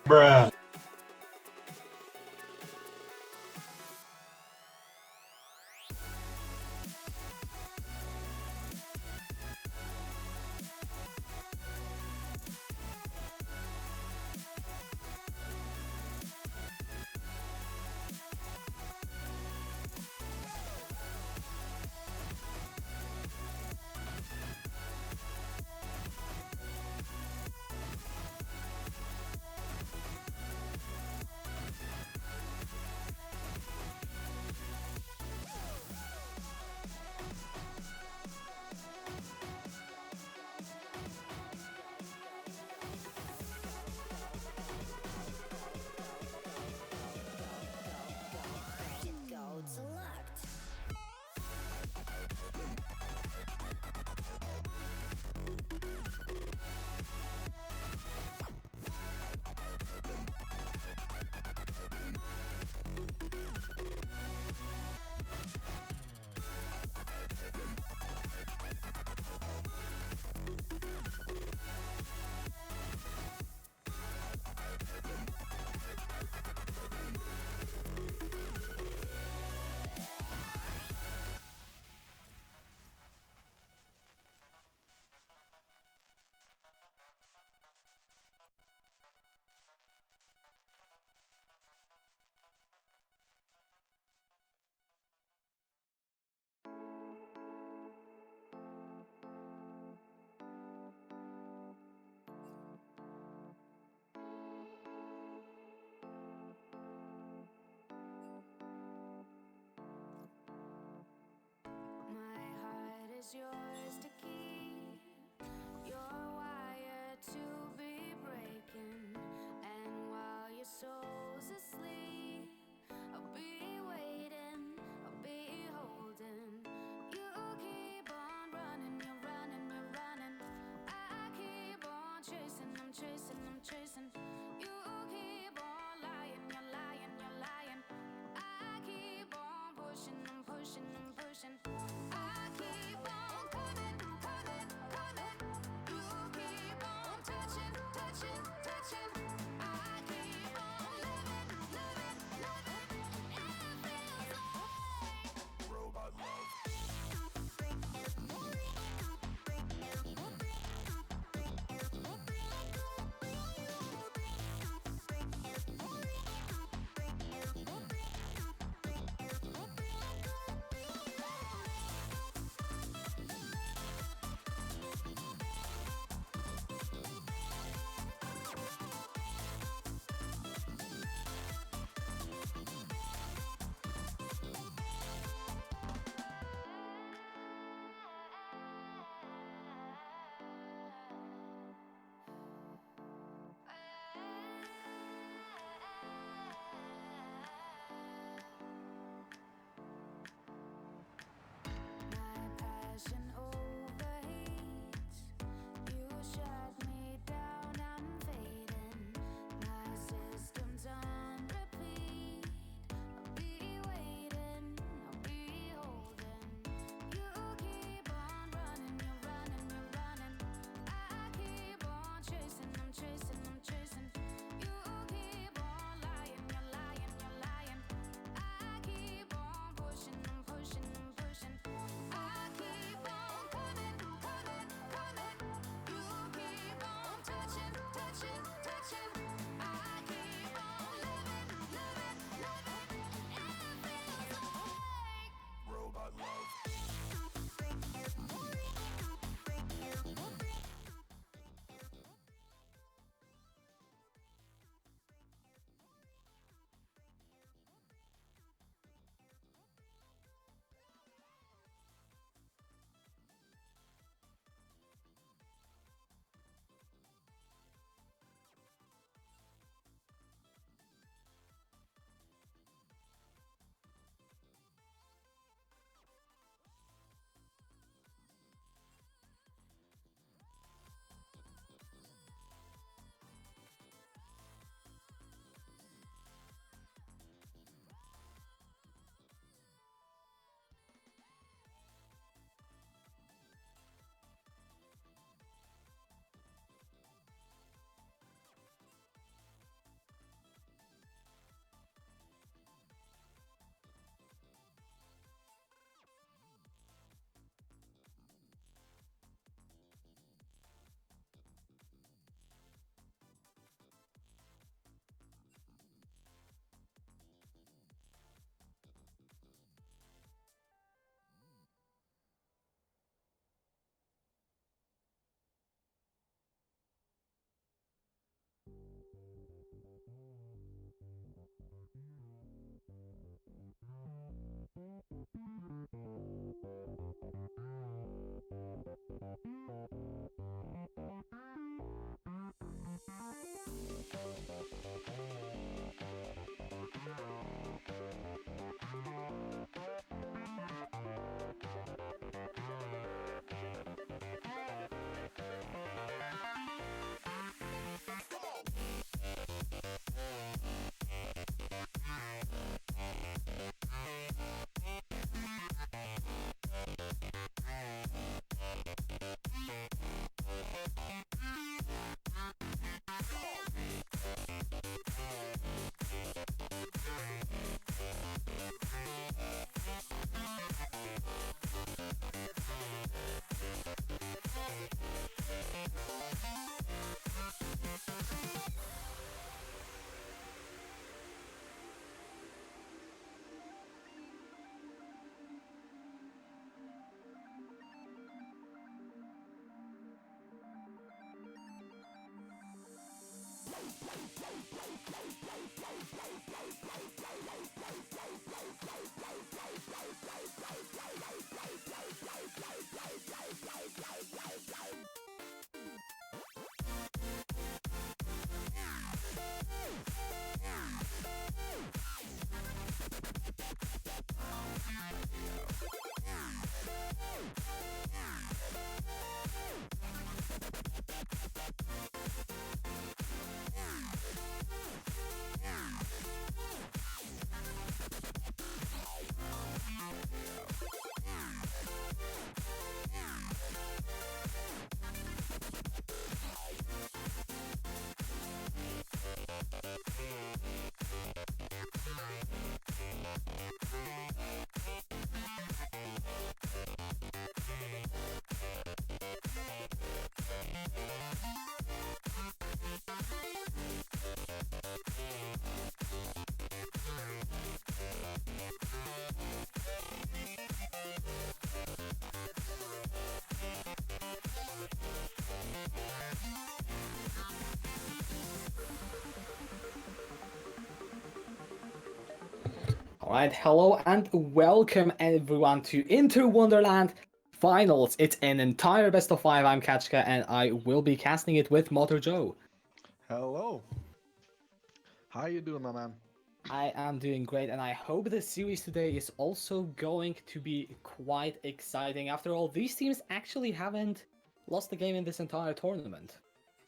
Bruh. My heart is yours to keep. You're wired to be breaking. And while your soul's asleep, I'll be waiting, I'll be holding. You keep on running, you're running, you're running. I keep on chasing, I'm chasing, I'm chasing. You keep on lying, you're lying, you're lying. I keep on pushing, I'm pushing, I'm pushing. I keep on coming, coming, coming. You keep on touching, touching, touching. I keep on living, living, living. It feels like robot love. Alright, hello and welcome everyone to Inter-Wonderland Finals. It's an entire best of 5. I'm Kachka and I will be casting it with Motor Joe. Hello. How you doing, my man? I am doing great and I hope the series today is also going to be quite exciting. After all, these teams actually haven't lost a game in this entire tournament.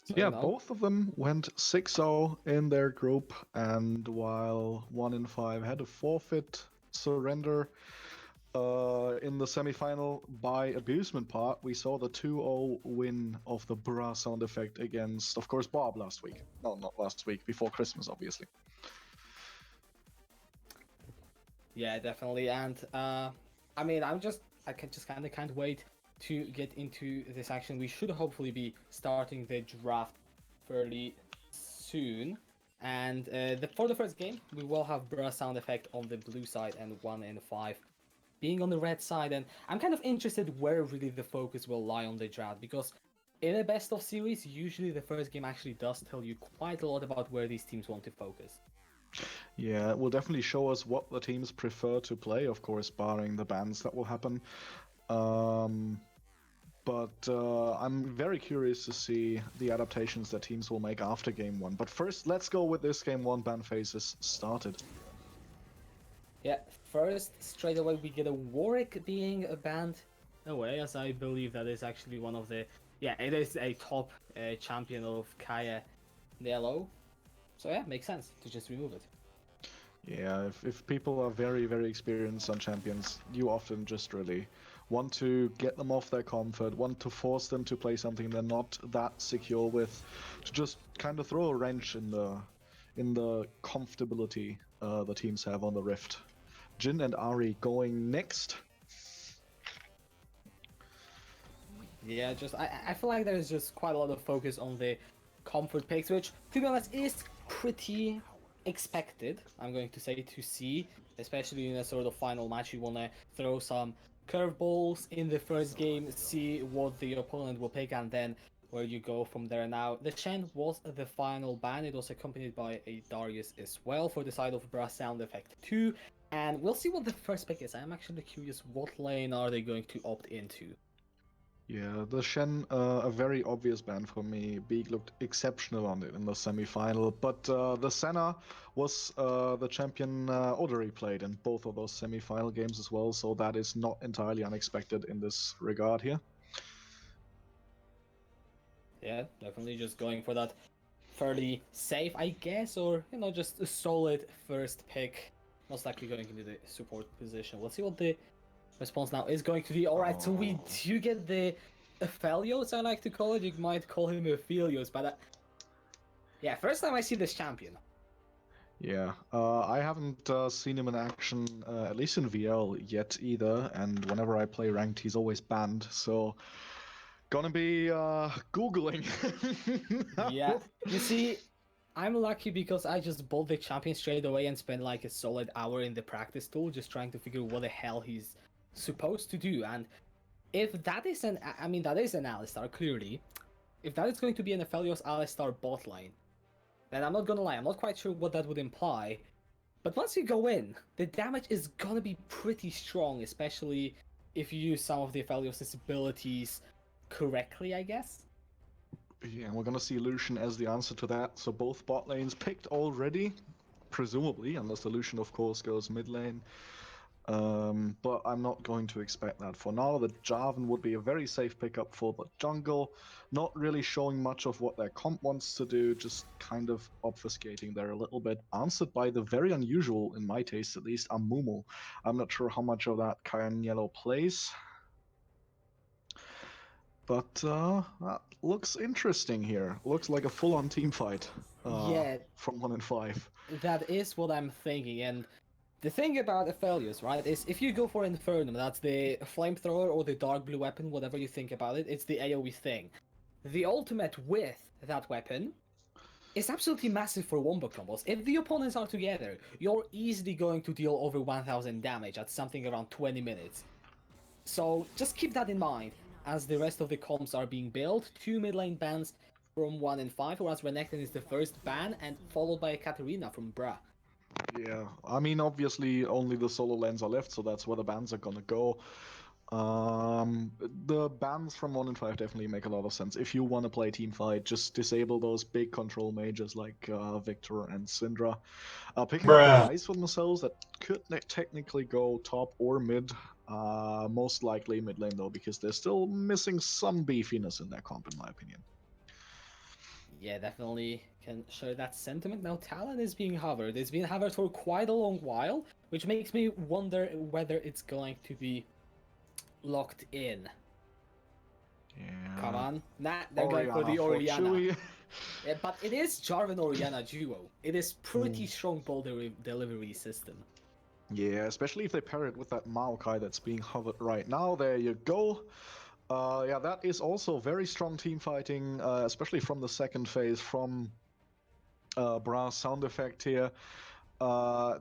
So, Yeah, both of them went 6-0 in their group, and while 1 in 5 had a forfeit surrender in the semifinal by abusement part, we saw the 2-0 win of the bra sound effect against, of course, Bob last week. No, not last week, before Christmas, obviously. Yeah, definitely. And I mean, I can just can't wait to get into this action. We should hopefully be starting the draft fairly soon. And for the first game, we will have brass sound effect on the blue side and 1 in 5 being on the red side. And I'm kind of interested where really the focus will lie on the draft, because in a best of series, usually the first game actually does tell you quite a lot about where these teams want to focus. Yeah, it will definitely show us what the teams prefer to play, of course, barring the bans that will happen. But I'm very curious to see the adaptations that teams will make after Game 1. But first, let's go with this Game 1 ban phases started. Yeah, first, straight away, we get a Warwick being banned away, as I believe that is actually one of the... Yeah, it is a top champion of Kaya Nelo. So yeah, makes sense to just remove it. Yeah, if people are very, very experienced on champions, you often just really want to get them off their comfort, want to force them to play something they're not that secure with, to just kind of throw a wrench in the comfortability the teams have on the Rift. Jin and Ari going next. Yeah, I feel like there's just quite a lot of focus on the comfort picks, which, to be honest, is pretty expected, I'm going to say, to see, especially in a sort of final match. You want to throw some curveballs in the first game, see what the opponent will pick, and then where you go from there. Now, the Shen was the final ban. It was accompanied by a Darius as well for the side of Brass Sound Effect 2, and we'll see what the first pick is. I'm actually curious, what lane are they going to opt into? Yeah, the Shen, a very obvious ban for me. Beak looked exceptional on it in the semi-final, but the Senna was the champion Odori played in both of those semi-final games as well, so that is not entirely unexpected in this regard here. Yeah, definitely just going for that fairly safe, I guess, or, just a solid first pick. Most likely going into the support position. Let's see what the response now is going to be. Alright, so we do get the Aphelios, I like to call it. You might call him Aphelios, but yeah, first time I see this champion. Yeah, I haven't seen him in action, at least in VL yet either, and whenever I play ranked, he's always banned, so gonna be Googling. Yeah, you see, I'm lucky because I just bought the champion straight away and spent like a solid hour in the practice tool just trying to figure what the hell he's supposed to do. And if that is that is an Alistar, clearly. If that is going to be an Aphelios Alistar bot lane, then I'm not gonna lie, I'm not quite sure what that would imply. But once you go in, the damage is gonna be pretty strong, especially if you use some of the Aphelios' abilities correctly, I guess. Yeah, we're gonna see Lucian as the answer to that. So both bot lanes picked already, presumably, unless the Lucian, of course, goes mid lane. But I'm not going to expect that for now. The Jarvan would be a very safe pickup for the jungle, not really showing much of what their comp wants to do, just kind of obfuscating there a little bit. Answered by the very unusual, in my taste at least, Amumu. I'm not sure how much of that Cayenne Yellow plays. But that looks interesting here. Looks like a full-on team fight Yeah, from 1 in 5. that is what I'm thinking, and the thing about Aphelios, right, is if you go for Infernum, that's the flamethrower or the dark blue weapon, whatever you think about it, it's the AoE thing. The ultimate with that weapon is absolutely massive for wombo combos. If the opponents are together, you're easily going to deal over 1000 damage at something around 20 minutes. So just keep that in mind as the rest of the comps are being built. 2 mid lane bans from 1 in 5, whereas Renekton is the first ban, and followed by Katarina from Bra. Yeah, I mean, obviously only the solo lanes are left, so that's where the bans are gonna go. The bans from 1 in 5 definitely make a lot of sense. If you want to play team fight, just disable those big control mages like Victor and Syndra. Picking up a Rise for themselves that could technically go top or mid. Most likely mid lane though, because they're still missing some beefiness in their comp, in my opinion. Yeah, definitely can share that sentiment. Now, Talon is being hovered. It's been hovered for quite a long while, which makes me wonder whether it's going to be locked in. Yeah. Come on. Nah, they're going for Orianna the for Orianna. Chewie. Yeah, but it is Jarvan Orianna duo. It is pretty Mm. strong ball delivery system. Yeah, especially if they pair it with that Maokai that's being hovered right now. There you go. Yeah, that is also very strong team fighting, especially from the second phase from Brass sound effect here. Uh,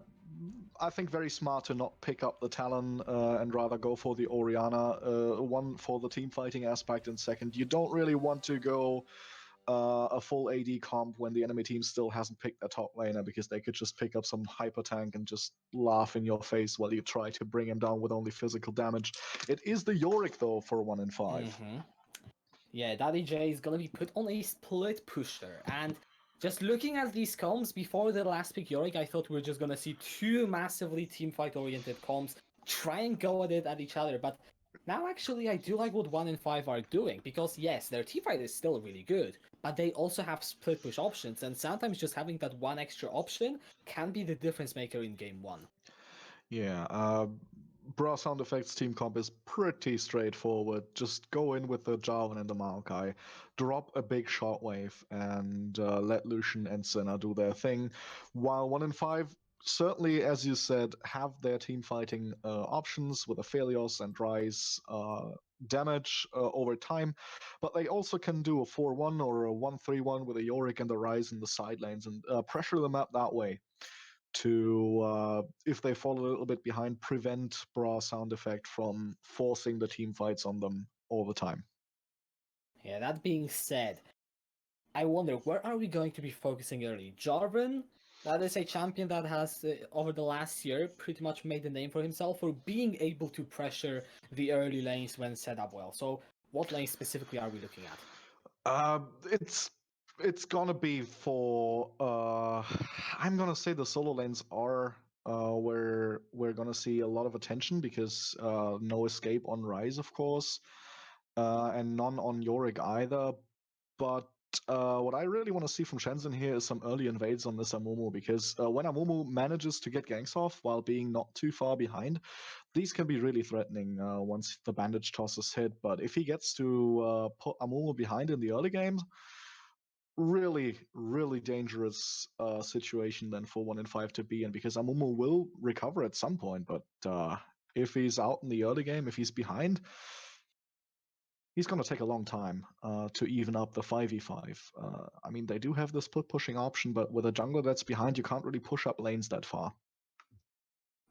I think very smart to not pick up the Talon and rather go for the Orianna. One for the team fighting aspect, and second, you don't really want to go a full AD comp when the enemy team still hasn't picked their top laner because they could just pick up some hyper tank and just laugh in your face while you try to bring him down with only physical damage. It is the Yorick though for 1 in 5. Mm-hmm. Yeah, Daddy J is gonna be put on a split pusher, and just looking at these comps before the last pick Yorick, I thought we were just gonna see two massively teamfight oriented comps try and go at it at each other, but now actually I do like what 1 in 5 are doing, because yes, their teamfight is still really good, but they also have split push options, and sometimes just having that one extra option can be the difference maker in game 1. Yeah, Brass Sound Effects team comp is pretty straightforward. Just go in with the Jarvan and the Maokai, drop a big shockwave, and let Lucian and Senna do their thing. While 1 in 5, certainly, as you said, have their team fighting options with Aphelios and Rise damage over time, but they also can do a 4-1 or a 1-3-1 with a Yorick and the Rise in the side lanes and pressure them up that way to, if they fall a little bit behind, prevent Bra sound effect from forcing the team fights on them all the time. Yeah, that being said, I wonder, where are we going to be focusing early? Jarvan, that is a champion that has, over the last year, pretty much made a name for himself for being able to pressure the early lanes when set up well. So, what lane specifically are we looking at? It's gonna be for I'm gonna say the solo lanes are where we're gonna see a lot of attention because no escape on Rise, of course, and none on Yorick either. But what I really want to see from Shenzhen here is some early invades on this Amumu because when Amumu manages to get ganks off while being not too far behind, these can be really threatening once the bandage toss is hit. But if he gets to put Amumu behind in the early games, really, really dangerous situation then for 1 in 5 to be in because Amumu will recover at some point, but if he's out in the early game, if he's behind, he's going to take a long time to even up the 5v5. I mean, they do have the split pushing option, but with a jungler that's behind, you can't really push up lanes that far.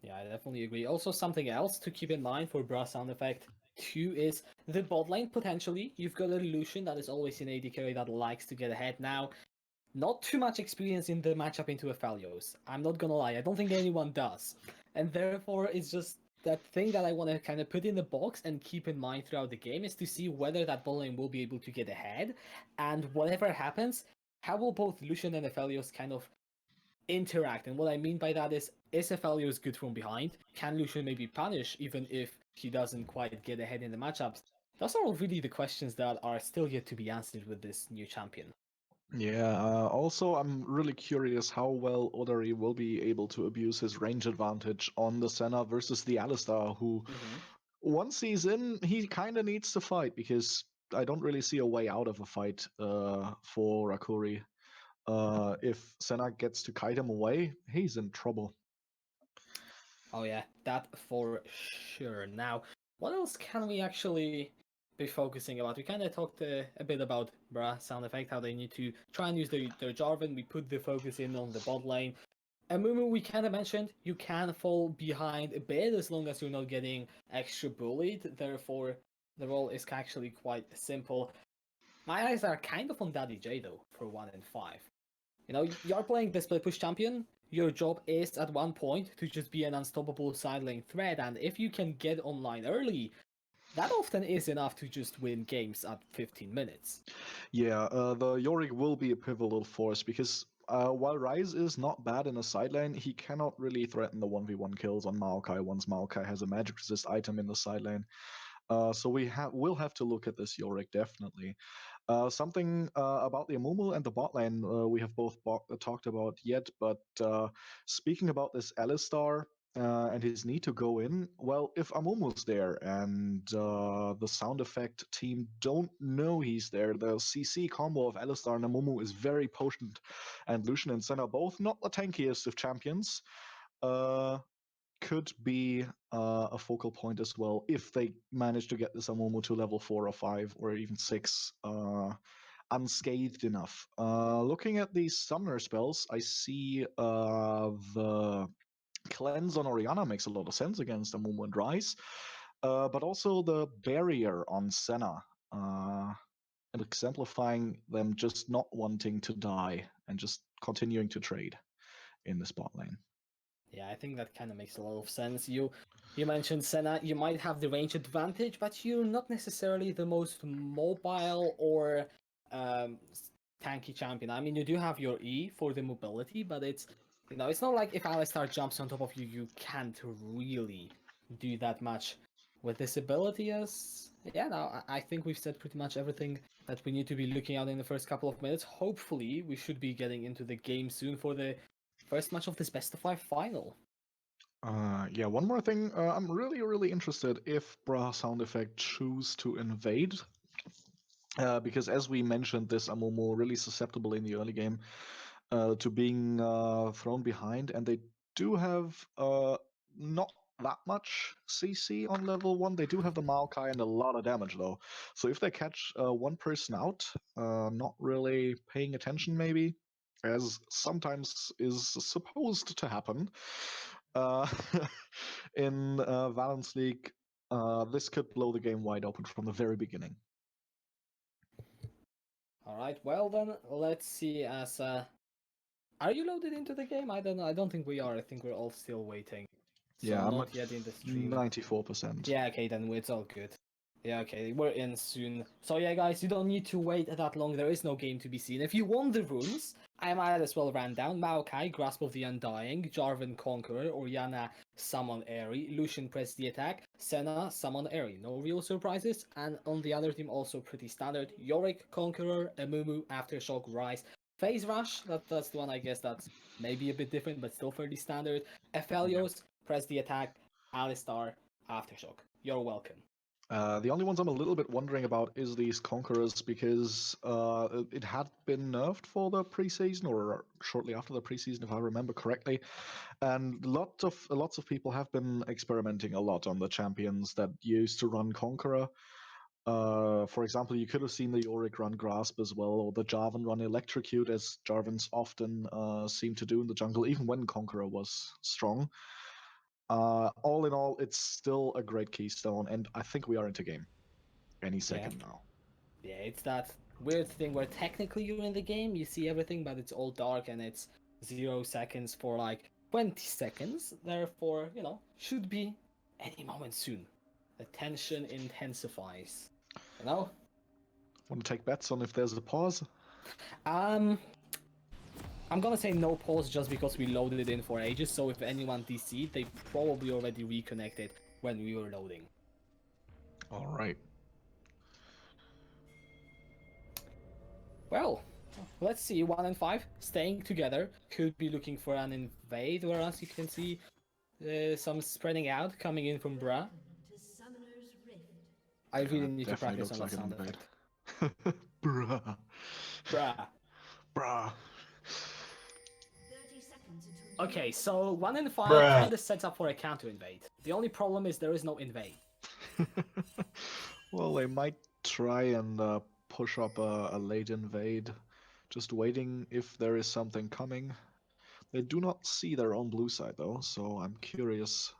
Yeah, I definitely agree. Also, something else to keep in mind for Brass Sound Effect 2 is the bot lane potentially. You've got a Lucian that is always in AD carry that likes to get ahead. Now, not too much experience in the matchup into Aphelios. I'm not gonna lie, I don't think anyone does. And therefore, it's just that thing that I want to kind of put in the box and keep in mind throughout the game is to see whether that bot lane will be able to get ahead, and whatever happens, how will both Lucian and Aphelios kind of interact. And what I mean by that is Aphelios good from behind? Can Lucian maybe punish even if he doesn't quite get ahead in the matchups? Those are all really the questions that are still yet to be answered with this new champion. Yeah, also, I'm really curious how well Odari will be able to abuse his range advantage on the Senna versus the Alistar, who, Mm-hmm. once he's in, he kind of needs to fight because I don't really see a way out of a fight for Rakuri. If Senna gets to kite him away, he's in trouble. Oh yeah, that for sure. Now, what else can we actually be focusing about? We kind of talked a bit about Bra sound effect, how they need to try and use their Jarvan. We put the focus in on the bot lane. And Mumu, we kind of mentioned you can fall behind a bit as long as you're not getting extra bullied. Therefore, the role is actually quite simple. My eyes are kind of on Daddy J though for 1 and 5. You know, you're playing the split push champion. Your job is at one point to just be an unstoppable side lane threat, and if you can get online early, that often is enough to just win games at 15 minutes. Yeah, the Yorick will be a pivotal force because while Ryze is not bad in a side lane, he cannot really threaten the 1v1 kills on Maokai once Maokai has a magic resist item in the side lane. So will have to look at this Yorick definitely. Something about the Amumu and the bot lane we have both talked about yet, but speaking about this Alistar and his need to go in, well, if Amumu's there and the sound effect team don't know he's there, the CC combo of Alistar and Amumu is very potent, and Lucian and Senna both not the tankiest of champions. Uh, could be a focal point as well if they manage to get this Amumu to level 4 or 5 or even 6 unscathed enough. Looking at these summoner spells, I see the Cleanse on Orianna makes a lot of sense against Amumu and Ryze, but also the Barrier on Senna. And exemplifying them just not wanting to die and just continuing to trade in the spot lane. Yeah, I think that kind of makes a lot of sense. You mentioned Senna, you might have the range advantage, but you're not necessarily the most mobile or um, tanky champion. I mean, you do have your E for the mobility, but it's not like if Alistar jumps on top of you, you can't really do that much with this ability. As yeah, no, I think we've said pretty much everything that we need to be looking at in the first couple of minutes. Hopefully, we should be getting into the game soon for the first match of this best of 5 final. Yeah, one more thing. I'm really, really interested if Bra sound effect choose to invade. Because as we mentioned, this Amumu really susceptible in the early game to being thrown behind, and they do have not that much CC on level 1. They do have the Maokai and a lot of damage though. So if they catch one person out, not really paying attention maybe, as sometimes is supposed to happen, uh, in Valence League, this could blow the game wide open from the very beginning. All right, well then, let's see. As are you loaded into the game? I don't know. I don't think we are. I think we're all still waiting. So Yeah, I'm not at yet in the stream. 94%. Yeah, okay, then it's all good. Yeah, okay, we're in soon. So yeah, guys, you don't need to wait that long. There is no game to be seen. If you want the runes, I might as well run down. Maokai, Grasp of the Undying, Jarvan Conqueror, Orianna, Summon Airy, Lucian press the attack, Senna, Summon Airy. No real surprises. And on the other team, also pretty standard. Yorick, Conqueror, Amumu, Aftershock, Rise, Phase Rush. That's the one I guess that's maybe a bit different, but still fairly standard. Yeah. Aphelios, press the attack, Alistar, Aftershock. You're welcome. The only ones I'm a little bit wondering about is these Conquerors because it had been nerfed for the preseason or shortly after the preseason, if I remember correctly, and lots of people have been experimenting a lot on the champions that used to run Conqueror. For example, you could have seen the Yorick run Grasp as well, or the Jarvan run Electrocute, as Jarvans often seem to do in the jungle, even when Conqueror was strong. All in all, it's still a great keystone, and I think we are into game any Yeah. second now. Yeah, it's that weird thing where technically you're in the game, you see everything, but it's all dark and it's 0 seconds for like 20 seconds. Therefore, should be any moment soon. The tension intensifies. You know? Want to take bets on if there's a pause? Um, I'm gonna say no pause just because we loaded it in for ages, so if anyone DC'd, they probably already reconnected when we were loading. All right. Well, let's see, 1 and 5, staying together, could be looking for an invade, whereas you can see some spreading out coming in from Bra. I really need to Definitely practice on looks that like an sound invade. effect. Bruh. Bruh. Bruh. Okay, so 1 and 5 Bruh. kinda sets up for a counter invade. The only problem is there is no invade. Well, they might try and push up a late invade, just waiting if there is something coming. They do not see their own blue side though, so I'm curious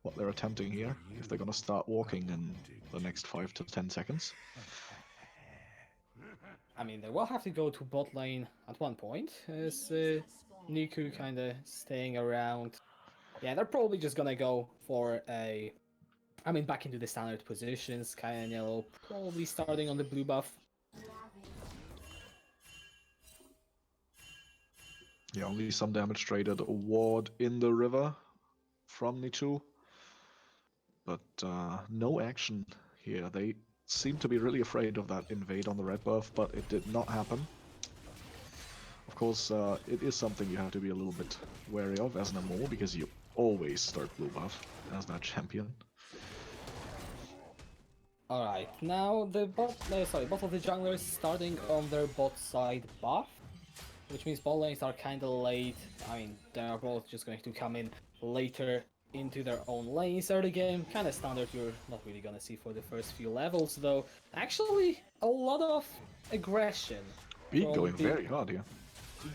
what they're attempting here. If they're gonna start walking in the next 5 to 10 seconds. I mean, they will have to go to bot lane at one point, as Niku kinda staying around. Yeah, they're probably just gonna go for a... I mean, back into the standard positions, kinda yellow, probably starting on the blue buff. Yeah, only some damage traded. A ward in the river from Nichu. But no action here. They seem to be really afraid of that invade on the red buff, but it did not happen. Of course, it is something you have to be a little bit wary of as an MMO, because you always start blue buff as that champion. Alright, now the bot of the junglers starting on their bot side buff, which means bot lanes are kinda late. I mean, they are both just going to come in later into their own lanes early game. Kinda standard, you're not really gonna see for the first few levels though. Actually, a lot of aggression. Being from going the- very hard here.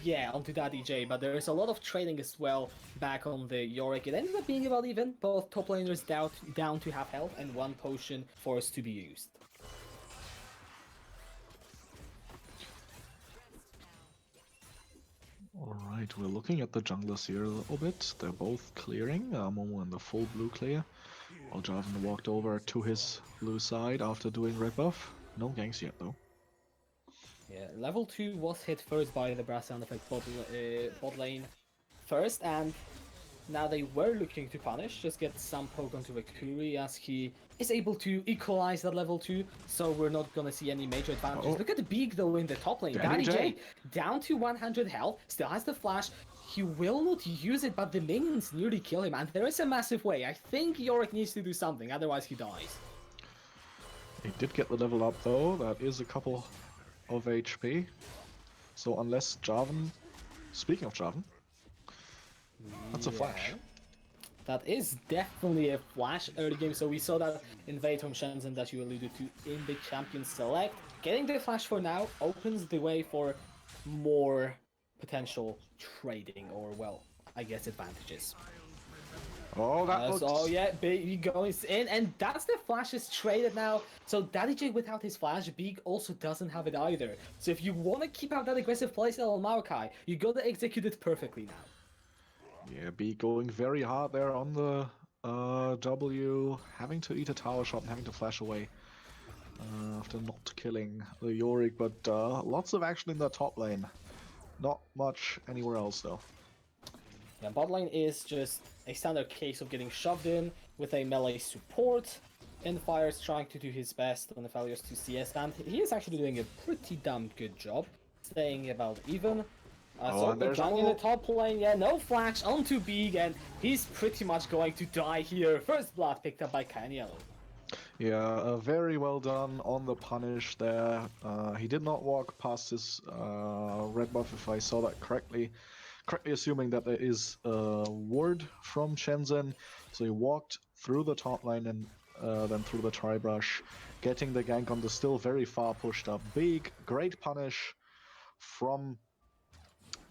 Yeah, onto that EJ, but there is a lot of trading as well back on the Yorick. It ended up being about even, both top laners down to half health and one potion forced to be used. Alright, we're looking at the junglers here a little bit. They're both clearing. Momo in the full blue clear. While Jarvan walked over to his blue side after doing red buff. No ganks yet though. Yeah, level 2 was hit first by the brass sound effect bot lane first, and now they were looking to punish, just get some poke onto Vakuri as he is able to equalize that level 2, so we're not gonna see any major advantages. Uh-oh. Look at the Beak though in the top lane. Danny Daddy J. J down to 100 health, still has the flash. He will not use it, but the minions nearly kill him, and there is a massive way. I think Yorick needs to do something, otherwise he dies. He did get the level up though. That is a couple of HP. So unless Jarvan... Speaking of Jarvan, that's a flash. That is definitely a flash early game, so we saw that invade from Shenzhen that you alluded to in the champion select. Getting the flash for now opens the way for more potential trading, or well, I guess advantages. Oh, that looks... So yeah, Big going in, and that's the flash is traded now. So Daddy J without his flash, Big also doesn't have it either. So if you want to keep out that aggressive playstyle on Maokai, you gotta execute it perfectly now. Yeah, B going very hard there on the W, having to eat a tower shot and having to flash away after not killing the Yorick, but lots of action in the top lane. Not much anywhere else though. Yeah, bot lane is just a standard case of getting shoved in with a melee support. Infire's trying to do his best on the failures to CS, and he is actually doing a pretty damn good job, staying about even. So and there's John in Momo. the top lane, yeah, no flash onto Big, and he's pretty much going to die here. First blood picked up by Kanyello. Yeah, very well done on the punish there. He did not walk past his red buff, if I saw that correctly. Correctly assuming that there is a ward from Shenzhen. So he walked through the top line and then through the tri-brush, getting the gank on the still very far pushed up Big. Great punish from...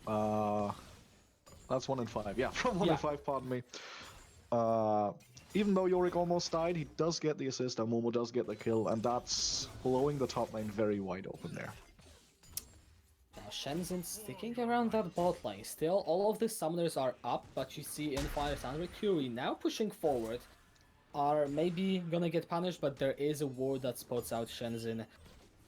that's 1 in 5. Yeah, from 1 in 5, pardon me. Even though Yorick almost died, he does get the assist, and Momo does get the kill, and that's blowing the top lane very wide open there. Now Shenzhen sticking around that bot lane. Still, all of the summoners are up, but you see Infire and Recuri now pushing forward. Are maybe gonna get punished, but there is a ward that spots out Shenzhen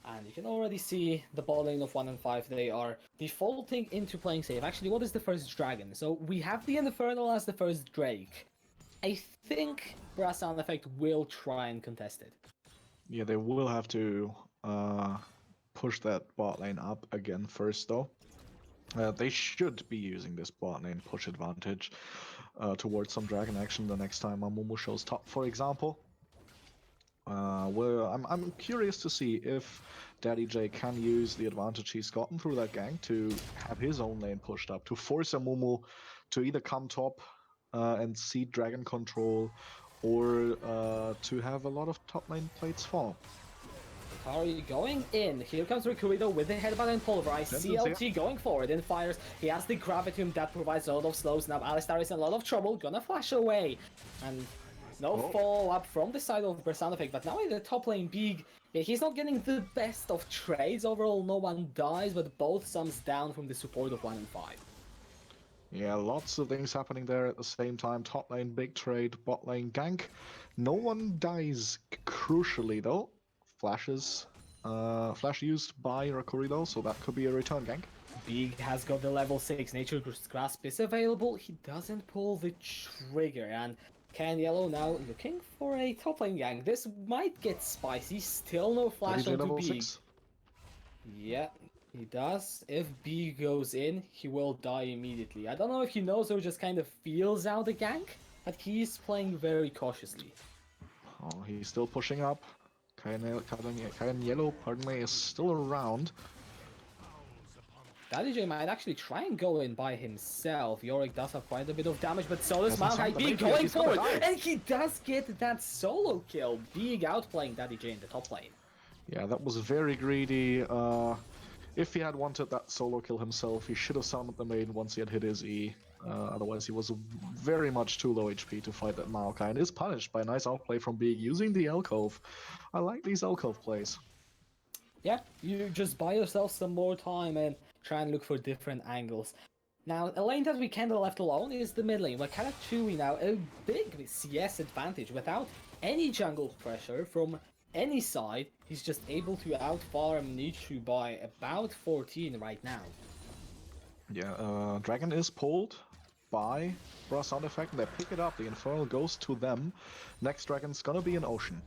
And you can already see the bot lane of 1 and 5, they are defaulting into playing safe. Actually, what is the first dragon? So we have the Infernal as the first Drake. I think Brass Sound Effect will try and contest it. Yeah, they will have to push that bot lane up again first, though. They should be using this bot lane push advantage towards some dragon action the next time Amumu shows top, for example. I'm curious to see if Daddy J can use the advantage he's gotten through that gank to have his own lane pushed up, to force Amumu to either come top and cede dragon control, or to have a lot of top lane plates fall. Akari going in. Here comes Rikuido with the headbutt and pulverize. CLT going forward in fires. He has the Gravitium that provides a lot of slows. Now Alistar is in a lot of trouble. Gonna flash away. And no follow-up from the side of Bersound Effect. But now in the top lane, Big, he's not getting the best of trades. Overall, no one dies, but both sums down from the support of 1 and 5. Yeah, lots of things happening there at the same time. Top lane, big trade, bot lane, gank. No one dies crucially, though. Flashes. Flash used by Rakurido, so that could be a return gank. Big has got the level 6 Nature's Grasp is available. He doesn't pull the trigger, and Can Yellow now looking for a top lane gank. This might get spicy. Still no flash onto Big. Yeah, he does. If B goes in, he will die immediately. I don't know if he knows or just kind of feels out the gank, but he's playing very cautiously. Oh, he's still pushing up. Kayan Yellow, pardon me, is still around. Daddy J might actually try and go in by himself. Yorick does have quite a bit of damage, but so does Maokai B going forward. And he does get that solo kill. Big outplaying Daddy J in the top lane. Yeah, that was very greedy. If he had wanted that solo kill himself, he should have summoned the main once he had hit his E. Otherwise, he was very much too low HP to fight that Maokai, and is punished by a nice outplay from Big using the alcove. I like these alcove plays. Yeah, you just buy yourself some more time and try and look for different angles. Now, a lane that we kinda left alone is the mid lane, where Karatui now a big CS advantage without any jungle pressure from any side. He's just able to outfarm Nichu by about 14 right now. Yeah, Dragon is pulled by Brass Sound Effect, and they pick it up. The Infernal goes to them. Next Dragon's gonna be an Ocean.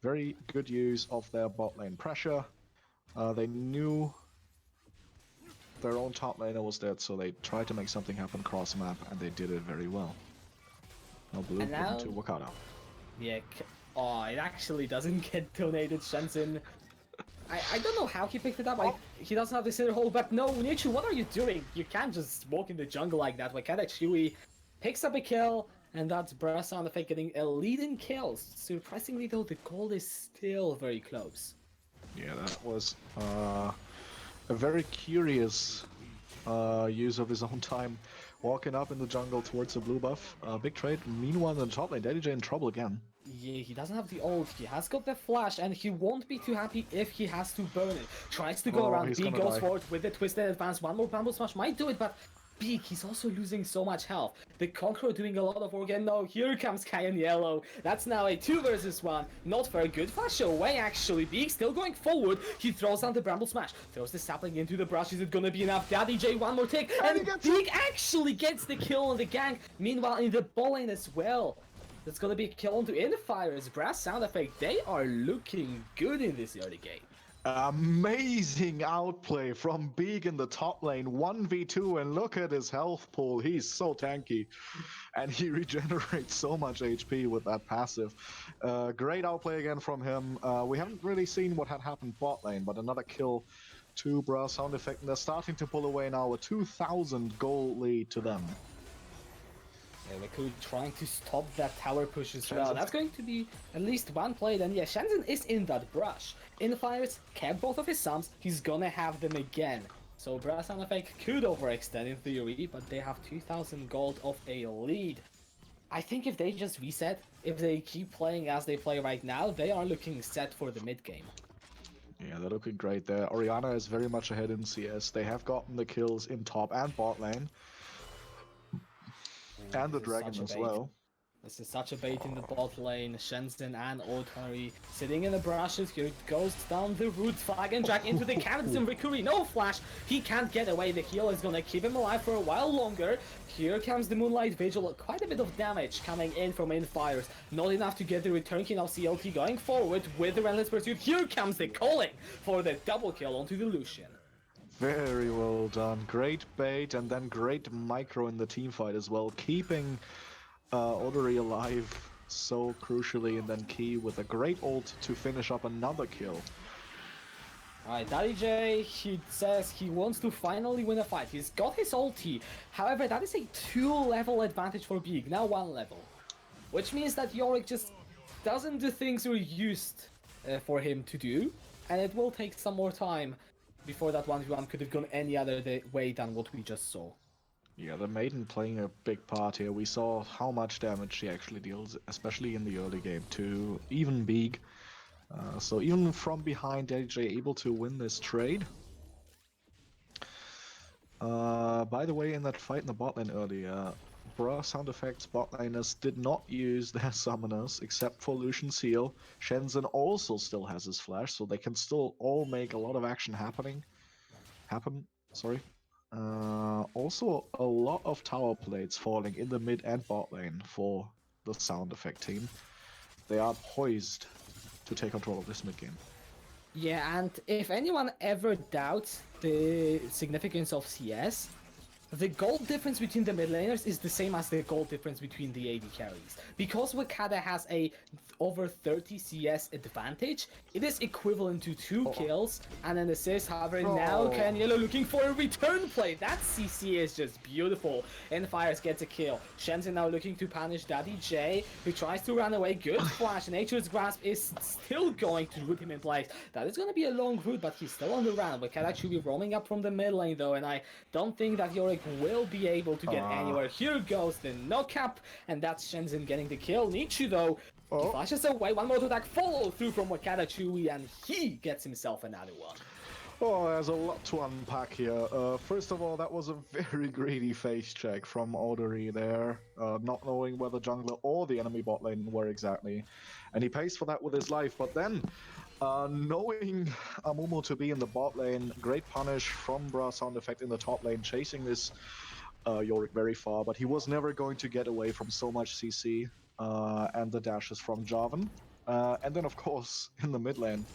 Very good use of their bot lane pressure. They knew their own top laner was dead, so they tried to make something happen cross map, and they did it very well. No blue to Wakata. Yeah, oh, it actually doesn't get donated, Shenzhen. I don't know how he picked it up. He doesn't have the center hole, but no, Nichu, what are you doing? You can't just walk in the jungle like that. Wakata Chewy picks up a kill, and that's Brass Sound Effect getting a lead in kills. Surprisingly though, the goal is still very close. Yeah, that was a very curious use of his own time. Walking up in the jungle towards the blue buff. Big trade. Meanwhile, in the top lane, Daddy J in trouble again. Yeah, he doesn't have the ult, he has got the flash, and he won't be too happy if he has to burn it. Tries to go around, B goes forward with the twisted advance, one more Bramble Smash might do it, but Beak, he's also losing so much health. The Conqueror doing a lot of work, and no, here comes Kayan Yellow. That's now a 2 versus 1. Not very good flash away, actually. Beak still going forward. He throws down the Bramble Smash, throws the sapling into the brush. Is it gonna be enough? Daddy J, one more tick, and Beak actually gets the kill on the gank. Meanwhile, in the ball lane as well. That's gonna be a kill onto Infires. Brass Sound Effect, they are looking good in this early game. Amazing outplay from Beak in the top lane, 1v2, and look at his health pool. He's so tanky, and he regenerates so much HP with that passive. Great outplay again from him. We haven't really seen what had happened bot lane, but another kill to Brass Sound Effect, and they're starting to pull away now, a 2,000 gold lead to them. Yeah, Riku trying to stop that tower push as well. That's going to be at least one play. Then yeah, Shenzhen is in that brush. Infires kept both of his sums. He's gonna have them again. So Brass Sound Effect could overextend in theory, but they have 2,000 gold of a lead. I think if they just reset, if they keep playing as they play right now, they are looking set for the mid game. Yeah, they're looking great there. Orianna is very much ahead in CS. They have gotten the kills in top and bot lane. And the dragon as well. This is such a bait in the bot lane. Shenzhen and Otari sitting in the brushes. Here it goes down the root. Flag and Jack into the Captain Rikuri. No flash. He can't get away. The heal is gonna keep him alive for a while longer. Here comes the Moonlight Vigil. Quite a bit of damage coming in from Infires. Not enough to get the return kill. Now CLT going forward with the Relentless Pursuit. Here comes the calling for the double kill onto the Lucian. Very well done. Great bait and then great micro in the team fight as well, keeping Odori alive so crucially, and then Key with a great ult to finish up another kill. Alright, Daddy J, he says he wants to finally win a fight. He's got his ulti. However, that is a 2-level advantage for Big, now 1 level. Which means that Yorick just doesn't do things we're used for him to do. And it will take some more time before that 1v1 could have gone any other way than what we just saw. Yeah, the Maiden playing a big part here. We saw how much damage she actually deals, especially in the early game, to even Big. So even from behind, AJ able to win this trade. By the way, in that fight in the bot lane earlier, Bra sound effects bot laners did not use their summoners except for Lucian Seal. Shenzhen also still has his flash, so they can still all make a lot of action happen. Also, a lot of tower plates falling in the mid and bot lane for the sound effect team. They are poised to take control of this mid game. Yeah, and if anyone ever doubts the significance of CS, the gold difference between the mid laners is the same as the gold difference between the AD carries. Because Wakada has a over 30 CS advantage, it is equivalent to 2 kills and an assist. However, now Kanyelo looking for a return play. That CC is just beautiful. Fires gets a kill. Shenzhen now looking to punish Daddy J, who tries to run away. Good flash. Nature's Grasp is still going to root him in place. That is going to be a long route, but he's still on the run. Wakada should be roaming up from the mid lane though, and I don't think that Yorick will be able to get anywhere. Here goes the knock-up, and that's Shenzhen getting the kill. Nichu though, he flashes away. One more to attack, follow through from Wakada Chewy, and he gets himself another one. Oh, there's a lot to unpack here. First of all, that was a very greedy face check from Odori there, not knowing where the jungler or the enemy bot lane were exactly. And he pays for that with his life, but then knowing Amumu to be in the bot lane, great punish from Bra sound effect in the top lane, chasing this Yorick very far, but he was never going to get away from so much CC and the dashes from Jarvan. And then, of course, in the mid lane,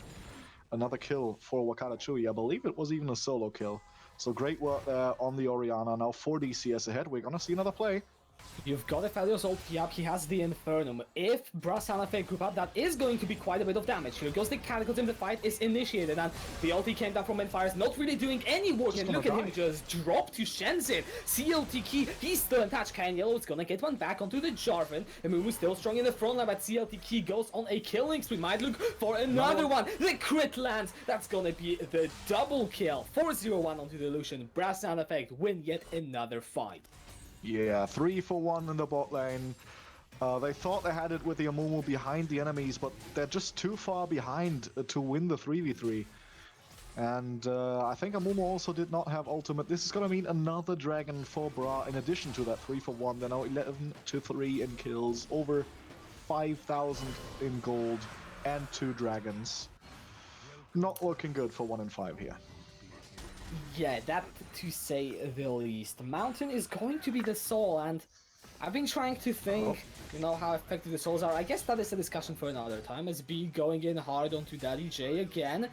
another kill for Wakada Chewy. I believe it was even a solo kill. So great work there on the Orianna. Now 4 DCS ahead. We're gonna see another play. You've got Aphelios ulti up, he has the Infernum. If Brasanafek group up, that is going to be quite a bit of damage. Here goes the Cataclysm, the fight is initiated, and the ulti came down from Enfire's, not really doing any work, and look at him just drop to Shenzhen. CLT Key, he's still in touch. Kanyelo is gonna get one back onto the Jarvan. Amumu still strong in the front line, but CLT Key goes on a killing spree. Might look for another one. The crit lands, that's gonna be the double kill. 4-0-1 onto the Lucian. Brasanafek win yet another fight. Yeah, 3 for 1 in the bot lane. They thought they had it with the Amumu behind the enemies, but they're just too far behind to win the 3v3. And I think Amumu also did not have ultimate. This is going to mean another dragon for Bra in addition to that 3 for 1. They're now 11 to 3 in kills, over 5,000 in gold, and 2 dragons. Not looking good for 1 and 5 here. Yeah, that to say the least. Mountain is going to be the soul, and I've been trying to think, you know, how effective the souls are. I guess that is a discussion for another time, as B going in hard onto Daddy J again.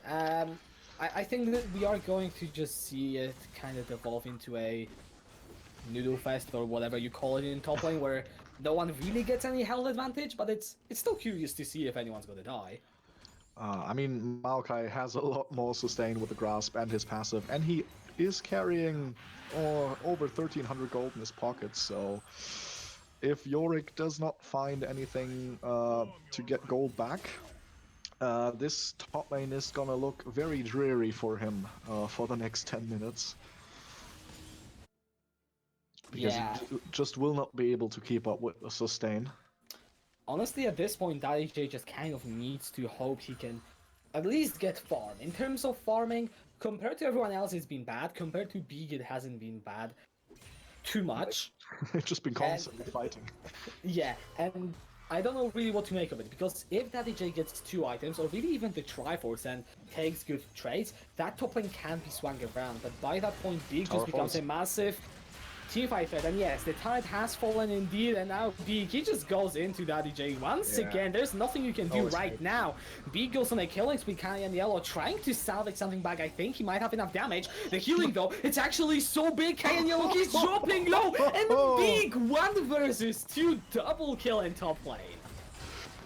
I think that we are going to just see it kind of evolve into a noodle fest or whatever you call it in top lane, where no one really gets any health advantage, but it's still curious to see if anyone's gonna die. I mean, Maokai has a lot more sustain with the grasp and his passive, and he is carrying over 1,300 gold in his pocket, so if Yorick does not find anything to get gold back, this top lane is gonna look very dreary for him for the next 10 minutes. Because he just will not be able to keep up with the sustain. Honestly, at this point, Daddy J just kind of needs to hope he can at least get farm. In terms of farming, compared to everyone else, it's been bad. Compared to Big, it hasn't been bad. too much. They've just been constantly fighting. Yeah, and I don't know really what to make of it, because if Daddy J gets 2 items, or really even the Triforce, and takes good trades, that top lane can be swung around, but by that point, Big just becomes a massive teamfight threat, and yes, the turret has fallen indeed, and now Big, he just goes into Daddy J once again. There's nothing you can do right now. Big goes on a killing spree, Kai and Yellow trying to salvage something back. I think he might have enough damage. The healing though, it's actually so big. Kai and Yellow, he's dropping low, and Big 1 versus 2 double kill in top lane.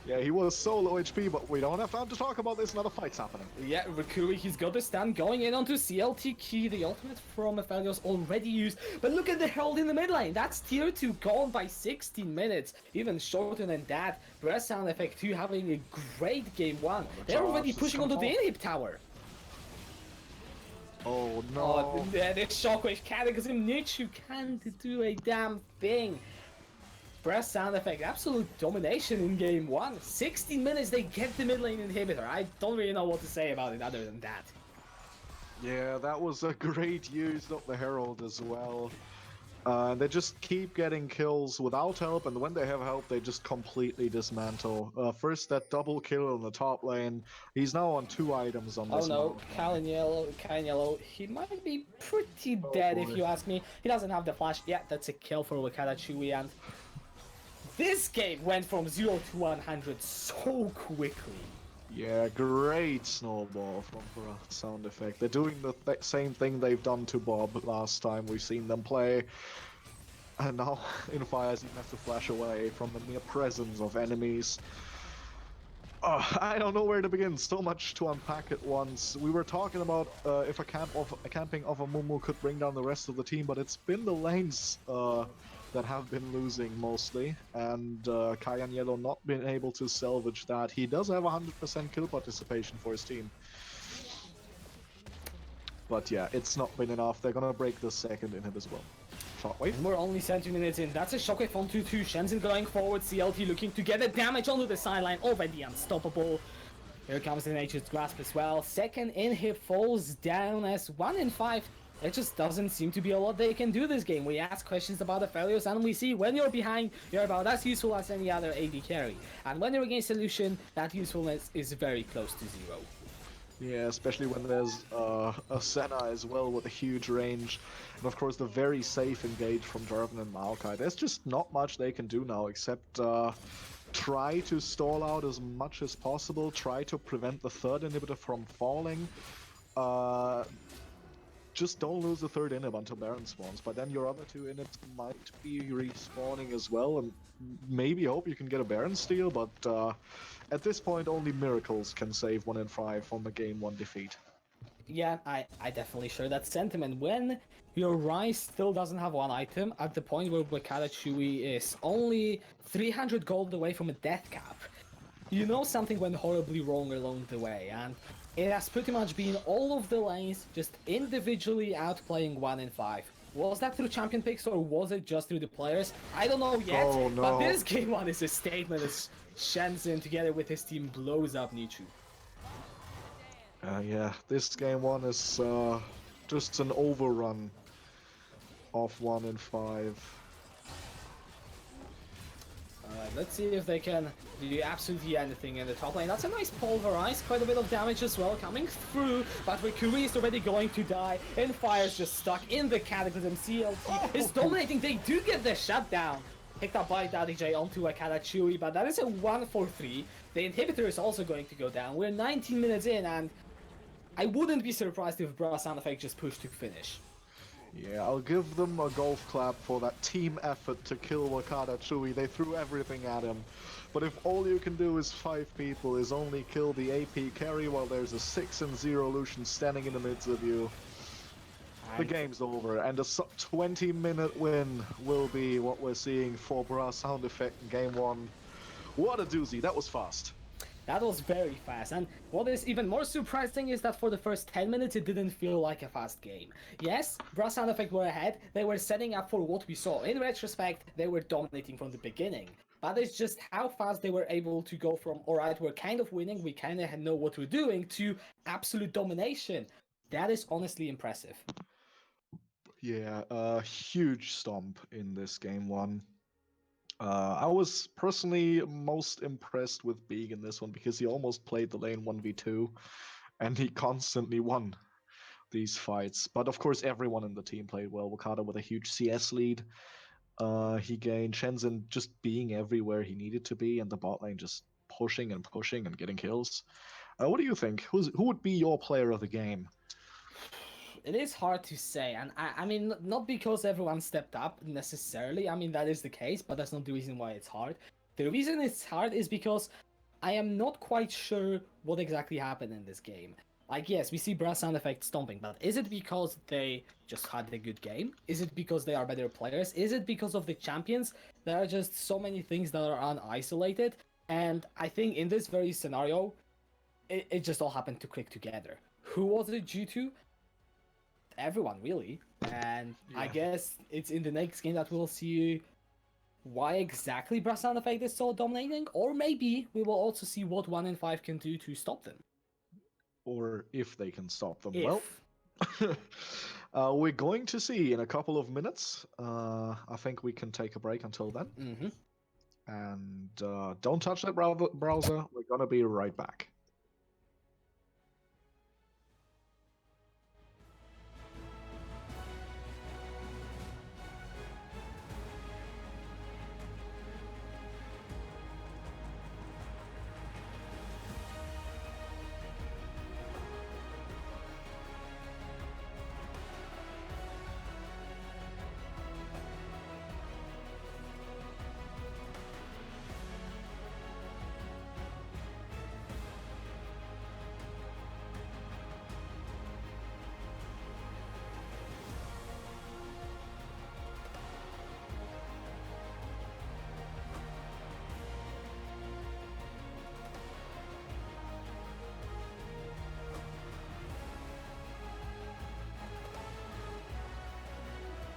Yeah, he was so low HP, but we don't have time to talk about this. Another fight's happening. Yeah, Rikuri, he's got the stun going in onto CLT Key. The ultimate from Aphelios already used. But look at the Herald in the mid lane. That's tier 2 gone by 16 minutes. Even shorter than that. Breath Sound Effect 2 having a great game 1. They're already pushing onto the inhib tower. Oh no. Oh, the Shockwave Cataclysm. Nichu can't do a damn thing. Breath Sound Effect, absolute domination in game 1. 16 minutes, they get the mid lane inhibitor. I don't really know what to say about it other than that. Yeah, that was a great use of the Herald as well. They just keep getting kills without help, and when they have help, they just completely dismantle. First, that double kill in the top lane. He's now on 2 items on this. Oh no, Kai and Yellow, he might be pretty dead if you ask me. He doesn't have the flash. Yeah, that's a kill for Wakada Chewy, and this game went from 0 to 100 so quickly. Yeah, great snowball from Breath Sound Effect. They're doing the same thing they've done to Bob last time we've seen them play. And now in Fires you have to flash away from the mere presence of enemies. I don't know where to begin. So much to unpack at once. We were talking about if a camping of a Mumu could bring down the rest of the team, but it's been the lanes that have been losing mostly, and Kai and Yellow not been able to salvage that. He does have 100% kill participation for his team. But yeah, it's not been enough. They're gonna break the second inhib as well. Shockwave. We're only 70 minutes in. That's a Shockwave on 2-2. Shenzhen going forward. CLT looking to get the damage onto the sideline. Already unstoppable. Here comes the Nature's Grasp as well. Second inhib falls down as 1 in 5. It just doesn't seem to be a lot they can do this game. We ask questions about the failures, and we see when you're behind, you're about as useful as any other AD carry. And when you're against Solution, that usefulness is very close to 0. Yeah, especially when there's a Senna as well with a huge range. And of course the very safe engage from Jarvan and Maokai. There's just not much they can do now except try to stall out as much as possible, try to prevent the third inhibitor from falling. Just don't lose the third inhib until Baron spawns, but then your other 2 inhibs might be respawning as well, and maybe hope you can get a Baron steal, but at this point only miracles can save 1 in 5 from a game 1 defeat. Yeah, I definitely share that sentiment. When your Ryze still doesn't have 1 item, at the point where Wakada Chewy is only 300 gold away from a death cap, you know something went horribly wrong along the way, and it has pretty much been all of the lanes just individually outplaying 1 in 5. Was that through champion picks or was it just through the players? I don't know yet, Oh, no. but this game 1 is a statement as Shenzhen together with his team blows up Nichu. Yeah, this game 1 is just an overrun of 1 in 5. Alright, let's see if they can do absolutely anything in the top lane. That's a nice pulverize, quite a bit of damage as well coming through, but Rikuri is already going to die, and Fire's just stuck in the Cataclysm. CLT is dominating, they do get the shutdown. Picked up by Daddy J onto Wakada Chewy, but that is a 1-4-3. The inhibitor is also going to go down. We're 19 minutes in, and I wouldn't be surprised if Breath Sound Effect just pushed to finish. Yeah, I'll give them a golf clap for that team effort to kill Wakada Chewy. They threw everything at him. But if all you can do is 5 people, is only kill the AP carry while there's a 6-0 Lucian standing in the midst of you, the game's over. And a sub 20-minute win will be what we're seeing for Breath Sound Effect in game 1. What a doozy, that was fast. That was very fast, and what is even more surprising is that for the first 10 minutes it didn't feel like a fast game. Yes, Breath Sound Effect were ahead, they were setting up for what we saw. In retrospect, they were dominating from the beginning. But it's just how fast they were able to go from, alright, we're kind of winning, we kind of know what we're doing, to absolute domination. That is honestly impressive. Yeah, a huge stomp in this game one. I was personally most impressed with Beeg in this one because he almost played the lane 1v2 and he constantly won these fights. But of course, everyone in the team played well. Wakata with a huge CS lead. He gained Shenzhen just being everywhere he needed to be, and the bot lane just pushing and getting kills. What do you think? Who would be your player of the game? It is hard to say, and I mean, not because everyone stepped up necessarily. I mean, that is the case, but that's not the reason why it's hard. The reason it's hard is because I am not quite sure what exactly happened in this game. Like, yes, we see brass sound effect stomping, but is it because they just had a good game? Is it because they are better players? Is it because of the champions? There are just so many things that are unisolated, and I think in this very scenario, it just all happened to click together. Who was it due to? Everyone, really. And I Yeah. guess it's in the next game that we'll see why exactly brass sound effect is so dominating, or maybe we will also see what 1 in 5 can do to stop them. Or if they can stop them. Well, If. we're going to see in a couple of minutes. I think we can take a break until then. Mm-hmm. And don't touch that browser. We're going to be right back.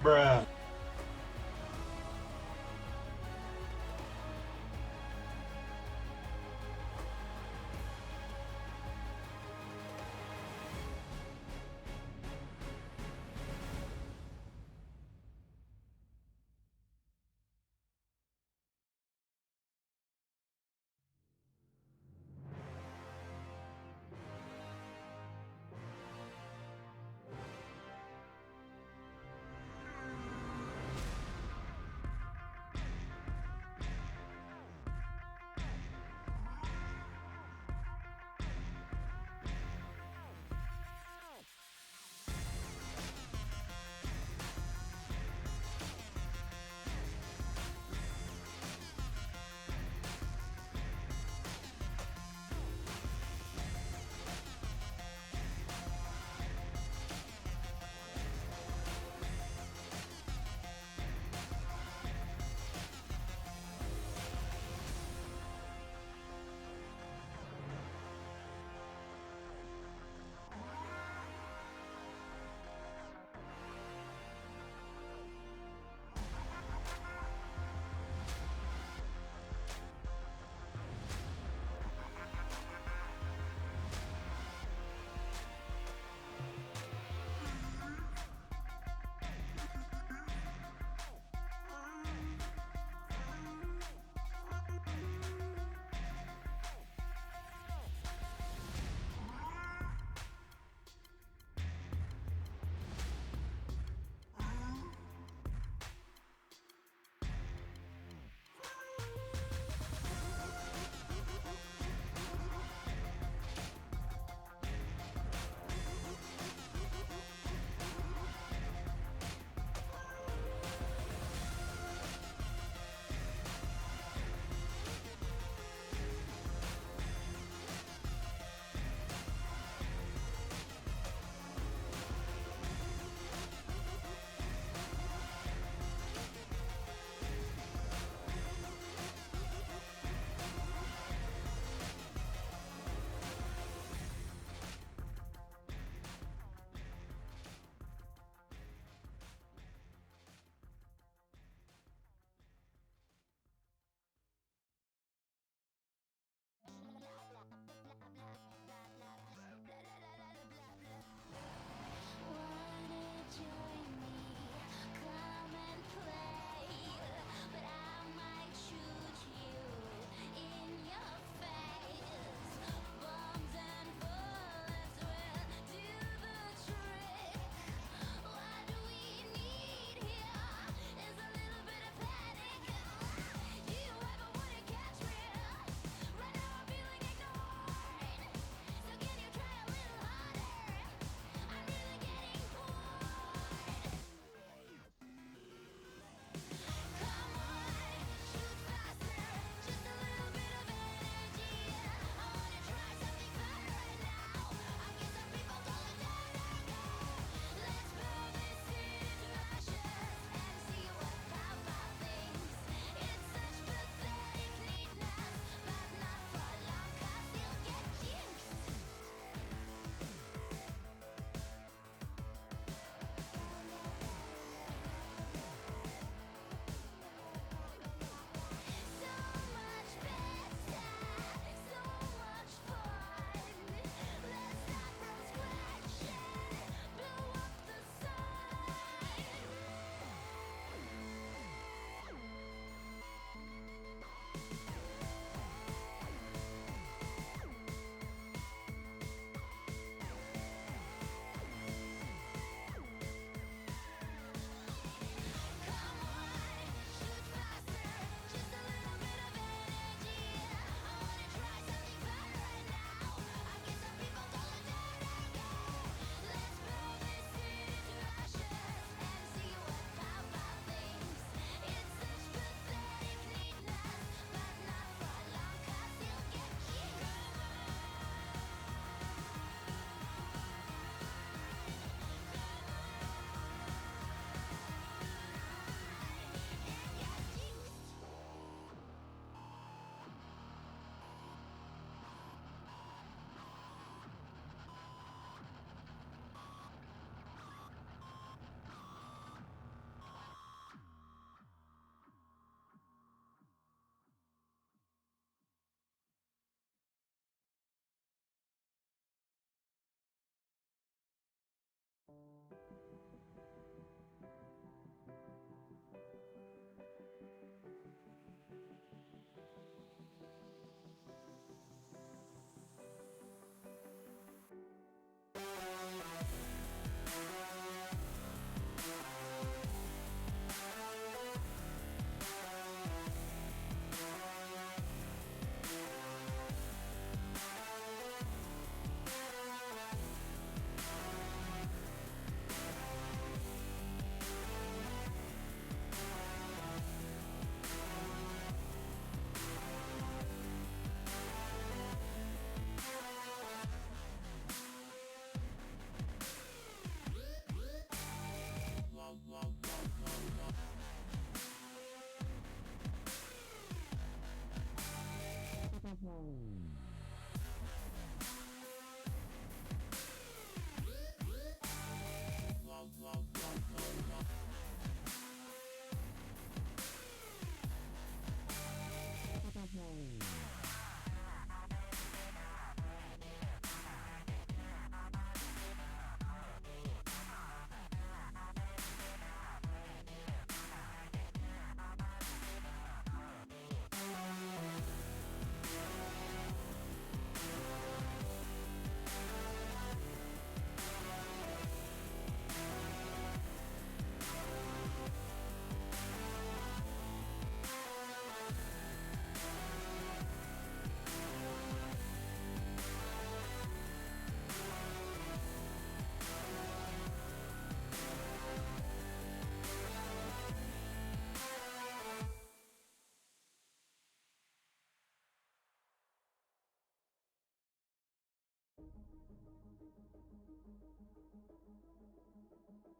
Bruh.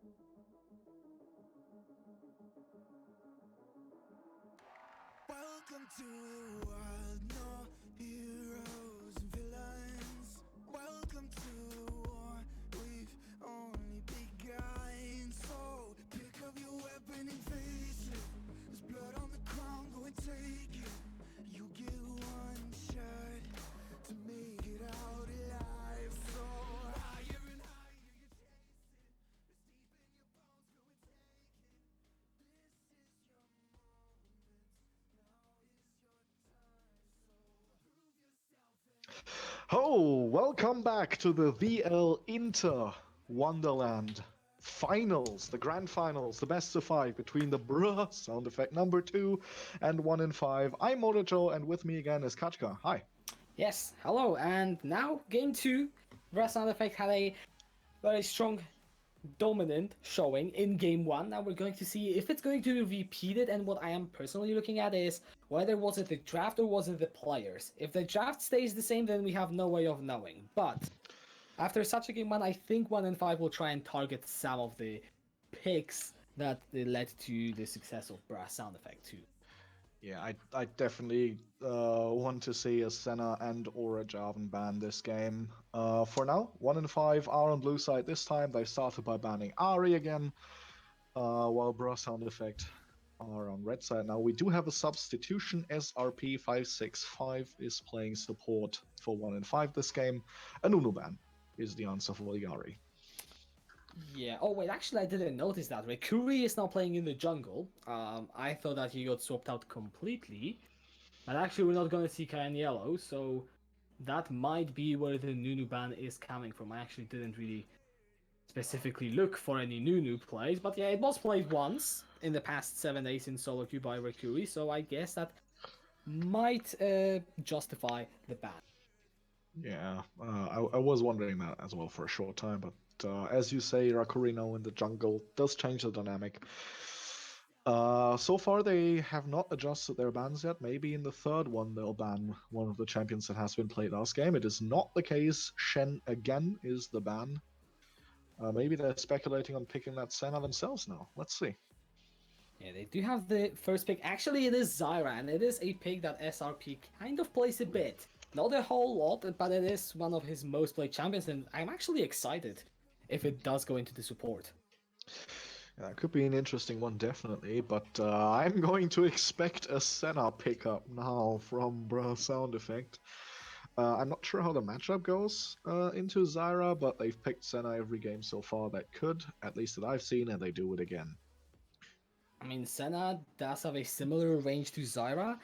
Welcome to the world, no heroes and villains. Welcome to the war, we've only begun. So pick up your weapon and face it. There's blood on the ground, go and take it. You get one shot to make it out alive. So higher and higher you chase it. It's deep in your bones, go and take it. This is your moment. Now is your time. So prove yourself. Oh, welcome back to the VL Inter-Wonderland Finals, the grand finals, the best of five between the bruh sound effect number 2 and 1 in 5. I'm Motojo, and with me again is Kachka. Hi. Yes, hello, and now game 2. Brass Sound Effect had a very strong, dominant showing in game 1. Now we're going to see if it's going to be repeated, and what I am personally looking at is whether was it the draft or was it the players. If the draft stays the same, then we have no way of knowing. But after such a game 1, I think 1 and 5 will try and target some of the picks that led to the success of Brass Sound Effect 2. Yeah, I definitely want to see a Senna and or a Jarvan ban this game. For now, 1 in 5 are on blue side this time. They started by banning Ari again, while Bra Sound Effect are on red side. Now we do have a substitution. SRP565 is playing support for 1 in 5 this game. A Nunu ban is the answer for the Ari. Yeah. Oh wait, actually I didn't notice that. Rekuri is now playing in the jungle. I thought that he got swapped out completely, but actually we're not gonna see Kayan Yellow, so that might be where the Nunu ban is coming from. I actually didn't really specifically look for any Nunu plays, but yeah, it was played once in the past 7 days in solo queue by Rekuri, so I guess that might justify the ban. Yeah, I was wondering that as well for a short time, but as you say, Rakurino in the jungle does change the dynamic. So far, they have not adjusted their bans yet. Maybe in the third one, they'll ban one of the champions that has been played last game. It is not the case. Shen again is the ban. Maybe they're speculating on picking that Senna themselves now. Let's see. Yeah, they do have the first pick. Actually, it is Zyra, and it is a pick that SRP kind of plays a bit. Not a whole lot, but it is one of his most played champions, and I'm actually excited if it does go into the support. Yeah, that could be an interesting one, definitely, but I'm going to expect a Senna pickup now from Bra Sound Effect. I'm not sure how the matchup goes into Zyra, but they've picked Senna every game so far that could, at least that I've seen, and they do it again. I mean, Senna does have a similar range to Zyra.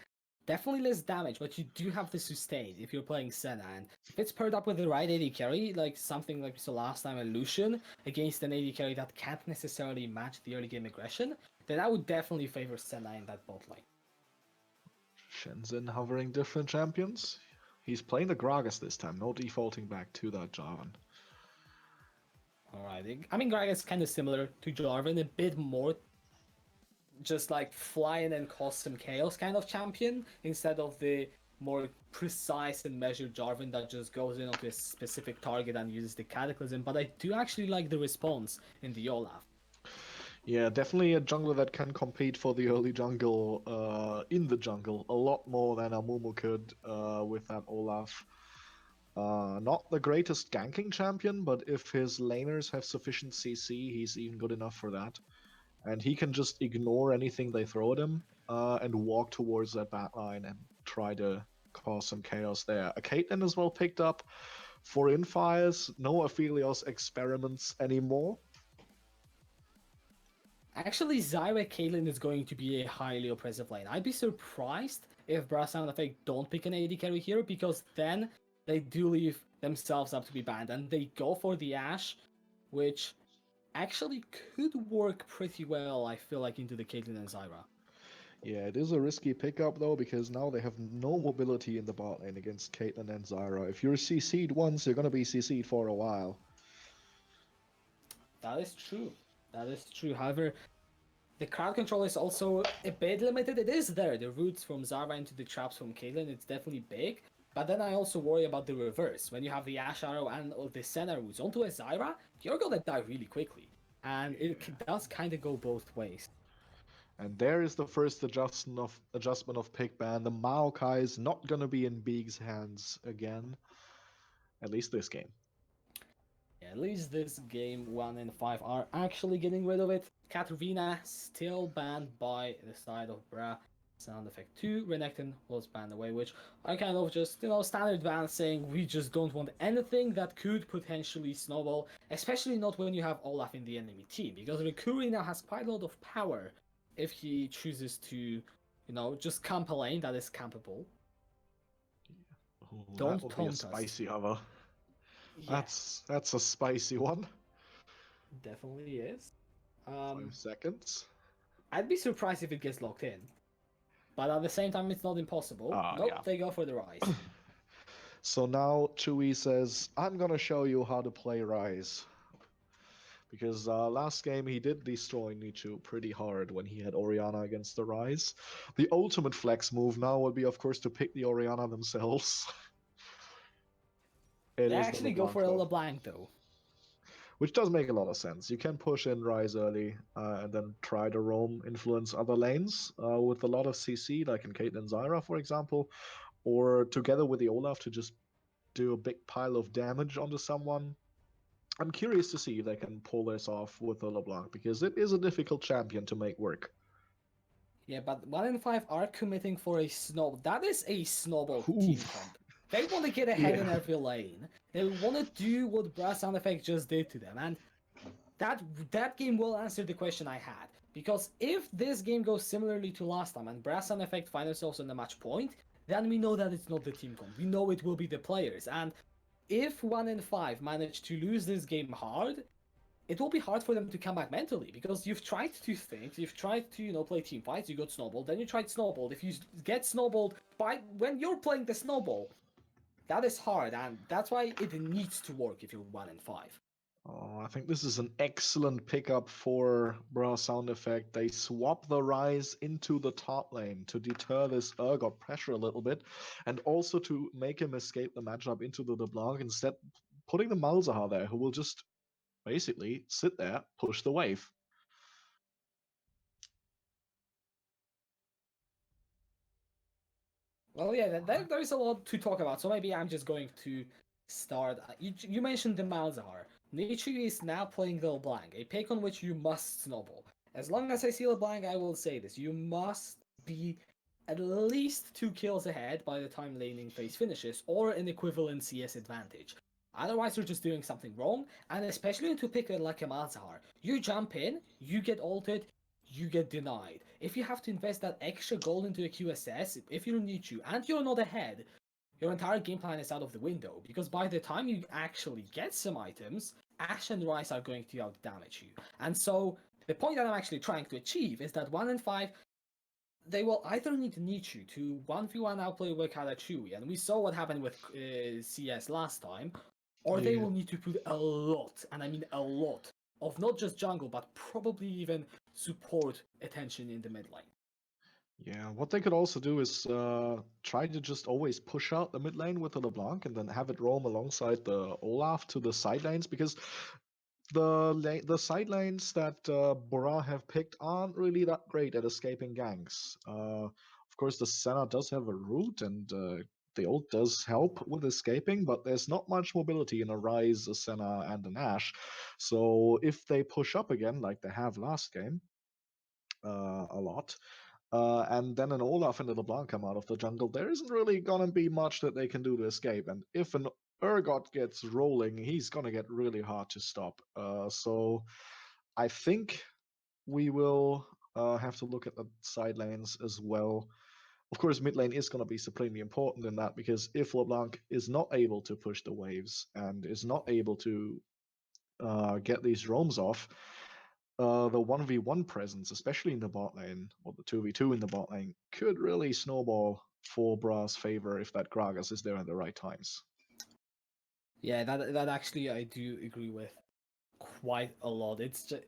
Definitely less damage, but you do have the sustain if you're playing Senna. And if it's paired up with the right AD carry, like something like we saw last time in Lucian, against an AD carry that can't necessarily match the early game aggression, then I would definitely favor Senna in that bot lane. Shenzhen hovering different champions. He's playing the Gragas this time, no defaulting back to that Jarvan. Alright, I mean, Gragas is kind of similar to Jarvan, a bit more just like flying and cause some chaos kind of champion instead of the more precise and measured Jarvan that just goes in onto a specific target and uses the Cataclysm. But I do actually like the response in the Olaf. Yeah, definitely a jungler that can compete for the early jungle in the jungle a lot more than Amumu could with that Olaf. Not the greatest ganking champion, but if his laners have sufficient CC, he's even good enough for that. And he can just ignore anything they throw at him and walk towards that backline and try to cause some chaos there. A Caitlyn as well picked up for Infires. No Aphelios experiments anymore. Actually, Zyra Caitlyn is going to be a highly oppressive lane. I'd be surprised if Brass Sound Effect don't pick an AD carry here, because then they do leave themselves up to be banned, and they go for the Ashe, which actually could work pretty well, I feel like, into the Caitlyn and Zyra. Yeah, it is a risky pickup though, because now they have no mobility in the bot lane against Caitlyn and Zyra. If you're CC'd once, you're going to be CC'd for a while. That is true. That is true. However, the crowd control is also a bit limited. It is there. The roots from Zyra into the traps from Caitlyn, it's definitely big. But then I also worry about the reverse. When you have the Ashe Arrow and the Senna roots onto a Zyra, you're gonna die really quickly. and it does kind of go both ways. And there is the first adjustment of pick ban. The Maokai is not gonna be in Beeg's hands again. At least this game. Yeah, at least this game 1 and 5 are actually getting rid of it. Katarina still banned by the side of Bra. Sound effect 2, Renekton was banned away, which are kind of just, standard bans saying we just don't want anything that could potentially snowball, especially not when you have Olaf in the enemy team, because Rikuri now has quite a lot of power if he chooses to, just camp a lane that is campable. Ooh, Don't that would be a taunt us. spicy hover. Yeah, That's a spicy one. definitely is. 5 seconds. I'd be surprised if it gets locked in. But at the same time, it's not impossible. Nope, Yeah. they go for the Rise. So now Chewy says, I'm gonna show you how to play Rise. Because last game he did destroy Nichu pretty hard when he had Oriana against the Rise. The ultimate flex move now would be, of course, to pick the Oriana themselves. It They is the actually go LeBlanc for a though, LeBlanc, though. which does make a lot of sense. You can push in Rise early and then try to roam, influence other lanes with a lot of CC, like in Caitlyn Zyra, for example, or together with the Olaf to just do a big pile of damage onto someone. I'm curious to see if they can pull this off with the LeBlanc because it is a difficult champion to make work. Yeah, but 1 and 5 are committing for a snow. That is a snowball team Oof. comp. They want to get ahead in Yeah. every lane. They want to do what Brass Sound Effect just did to them. And that game will answer the question I had. Because if this game goes similarly to last time and Brass Sound Effect find themselves on the match point, then we know that it's not the team comp. We know it will be the players. And if 1 and 5 manage to lose this game hard, it will be hard for them to come back mentally because you've tried two things. You've tried to, play team fights, you got snowballed, then you tried snowballed. If you get snowballed when you're playing the snowball, that is hard, and that's why it needs to work if you're 1 and 5. Oh, I think this is an excellent pickup for Bra Sound Effect. They swap the Rise into the top lane to deter this Urgot pressure a little bit, and also to make him escape the matchup into the LeBlanc, instead putting the Malzahar there, who will just basically sit there, push the wave. Well, yeah, there's a lot to talk about, so maybe I'm just going to start. You mentioned the Malzahar. Nichu is now playing the LeBlanc, a pick on which you must snowball. As long as I see LeBlanc, I will say this. You must be at least 2 kills ahead by the time laning phase finishes, or an equivalent CS advantage. Otherwise, you're just doing something wrong, and especially into pick like a Malzahar. You jump in, you get ulted, you get denied. If you have to invest that extra gold into a QSS, if you need to, and you're not ahead, your entire game plan is out of the window, because by the time you actually get some items, Ashe and Rice are going to out-damage you. And so, the point that I'm actually trying to achieve is that 1 and 5, they will either need Nichu to 1v1 outplay Wakada Chewy, and we saw what happened with CS last time, or they Yeah. will need to put a lot, and I mean a lot, of not just jungle, but probably even support attention in the mid lane. Yeah, what they could also do is try to just always push out the mid lane with the LeBlanc and then have it roam alongside the Olaf to the side lanes, because the side lanes that Bora have picked aren't really that great at escaping ganks. Of course, the Senna does have a root, and the ult does help with escaping, but there's not much mobility in a Ryze, a Senna, and an Ashe. So if they push up again, like they have last game, a lot, and then an Olaf and a LeBlanc come out of the jungle, there isn't really gonna be much that they can do to escape. And if an Urgot gets rolling, he's gonna get really hard to stop. So I think we will have to look at the side lanes as well. Of course, mid lane is going to be supremely important in that, because if LeBlanc is not able to push the waves and is not able to get these roams off, the 1v1 presence, especially in the bot lane, or the 2v2 in the bot lane, could really snowball for Bra's favor if that Gragas is there at the right times. Yeah, that actually I do agree with quite a lot. It's just,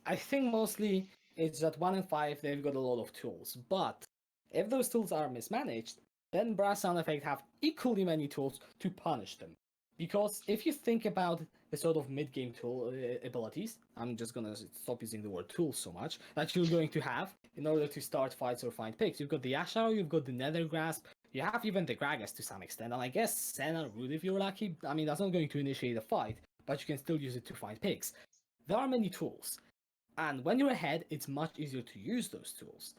I think mostly it's that 1 and 5 they've got a lot of tools, but if those tools are mismanaged, then Brass Sound Effect have equally many tools to punish them. Because if you think about the sort of mid-game tool abilities, I'm just gonna stop using the word tools so much, that you're going to have in order to start fights or find picks. You've got the Ash Arrow, you've got the Nether Grasp, you have even the Gragas to some extent, and I guess Senna Root if you're lucky. I mean, that's not going to initiate a fight, but you can still use it to find picks. There are many tools, and when you're ahead, it's much easier to use those tools.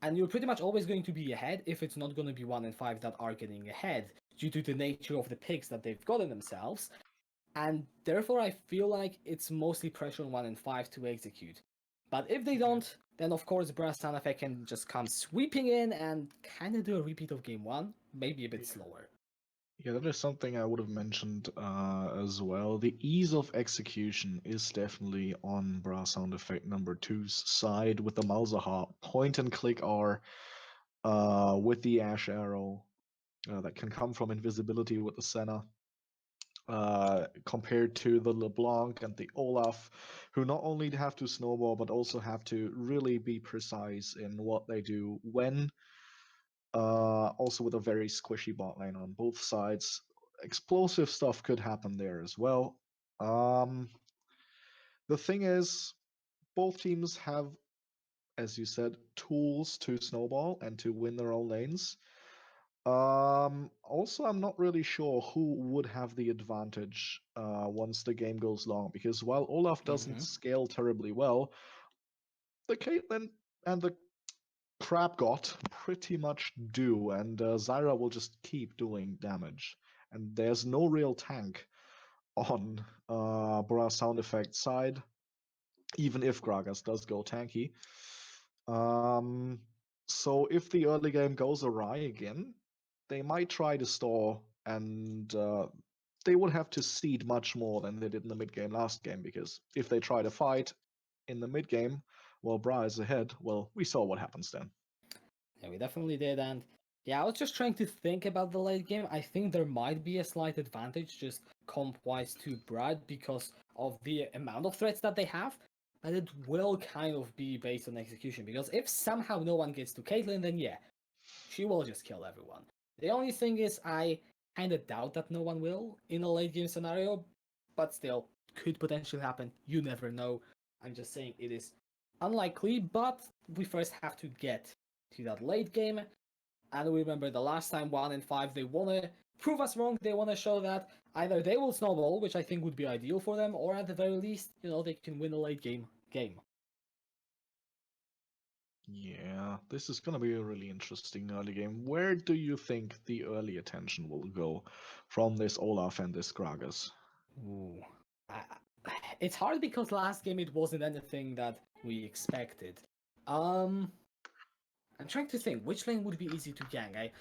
And you're pretty much always going to be ahead if it's not going to be 1 and 5 that are getting ahead due to the nature of the picks that they've gotten themselves. And therefore, I feel like it's mostly pressure on 1 and 5 to execute. But if they don't, then of course Brass Sound Effect can just come sweeping in and kind of do a repeat of game 1, maybe a bit slower. Yeah, that is something I would have mentioned as well. The ease of execution is definitely on Brass Sound Effect number 2's side with the Malzahar point and click R with the Ash Arrow that can come from invisibility with the Senna. Compared to the LeBlanc and the Olaf, who not only have to snowball but also have to really be precise in what they do when. Also with a very squishy bot lane on both sides. Explosive stuff could happen there as well. The thing is, both teams have, as you said, tools to snowball and to win their own lanes. Also, I'm not really sure who would have the advantage once the game goes long, because while Olaf doesn't scale terribly well, the Caitlyn and the Crab God pretty much do, and Zyra will just keep doing damage. And there's no real tank on Brass Sound Effect side, even if Gragas does go tanky. So if the early game goes awry again, they might try to stall, and they would have to seed much more than they did in the mid game last game, because if they try to fight in the mid game while Bra is ahead, well, we saw what happens then. Yeah, we definitely did, and yeah, I was just trying to think about the late game. I think there might be a slight advantage just comp-wise to Brad because of the amount of threats that they have, but it will kind of be based on execution, because if somehow no one gets to Caitlyn, then yeah, she will just kill everyone. The only thing is, I kind of doubt that no one will in a late game scenario, but still, could potentially happen. You never know. I'm just saying it is unlikely, but we first have to get to that late game. And remember, the last time 1 and 5, they want to prove us wrong. They want to show that either they will snowball, which I think would be ideal for them, or at the very least, they can win a late game. Yeah, this is going to be a really interesting early game. Where do you think the early attention will go from this Olaf and this Gragas? Ooh. It's hard because last game it wasn't anything that we expected. I'm trying to think which lane would be easy to gank. I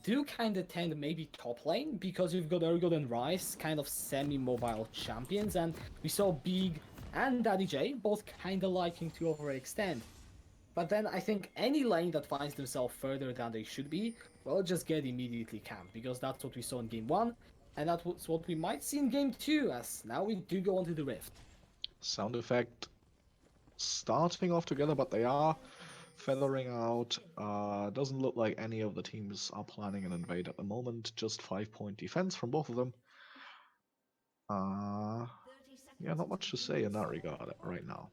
do kind of tend maybe top lane because you've got Urgot and Rice, kind of semi-mobile champions, and we saw Big and Daddy J both kind of liking to overextend. But then I think any lane that finds themselves further than they should be will just get immediately camped, because that's what we saw in game 1, and that's what we might see in game 2, as now we do go onto the Rift. Sound Effect starting off together, but they are feathering out. Doesn't look like any of the teams are planning an invade at the moment. Just 5-point defense from both of them. Yeah, not much to say in that regard right now.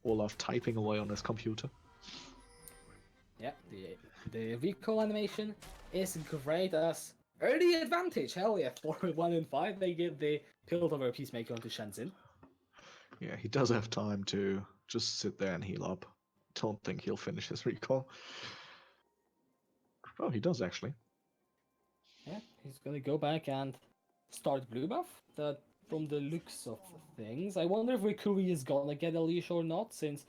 Olaf typing away on his computer. Yeah, the recoil animation is great as early advantage. Hell yeah, for 1 and 5, they give the Piltover Peacemaker onto Shenzhen. Yeah, he does have time to just sit there and heal up. Don't think he'll finish his recall. Oh, he does actually. Yeah, he's gonna go back and start blue buff. That, from the looks of things, I wonder if Rikuri is gonna get a leash or not, since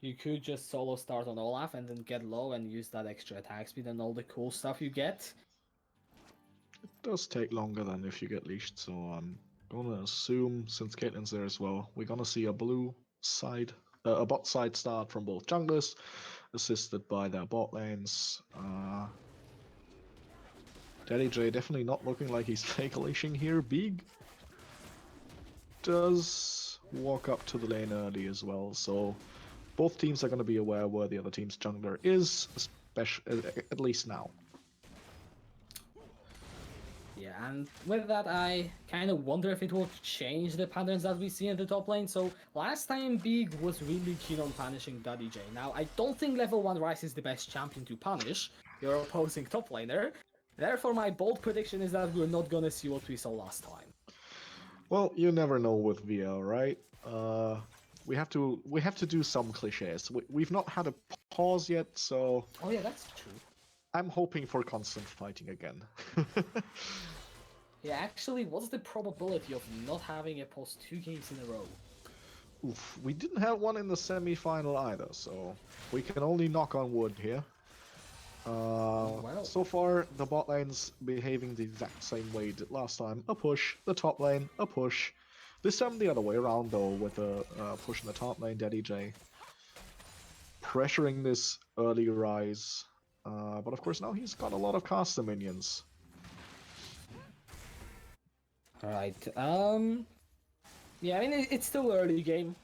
you could just solo start on Olaf and then get low and use that extra attack speed and all the cool stuff you get. It does take longer than if you get leashed, so I'm gonna assume, since Caitlyn's there as well, we're gonna see a blue side, a bot side start from both junglers, assisted by their bot lanes. Daddy J definitely not looking like he's fake leashing here. Big does walk up to the lane early as well, so both teams are going to be aware where the other team's jungler is, especially at least now. Yeah, and with that, I kind of wonder if it will change the patterns that we see in the top lane. So last time Big was really keen on punishing Daddy J. Now, I don't think level 1 Rice is the best champion to punish your opposing top laner. Therefore, my bold prediction is that we're not gonna see what we saw last time. Well, you never know with VL, right? We have to do some cliches. We've not had a pause yet, so Oh yeah, that's true. I'm hoping for constant fighting again. Yeah, actually, what's the probability of not having a pause 2 games in a row? Oof, we didn't have one in the semi-final either, so we can only knock on wood here. Well. So far, the bot lane's behaving the exact same way it did last time. A push, the top lane, a push. This time the other way around, though, with a push in the top lane, Daddy J. Pressuring this early rise. But of course, now he's got a lot of caster minions. Alright, yeah, I mean, it's still early game.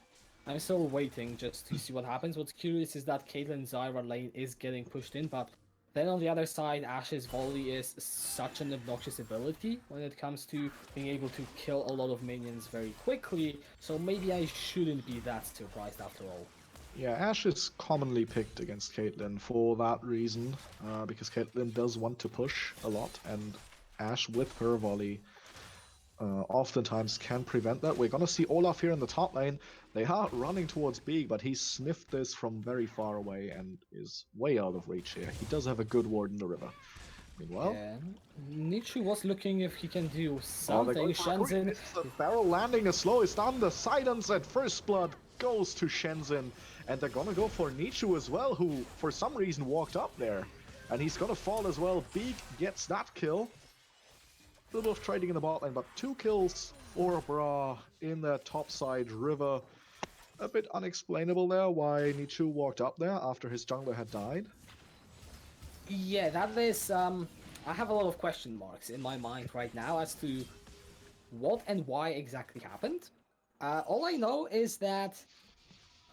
I'm still waiting just to see what happens. What's curious is that Caitlyn's Zyra lane is getting pushed in, but then on the other side, Ash's volley is such an obnoxious ability when it comes to being able to kill a lot of minions very quickly, so maybe I shouldn't be that surprised after all. Yeah, Ashe is commonly picked against Caitlyn for that reason, because Caitlyn does want to push a lot, and Ashe with her volley oftentimes can prevent that. We're gonna see Olaf here in the top lane. They are running towards B, but he sniffed this from very far away and is way out of reach here. He does have a good ward in the river. Meanwhile, Yeah, Nietzsche was looking if he can do oh, they're something. going for a quick- Shenzhen, the barrel landing is slow. It's down. The silence at first blood goes to Shenzhen, and they're gonna go for Nietzsche as well, who for some reason walked up there, and he's gonna fall as well. Beak gets that kill. A little of trading in the bot lane, but 2 kills for Bra in the topside river. A bit unexplainable there why Nietzsche walked up there after his jungler had died. yeah, that is, I have a lot of question marks in my mind right now as to what and why exactly happened. All I know is that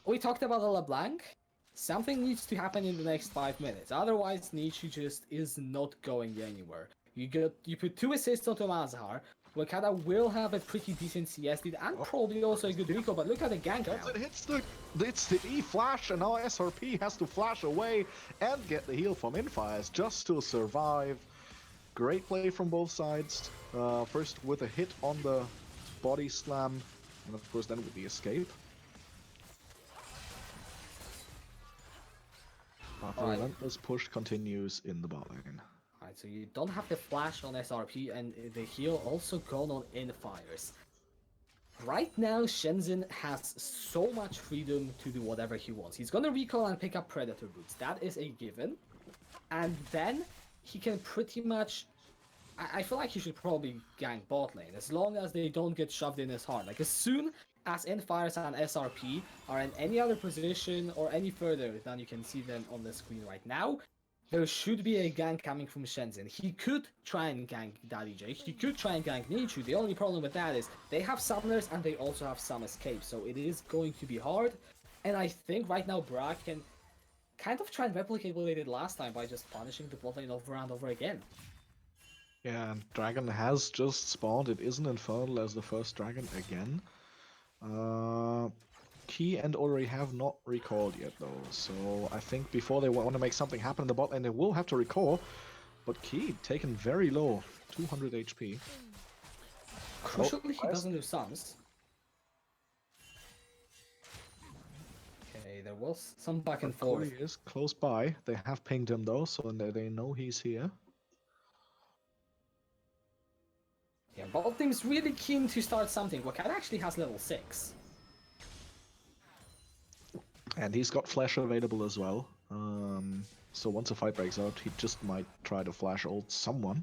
we talked about a LeBlanc. Something needs to happen in the next 5 minutes. Otherwise, Nietzsche just is not going anywhere. You put 2 assists onto Mazahar. Wakada will have a pretty decent CS lead and probably also a good recall, but look at the gank now. It's the E flash, and now SRP has to flash away and get the heal from Infires just to survive. Great play from both sides. First with a hit on the body slam, and of course then with the escape. But the relentless push continues in the bot lane. Alright, so you don't have the flash on SRP and the heal also gone on Infires. Right now, Shenzhen has so much freedom to do whatever he wants. He's gonna recall and pick up Predator Boots. That is a given. And then he can pretty much... I feel like he should probably gank bot lane, as long as they don't get shoved in as hard. Like, as soon as Infires and SRP are in any other position or any further than you can see them on the screen right now, there should be a gank coming from Shenzhen. He could try and gank Daddy J, he could try and gank Nichu. The only problem with that is they have summoners and they also have some escape, so it is going to be hard. And I think right now Bra can kind of try and replicate what they did last time by just punishing the bot lane over and over again. Yeah, and Dragon has just spawned. It is an Infernal as the first Dragon again. Key and Ori have not recalled yet though, so I think before they want to make something happen in the bot lane, they will have to recall. But Key taken very low, 200 HP. Crucially, he doesn't do sums. Okay, there was some back and forth. Ori is close by. They have pinged him though, so they know he's here. Yeah, both teams really keen to start something. Wakad actually has level 6. And he's got flash available as well. So once a fight breaks out, he just might try to flash ult someone.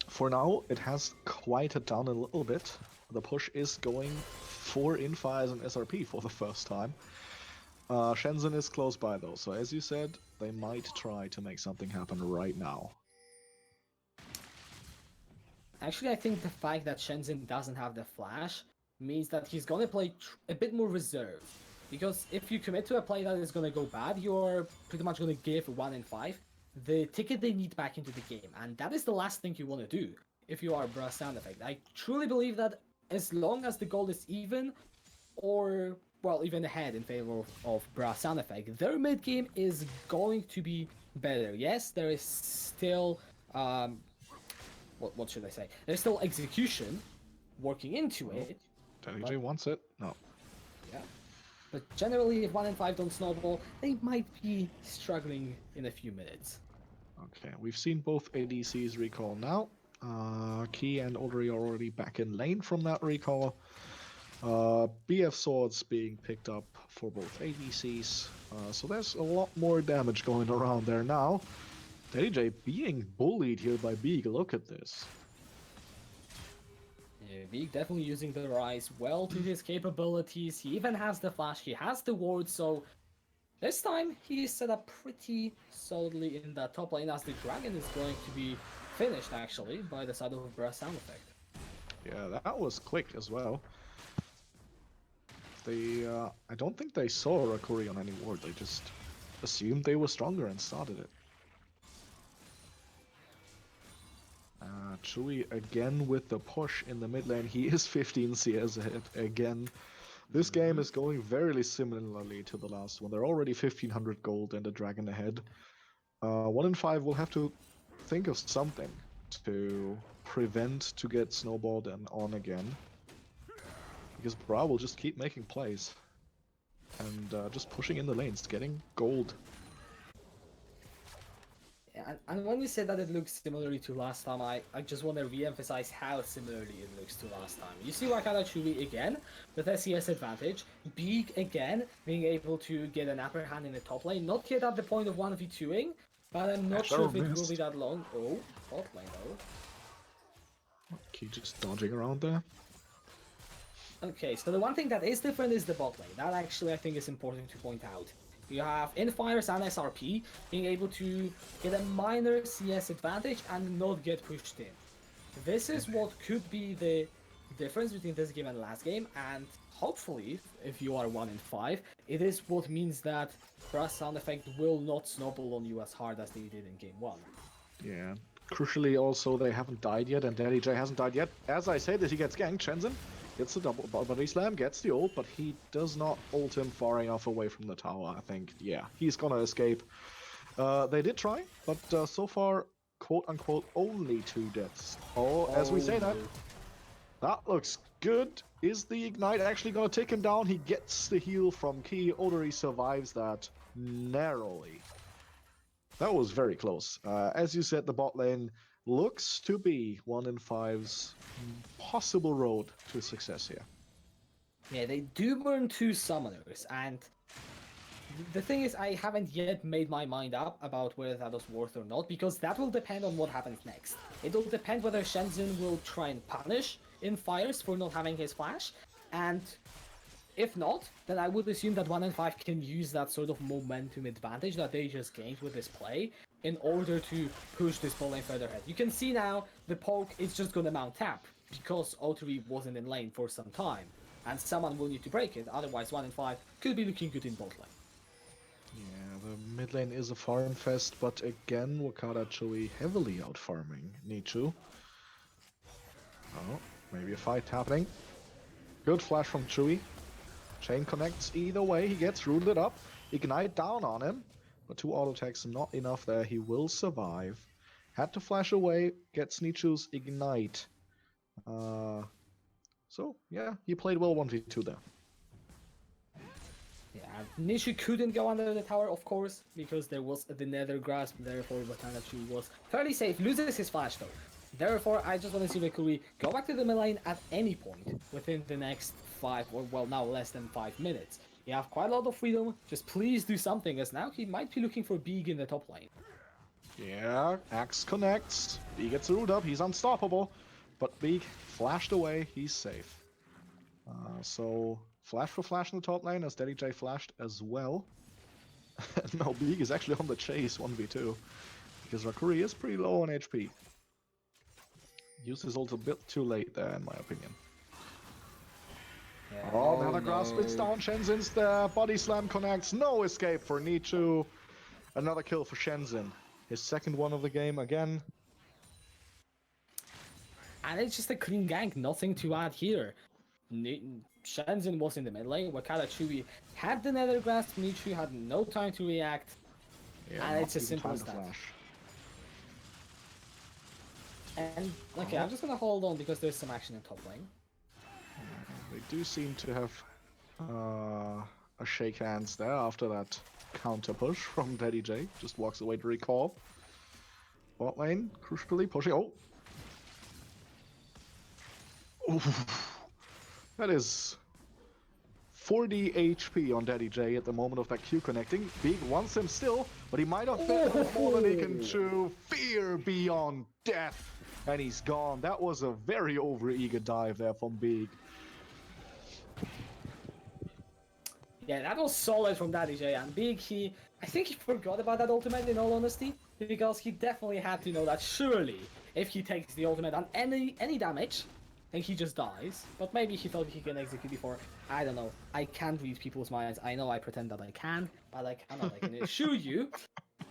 For now, it has quieted down a little bit. The push is going for Infires and SRP for the first time. Shenzhen is close by though, so as you said, they might try to make something happen right now. Actually, I think the fact that Shenzhen doesn't have the flash means that he's gonna play a bit more reserved. Because if you commit to a play that is gonna go bad, you're pretty much gonna give 1 in 5. the ticket they need back into the game, and that is the last thing you want to do if you are Brass Sound Effect. I truly believe that as long as the goal is even, or well, even ahead in favor of Brass Sound Effect, their mid game is going to be better. Yes, there is still what should I say? There's still execution working into it. DJ wants it. No. Yeah. But generally, if 1 and 5 don't snowball, they might be struggling in a few minutes. Okay, we've seen both ADCs recall now. Key and Audrey are already back in lane from that recall. BF swords being picked up for both ADCs. So there's a lot more damage going around there now. DJ being bullied here by Beeg. Look at this. Yeah, Beak definitely using the Rise well to his capabilities. He even has the flash, he has the ward, so this time he is set up pretty solidly in that top lane as the dragon is going to be finished actually by the side of a Brass Sound Effect. Yeah, that was quick as well. They, I don't think they saw Rakuri on any ward. They just assumed they were stronger and started it. Chewy again with the push in the mid lane. He is 15 CS ahead again. This game is going very similarly to the last one. They're already 1500 gold and a dragon ahead. 1 and 5 will have to think of something to prevent to get snowballed and on again. Because Bra will just keep making plays. And just pushing in the lanes, getting gold. Yeah, and when you say that it looks similarly to last time, I just want to re-emphasize how similarly it looks to last time. You see Wakada Chewy again with SCS advantage, Beak again being able to get an upper hand in the top lane, not yet at the point of 1v2ing, but I'm not sure if it will be that long. Oh, bot lane though. Key just dodging around there. Okay, so the one thing that is different is the bot lane. That actually I think is important to point out. You have Infires and SRP being able to get a minor CS advantage and not get pushed in. This is what could be the difference between this game and last game, and hopefully, if you are 1 in 5, it is what means that Brass Sound Effect will not snowball on you as hard as they did in game 1. Yeah. Crucially also, they haven't died yet, and Daddy J hasn't died yet. As I said, he gets ganked. Shenzhen gets the double body slam, gets the ult, but he does not ult him far enough away from the tower, I think. Yeah, he's gonna escape. They did try, but so far, quote-unquote, only 2 deaths. Oh, as we say that, that looks good. Is the Ignite actually gonna take him down? He gets the heal from Key. Odori survives that narrowly. That was very close. As you said, the bot lane looks to be 1 in 5's possible road to success here. Yeah, they do burn 2 summoners, and the thing is, I haven't yet made my mind up about whether that was worth or not, because that will depend on what happens next. It will depend whether Shenzhen will try and punish Infires for not having his flash, and if not, then I would assume that 1 and 5 can use that sort of momentum advantage that they just gained with this play in order to push this ball lane further ahead. You can see now the poke is just gonna mount tap because Otri wasn't in lane for some time, and someone will need to break it, otherwise 1 and 5 could be looking good in bot lane. Yeah, the mid lane is a farm fest, but again, Wakada Chewy heavily out farming Nichu. Oh, maybe a fight happening. Good flash from Chewy. Chain connects either way, he gets rooted up. Ignite down on him, but 2 auto attacks not enough there, he will survive. Had to flash away, gets Nichu's Ignite. So, yeah, he played well 1v2 there. Yeah, Nishu couldn't go under the tower, of course, because there was the nether grasp, therefore Watanabe was fairly safe, loses his flash though. Therefore, I just want to see Rakuri go back to the mid lane at any point within the next 5, or well, now less than 5 minutes. You have quite a lot of freedom, just please do something, as now he might be looking for Beeg in the top lane. Yeah, Axe connects, Beeg gets rooted up, he's unstoppable, but Beeg flashed away, he's safe. So, flash for flash in the top lane, as Daddy J flashed as well. Now Beeg is actually on the chase 1v2, because Rakuri is pretty low on HP. Used his ult a bit too late there, in my opinion. Yeah, Oh, Mana Grasp, it's down, Shenzin's there, Body Slam connects, no escape for Nichu. Another kill for Shenzhen. His second one of the game again. And it's just a clean gank, nothing to add here. Shenzhen was in the mid lane, Wakala Chui had the nether grasp, Nichu had no time to react, Yeah, and not it's as even simple time as to that. flash. And, okay, I'm just gonna hold on because there's some action in top lane. They do seem to have a shake hands there after that counter push from Daddy J. Just walks away to recall. Bot lane, crucially pushing. Oh! Oof. That is 40 HP on Daddy J at the moment of that Q connecting. Big wants him still, but he might have bit more than he can chew. Fear beyond death! And he's gone. That was a very over-eager dive there from Big. Yeah, that was solid from Daddy J, and Big, I think he forgot about that ultimate in all honesty, because he definitely had to know that surely, if he takes the ultimate on any damage, then he just dies. But maybe he thought he can execute before. I don't know. I can't read people's minds. I know I pretend that I can, but I cannot. I can assure you.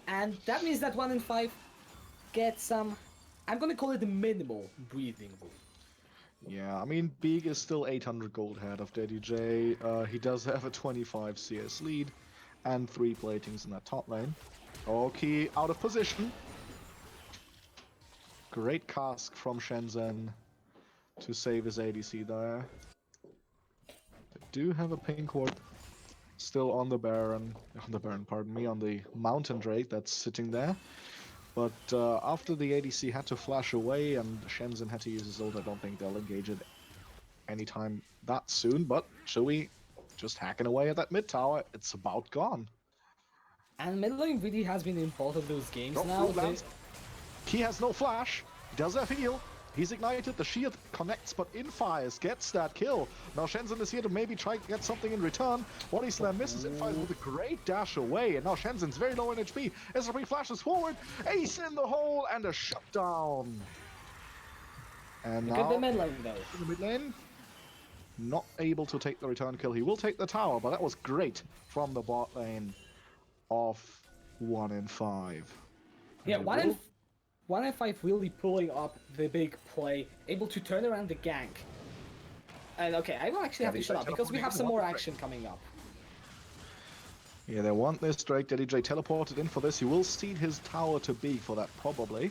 And that means that 1 in 5 gets some, I'm gonna call it the minimal breathing room. Yeah, I mean, Big is still 800 gold ahead of Daddy J. He does have a 25 CS lead and 3 platings in that top lane. Okay, out of position. Great cask from Shenzhen to save his ADC there. They do have a pink ward still on the Baron, pardon me, on the Mountain Drake that's sitting there. But after the ADC had to flash away and Shenzhen had to use his ult, I don't think they'll engage it anytime that soon. But Chui just hacking away at that mid tower. It's about gone. And mid lane really has been in both of those games Oh, now. root lands. He has no flash. He does have heal. He's ignited. The shield connects, but Infires gets that kill. Now Shenzhen is here to maybe try to get something in return. Body Slam misses Infires with a great dash away. And now Shenzhen's very low in HP. SRP flashes forward. Ace in the hole and a shutdown. And Look at the now mid lane though. in the mid lane, not able to take the return kill. He will take the tower, but that was great from the bot lane of 1 in 5. Yeah, And 1 in 5 really pulling up the big play, able to turn around the gank. And okay, I will actually have to shut up because we have some more action coming up. Yeah, they want this Drake. Daddy J teleported in for this. He will cede his tower to Beeg for that, probably.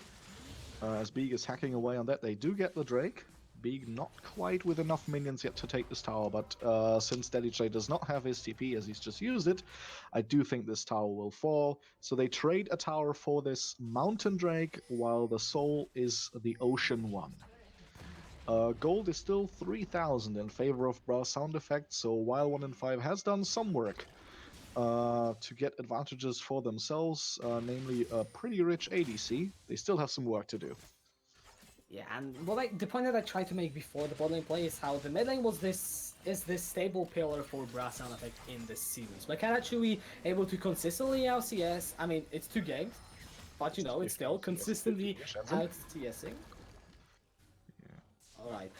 As Beeg is hacking away on that, they do get the Drake. Beeg not quite with enough minions yet to take this tower, but since Daddy J does not have his TP as he's just used it, I do think this tower will fall. So they trade a tower for this Mountain Drake, while the soul is the Ocean one. Gold is still 3,000 in favor of Brass sound effects, so while 1 in 5 has done some work to get advantages for themselves, namely a pretty rich ADC, they still have some work to do. Yeah, and the point that I tried to make before the bot lane play is how the mid lane is this stable pillar for Brass sound effect in this series. But can actually able to consistently LCS. I mean, it's 2 games, but you know, it's still consistently out CSing. Alright.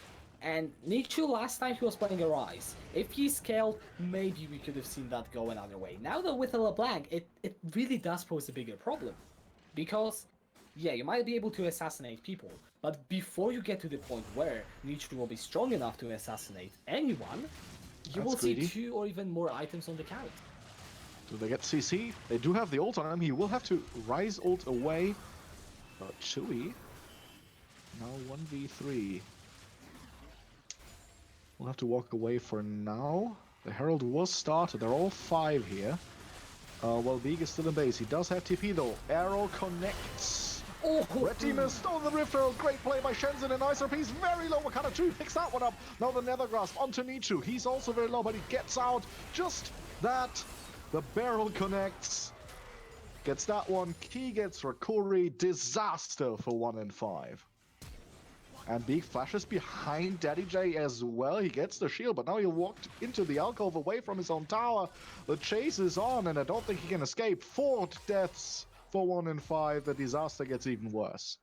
And Nichu, last time he was playing a Rise. If he scaled, maybe we could have seen that go another way. Now though, with a LeBlanc, it really does pose a bigger problem. Because, yeah, you might be able to assassinate people, but before you get to the point where Nichu will be strong enough to assassinate anyone, you will see 2 or even more items on the count. Do they get CC? They do have the ult on him. He will have to Rise ult away. But Chui, now 1v3. We'll have to walk away for now. The Herald was started. They're all 5 here. While Beeg is still in base. He does have TP though. Arrow connects. Oh, Red team has stolen the Rift Herald. Great play by Shenzhen, and ISRP's very low. Wakana 2 picks that one up. Now the Nether Grasp onto Nichu. He's also very low, but he gets out. Just that. The barrel connects. Gets that one. Key gets Rakuri. Disaster for 1 in 5. And Beeg flashes behind Daddy J as well. He gets the shield, but now he walked into the alcove away from his own tower. The chase is on, and I don't think he can escape. 4 deaths for 1 in 5. The disaster gets even worse.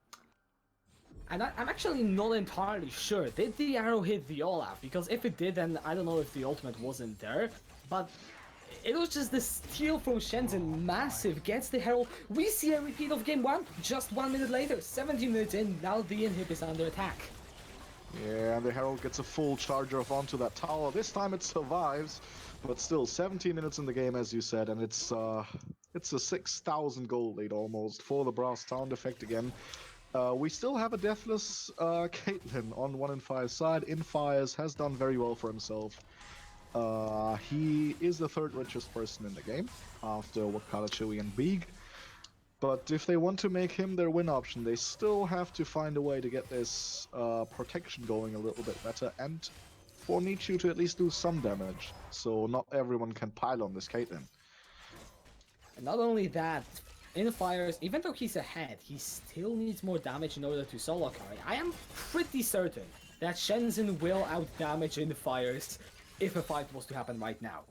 And I'm actually not entirely sure. Did the arrow hit the Olaf? Because if it did, then I don't know if the ultimate wasn't there. But it was just the steal from Shenzhen, massive, gets the Herald. We see a repeat of game 1, just 1 minute later, 17 minutes in, now the inhib is under attack. Yeah, and the Herald gets a full charge off onto that tower. This time it survives, but still 17 minutes in the game, as you said, and it's a 6,000 gold lead almost for the Brass sound effect again. We still have a deathless Caitlyn on 1 and 5 side. Infires has done very well for himself. He is the 3rd richest person in the game after Wakala, Chewy, and Beeg. But if they want to make him their win option, they still have to find a way to get this protection going a little bit better, and for Nichu to at least do some damage, so not everyone can pile on this Caitlyn. And not only that, Infires, even though he's ahead, he still needs more damage in order to solo carry. I am pretty certain that Shenzhen will outdamage Infires if a fight was to happen right now.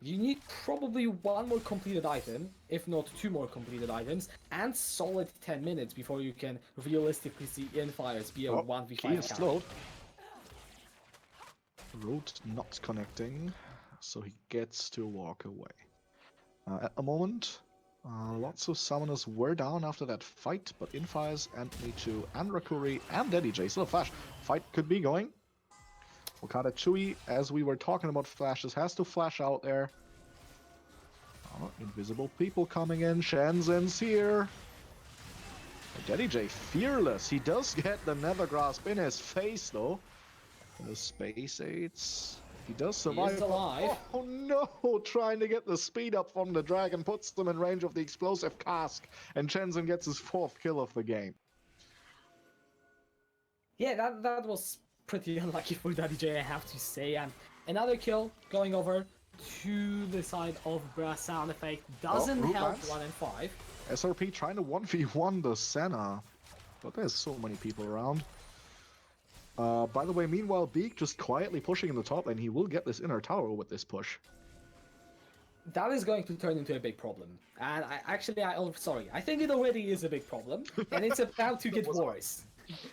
You need probably 1 more completed item, if not 2 more completed items, and solid 10 minutes before you can realistically see Infires be a 1v5 He is carry. slowed. Road not connecting, so he gets to walk away. At the moment, lots of summoners were down after that fight, but Infires and Nichu and Rakuri and Daddy J still flash. Fight could be going. Okada Chewy, as we were talking about flashes, has to flash out there. Oh, invisible people coming in. Shenzhen's here. Daddy J fearless. He does get the Nether Grasp in his face though. The Space Aids. He does survive. He is alive. Oh no! Trying to get the speed up from the dragon puts them in range of the explosive cask, and Shenzhen gets his 4th kill of the game. Yeah, that was pretty unlucky for Daddy J, I have to say. And another kill going over to the side of Brass sound effect doesn't Root help Lance. 1 and 5. SRP trying to 1v1 the Senna, but there's so many people around. By the way, meanwhile, Beak just quietly pushing in the top lane. He will get this inner tower with this push. That is going to turn into a big problem. And I think it already is a big problem, and it's about to get worse.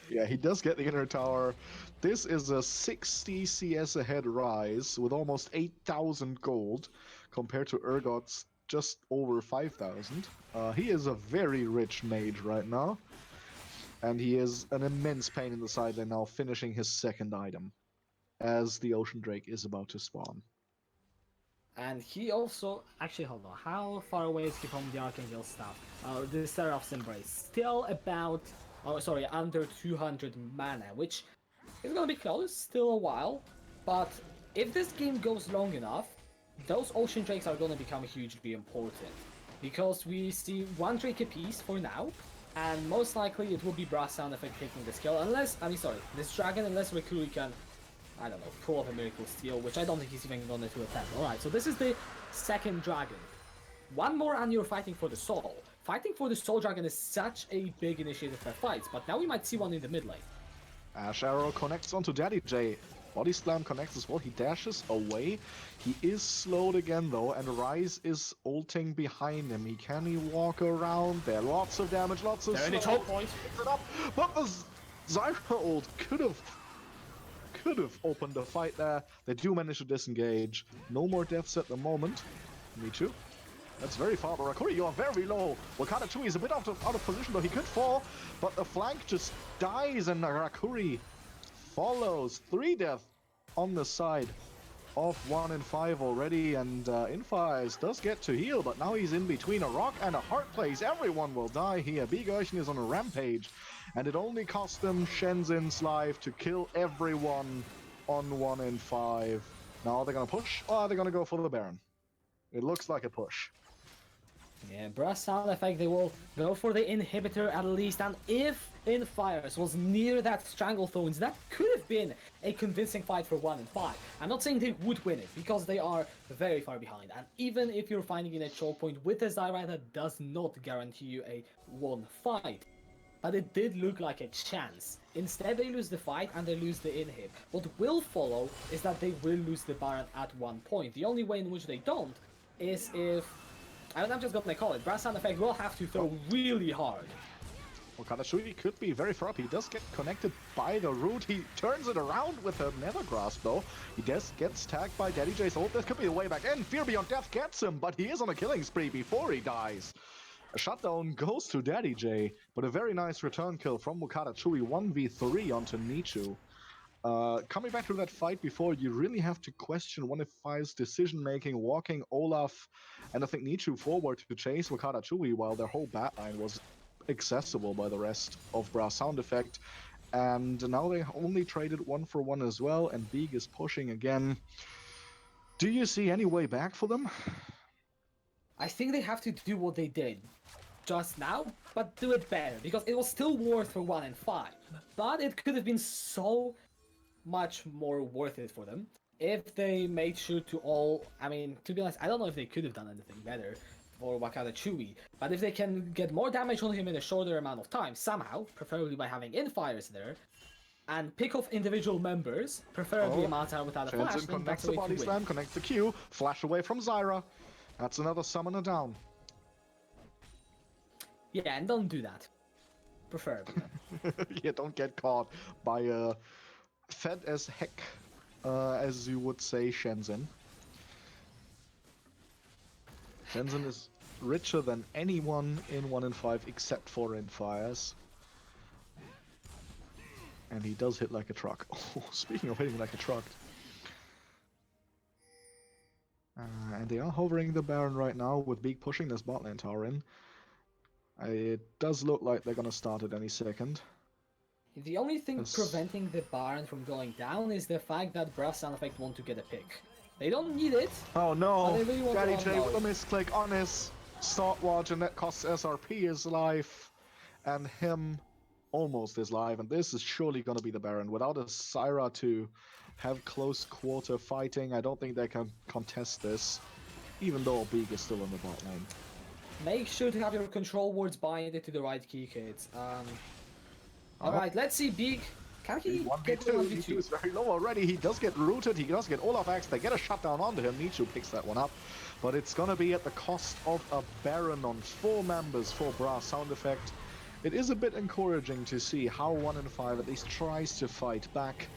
Yeah, he does get the inner tower. This is a 60 CS ahead rise with almost 8,000 gold compared to Urgot's just over 5,000. He is a very rich mage right now. And he is an immense pain in the side lane now, finishing his 2nd item as the Ocean Drake is about to spawn. And he also, actually hold on, how far away is he from the Archangel staff? The Seraph's Embrace, still about, under 200 mana, which is gonna be close, still a while. But if this game goes long enough, those Ocean Drakes are gonna become hugely important. Because we see 1 Drake apiece for now, and most likely it will be Brass sound effect taking this kill, this dragon, unless Rakuri can, I don't know, pull off a miracle steal, which I don't think he's even gonna to attempt. Alright, so this is the 2nd dragon. 1 more and you're fighting for the soul. Fighting for the soul dragon is such a big initiative for fights, but now we might see one in the mid lane. Ash Arrow connects onto Daddy J. Body Slam connects as well. He dashes away. He is slowed again though, and Rise is ulting behind him. Can he walk around there? Lots of damage, lots of They're in the slow. choke point. Picks it up, but the Zyra ult could have opened the fight there. They do manage to disengage. No more deaths at the moment. Me too. That's very far, but Rakuri, you are very low. Wakata Chewy is a bit out of position, though he could fall, but the flank just dies, and Rakuri follows. 3 death on the side of 1 and 5 already, and Infires does get to heal, but now he's in between a rock and a heart place. Everyone will die here. Beegurchen is on a rampage, and it only cost them Shenzhen's life to kill everyone on 1 and 5. Now are they gonna push, or are they gonna go for the Baron? It looks like a push. Yeah, Brass sound effect, they will go for the inhibitor at least, and if Infires was near that Stranglethorns, that could have been a convincing fight for 1 and 5. I'm not saying they would win it, because they are very far behind, and even if you're finding in a choke point with a Zyra, that does not guarantee you a 1 fight. But it did look like a chance. Instead they lose the fight and they lose the inhib. What will follow is that they will lose the Baron at one point. The only way in which they don't is if, I'm just gonna call it, Brass sound effect will have to throw really hard. Okada Shui could be very far up. He does get connected by the root. He turns it around with a Nether Grasp though. He just gets tagged by Daddy J's ult. This could be the way back in. Fear Beyond Death gets him, but he is on a killing spree before he dies. A shutdown goes to Daddy J, but a very nice return kill from Okada Chui, 1v3 onto Nichu. Coming back to that fight before, you really have to question 1v5's decision-making, walking Olaf and I think Nichu forward to chase Wakata Chui while their whole backline was accessible by the rest of Brass Sound Effect. And now they only traded 1-for-1 as well, and Beeg is pushing again. Do you see any way back for them? I think they have to do what they did just now, but do it better, because it was still worth for 1 and 5. But it could have been so much more worth it for them if they made sure to all, I mean, to be honest, I don't know if they could have done anything better for Wakata Chui, but if they can get more damage on him in a shorter amount of time, somehow, preferably by having infires there, and pick off individual members, preferably Amata without a flash, Jensen then connects that's the the way body to slam, win. connects the Q, flash away from Zyra. That's another summoner down. Yeah, and don't do that. Preferably. Yeah, don't get caught by a fed as heck, as you would say, Shenzhen. Shenzhen is richer than anyone in 1 and 5 except for Infires. And he does hit like a truck. Oh, speaking of hitting like a truck. And they are hovering the Baron right now with Beak pushing this bot lane tower in. It does look like they're gonna start at any second. The only thing Yes. preventing the Baron from going down is the fact that Brass Sound Effect want to get a pick. They don't need it. Oh no! But they really want Daddy to J with a unload. misclick on his stopwatch, and that costs SRP his life, and him almost his life. And this is surely gonna be the Baron. Without a Syra to have close quarter fighting, I don't think they can contest this, even though Beak is still in the bot lane. Make sure to have your control wards binded to the right key, kids. Alright, let's see Beak. Can he get the 1v2, Nichu 1v2? is very low already. He does get rooted, he does get Olaf Axe, they get a shutdown onto him. Nichu picks that one up, but it's gonna be at the cost of a Baron on 4 members for Brass Sound Effect. It is a bit encouraging to see how 1 and 5 at least tries to fight back,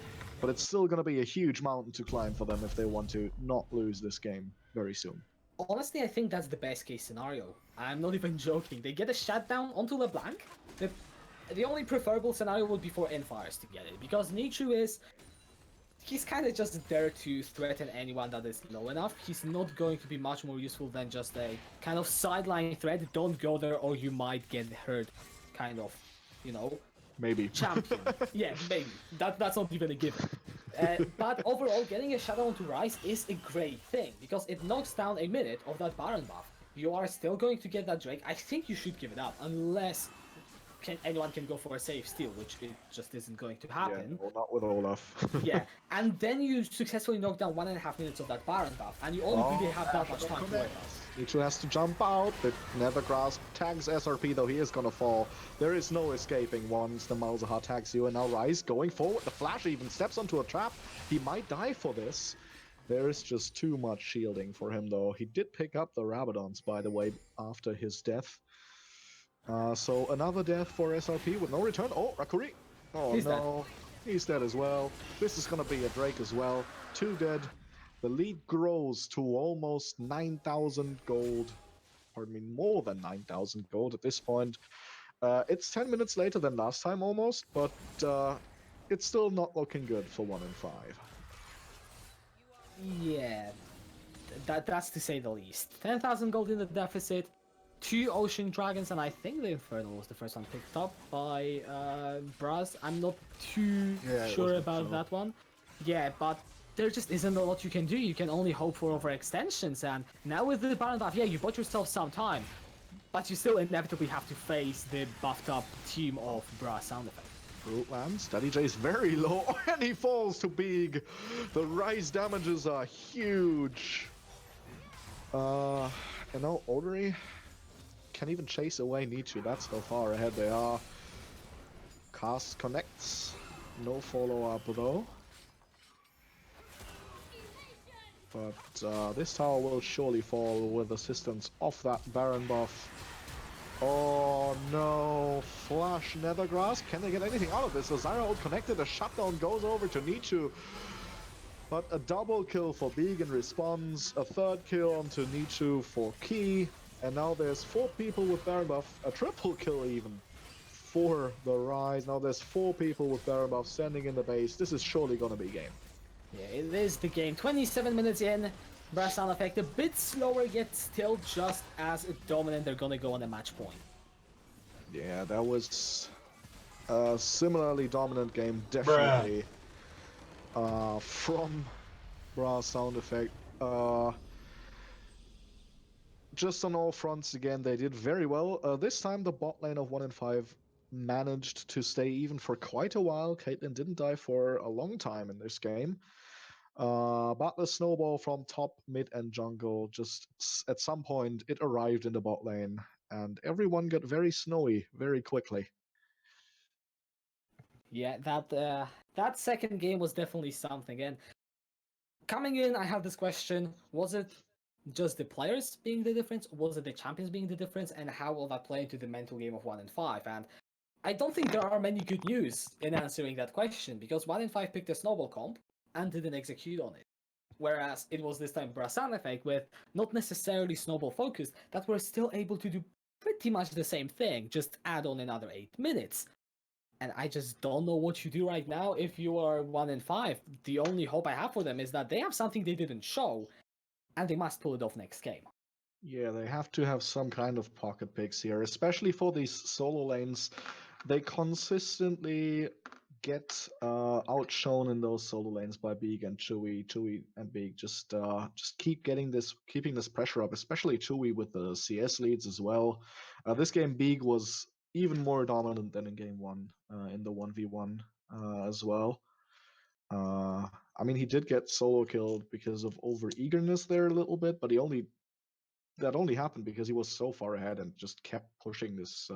but it's still gonna be a huge mountain to climb for them if they want to not lose this game very soon. Honestly, I think that's the best case scenario. I'm not even joking. They get a shutdown onto LeBlanc. The only preferable scenario would be for Infires to get it, because Nichu is... He's kind of just there to threaten anyone that is low enough. He's not going to be much more useful than just a kind of sideline threat. Don't go there or you might get hurt kind of, you know, Maybe. champion. Yeah, maybe. That's not even a given. But overall, getting a Shadow onto Rise is a great thing, because it knocks down a minute of that Baron buff. You are still going to get that Drake. I think you should give it up, unless anyone can go for a safe steal, which it just isn't going to happen. Yeah, well, not with Olaf. Yeah, and then you successfully knock down 1.5 minutes of that Baron buff, and you only really have that much time to work on. Nichu has to jump out, but Nether Grasp tags SRP, though he is gonna fall. There is no escaping once the Malzahar tags you, and now Rise going forward. The Flash even steps onto a trap. He might die for this. There is just too much shielding for him, though. He did pick up the Rabadons, by the way, after his death. So another death for SRP with no return. Oh, Rakuri. Oh He's no. He's dead as well. This is gonna be a Drake as well. 2 dead. The lead grows to almost 9,000 gold. Pardon me, more than 9,000 gold at this point. It's 10 minutes later than last time almost, but it's still not looking good for 1 and 5. Yeah, that's to say the least. 10,000 gold in the deficit, 2 Ocean Dragons, and I think the Infernal was the first one picked up by Brass. I'm not too sure about that one. Yeah, but there just isn't a lot you can do. You can only hope for overextensions, and now with the Baron buff, yeah, you bought yourself some time, but you still inevitably have to face the buffed up team of Brass Sound Effect. Root lands. Daddy J is very low, and he falls to Beeg. The Rise damages are huge. You know, Odery can even chase away Nichu. That's how far ahead they are. Cast connects. No follow-up though. But this tower will surely fall with assistance of that Baron buff. Oh no, Flash Nethergrass. Can they get anything out of this? So Zyra out connected, a shutdown goes over to Nichu. But a double kill for Beag in response, a third kill onto Nichu for Key, and now there's 4 people with Baron buff, a triple kill even for the Rise. Now there's 4 people with Baron buff standing in the base. This is surely gonna be game. Yeah, it is the game. 27 minutes in, Brass Sound Effect a bit slower, yet still just as dominant. They're gonna go on a match point. Yeah, that was a similarly dominant game, definitely. From Brass Sound Effect. Just on all fronts again, they did very well. This time the bot lane of 1 and 5 managed to stay even for quite a while. Caitlyn didn't die for a long time in this game. But the snowball from top, mid, and jungle just at some point it arrived in the bot lane, and everyone got very snowy very quickly. Yeah, that second game was definitely something. And coming in, I have this question: was it just the players being the difference? Was it the champions being the difference? And how will that play into the mental game of 1 and 5? And I don't think there are many good news in answering that question, because 1 and 5 picked a snowball comp and didn't execute on it. Whereas it was this time Brasan Effect with not necessarily snowball focused that were still able to do pretty much the same thing, just add on another 8 minutes. And I just don't know what you do right now if you are 1 and 5. The only hope I have for them is that they have something they didn't show, and they must pull it off next game. Yeah, they have to have some kind of pocket picks here, especially for these solo lanes. They consistently get outshone in those solo lanes by Beak and Chewy. Chewy and Beak just keeping this pressure up, especially Chewy with the CS leads as well. This game, Beak was even more dominant than in game 1, in the 1v1 as well. I mean, he did get solo killed because of over eagerness there a little bit, but that only happened because he was so far ahead and just kept pushing this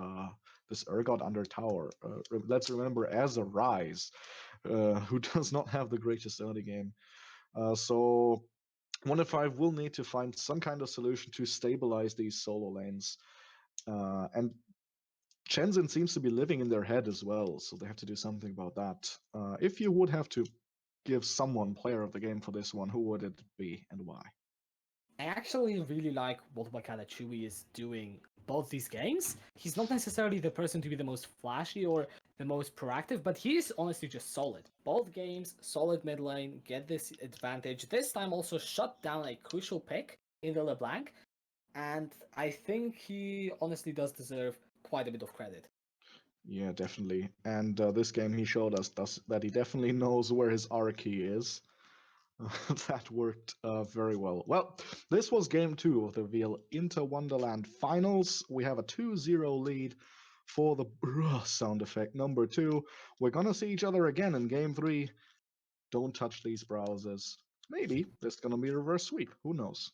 Urgot under tower. Let's remember, as a Rise, who does not have the greatest early game. So 1 and 5 will need to find some kind of solution to stabilize these solo lanes. And Shenzhen seems to be living in their head as well, so they have to do something about that. If you would have to give someone player of the game for this one, who would it be and why? I actually really like what Wakanda Chewy is doing both these games. He's not necessarily the person to be the most flashy or the most proactive, but he's honestly just solid. Both games, solid mid lane, get this advantage. This time also shut down a crucial pick in the LeBlanc, and I think he honestly does deserve quite a bit of credit. Yeah, definitely. And this game he showed us that he definitely knows where his R key is. That worked very well. Well, this was game 2 of the VL Inter-Wonderland Finals. We have a 2-0 lead for the sound effect number 2. We're gonna see each other again in game 3. Don't touch these browsers. Maybe there's gonna be a reverse sweep. Who knows?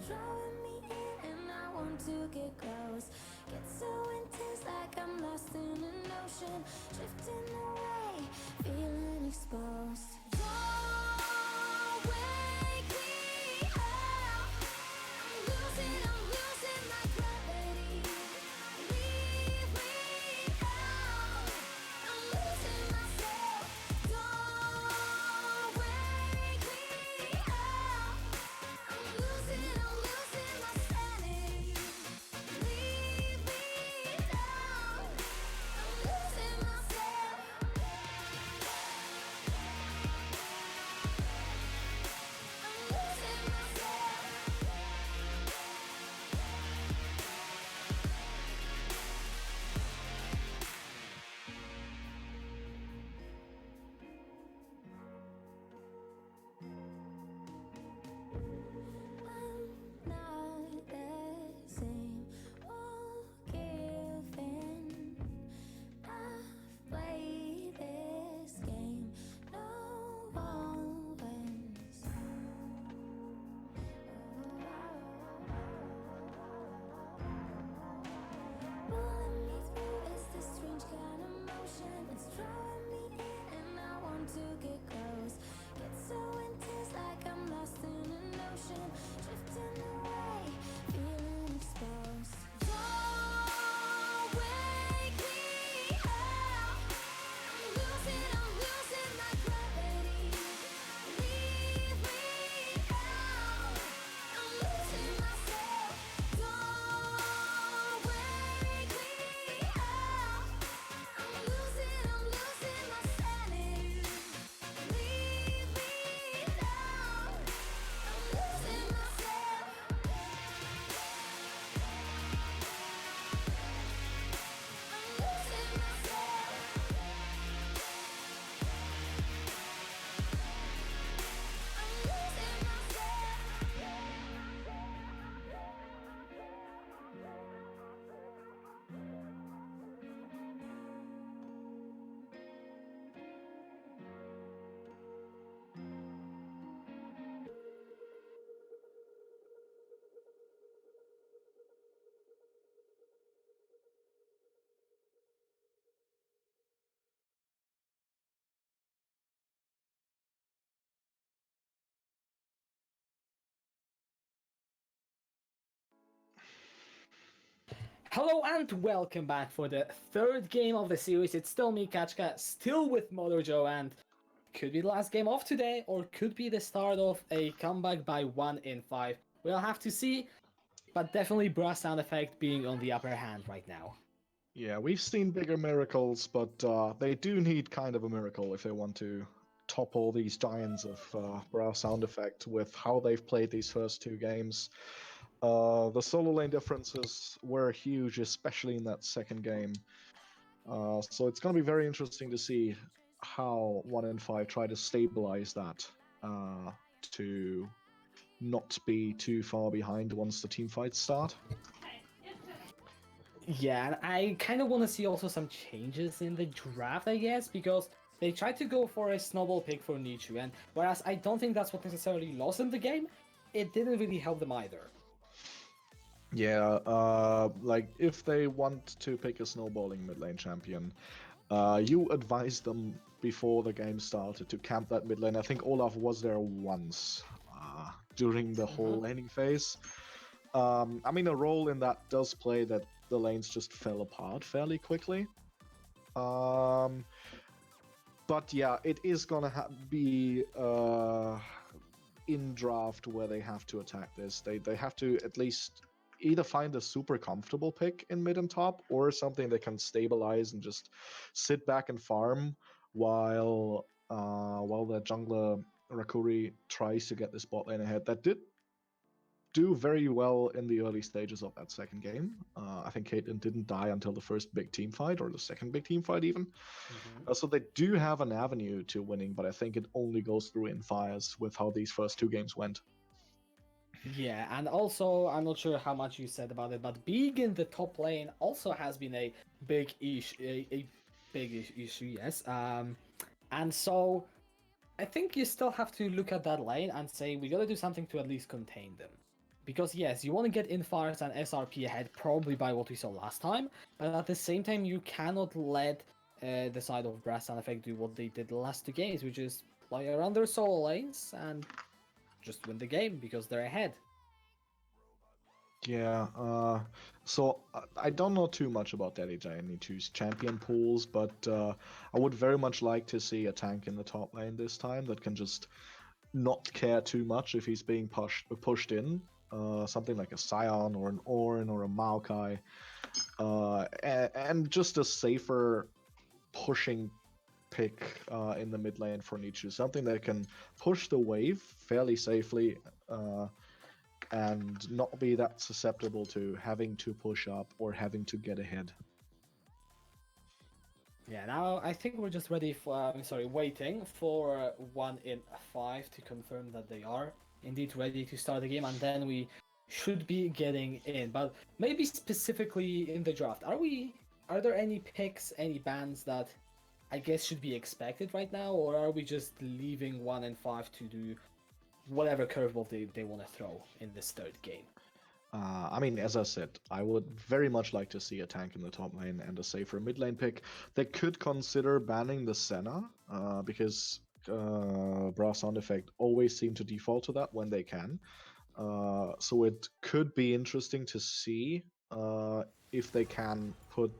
It's drawing me in and I want to get close. Get so intense like I'm lost in an ocean. Drifting away, feeling exposed. Don't wake me up. I'm losing my gravity. Leave me now. I'm losing myself. Don't wake me up. I'm losing my sanity. Leave me down. I'm losing myself. I'm losing myself. I'm not the same. Won't give in. I've played this game. No one wins. Pulling me through is this strange kind of motion. It's drawing me in and I want to get close. Get so intense like I'm lost in an ocean. Drifting away, feeling exposed. Don't wake me up. I'm losing my gravity. Leave me now. I'm losing myself. Don't wake me up. I'm losing my sanity. Leave me now. I'm losing myself. I'm losing myself. I'm losing Hello and welcome back for the third game of the series. It's still me, Kachka, still with Modojo, and could be the last game of today, or could be the start of a comeback by 1 in 5. We'll have to see, but definitely brass sound effect being on the upper hand right now. Yeah, we've seen bigger miracles, but they do need kind of a miracle if they want to topple these giants of brow sound effect with how they've played these first two games. The solo lane differences were huge, especially in that second game. So it's going to be very interesting to see how 1 in 5 try to stabilize that to not be too far behind once the team fights start. Yeah, and I kind of want to see also some changes in the draft, I guess, because they tried to go for a snowball pick for Nichu, and whereas I don't think that's what necessarily lost them the game, it didn't really help them either. Yeah, like if they want to pick a snowballing mid lane champion, you advised them before the game started to camp that mid lane. I think Olaf was there once during the whole laning phase. I mean, a role in that does play that the lanes just fell apart fairly quickly. But yeah, it is gonna be in draft where they have to attack this. They have to at least either find a super comfortable pick in mid and top, or something they can stabilize and just sit back and farm while their jungler Rakuri tries to get this bot lane ahead. That did do very well in the early stages of that second game. I think Caitlyn didn't die until the first big team fight, or the second big team fight even. So they do have an avenue to winning, but I think it only goes through in fires with how these first two games went. Yeah, and also, I'm not sure how much you said about it, but being in the top lane also has been a big issue, yes. And so, I think you still have to look at that lane and say, we gotta do something to at least contain them. Because yes, you want to get Infires and SRP ahead probably by what we saw last time, but at the same time you cannot let the side of Brass Sound Effect do what they did the last two games, which is play around their solo lanes and just win the game because they're ahead. Yeah, so I don't know too much about Daddy Giant 2's champion pools, but I would very much like to see a tank in the top lane this time that can just not care too much if he's being pushed in. Something like a Scion or an Ornn or a Maokai. And just a safer pushing pick in the mid lane for Nichu. Something that can push the wave fairly safely and not be that susceptible to having to push up or having to get ahead. Yeah, now I think we're just ready for, waiting for 1 in 5 to confirm that they are indeed ready to start the game, and then we should be getting in. But maybe specifically in the draft, are there any picks, any bans that I guess should be expected right now, or are we just leaving 1 and 5 to do whatever curveball they want to throw in this third game? I mean, as I said, I would very much like to see a tank in the top lane and a safer mid lane pick. They could consider banning the Senna, because Brass Sound Effect always seem to default to that when they can. So it could be interesting to see if they can put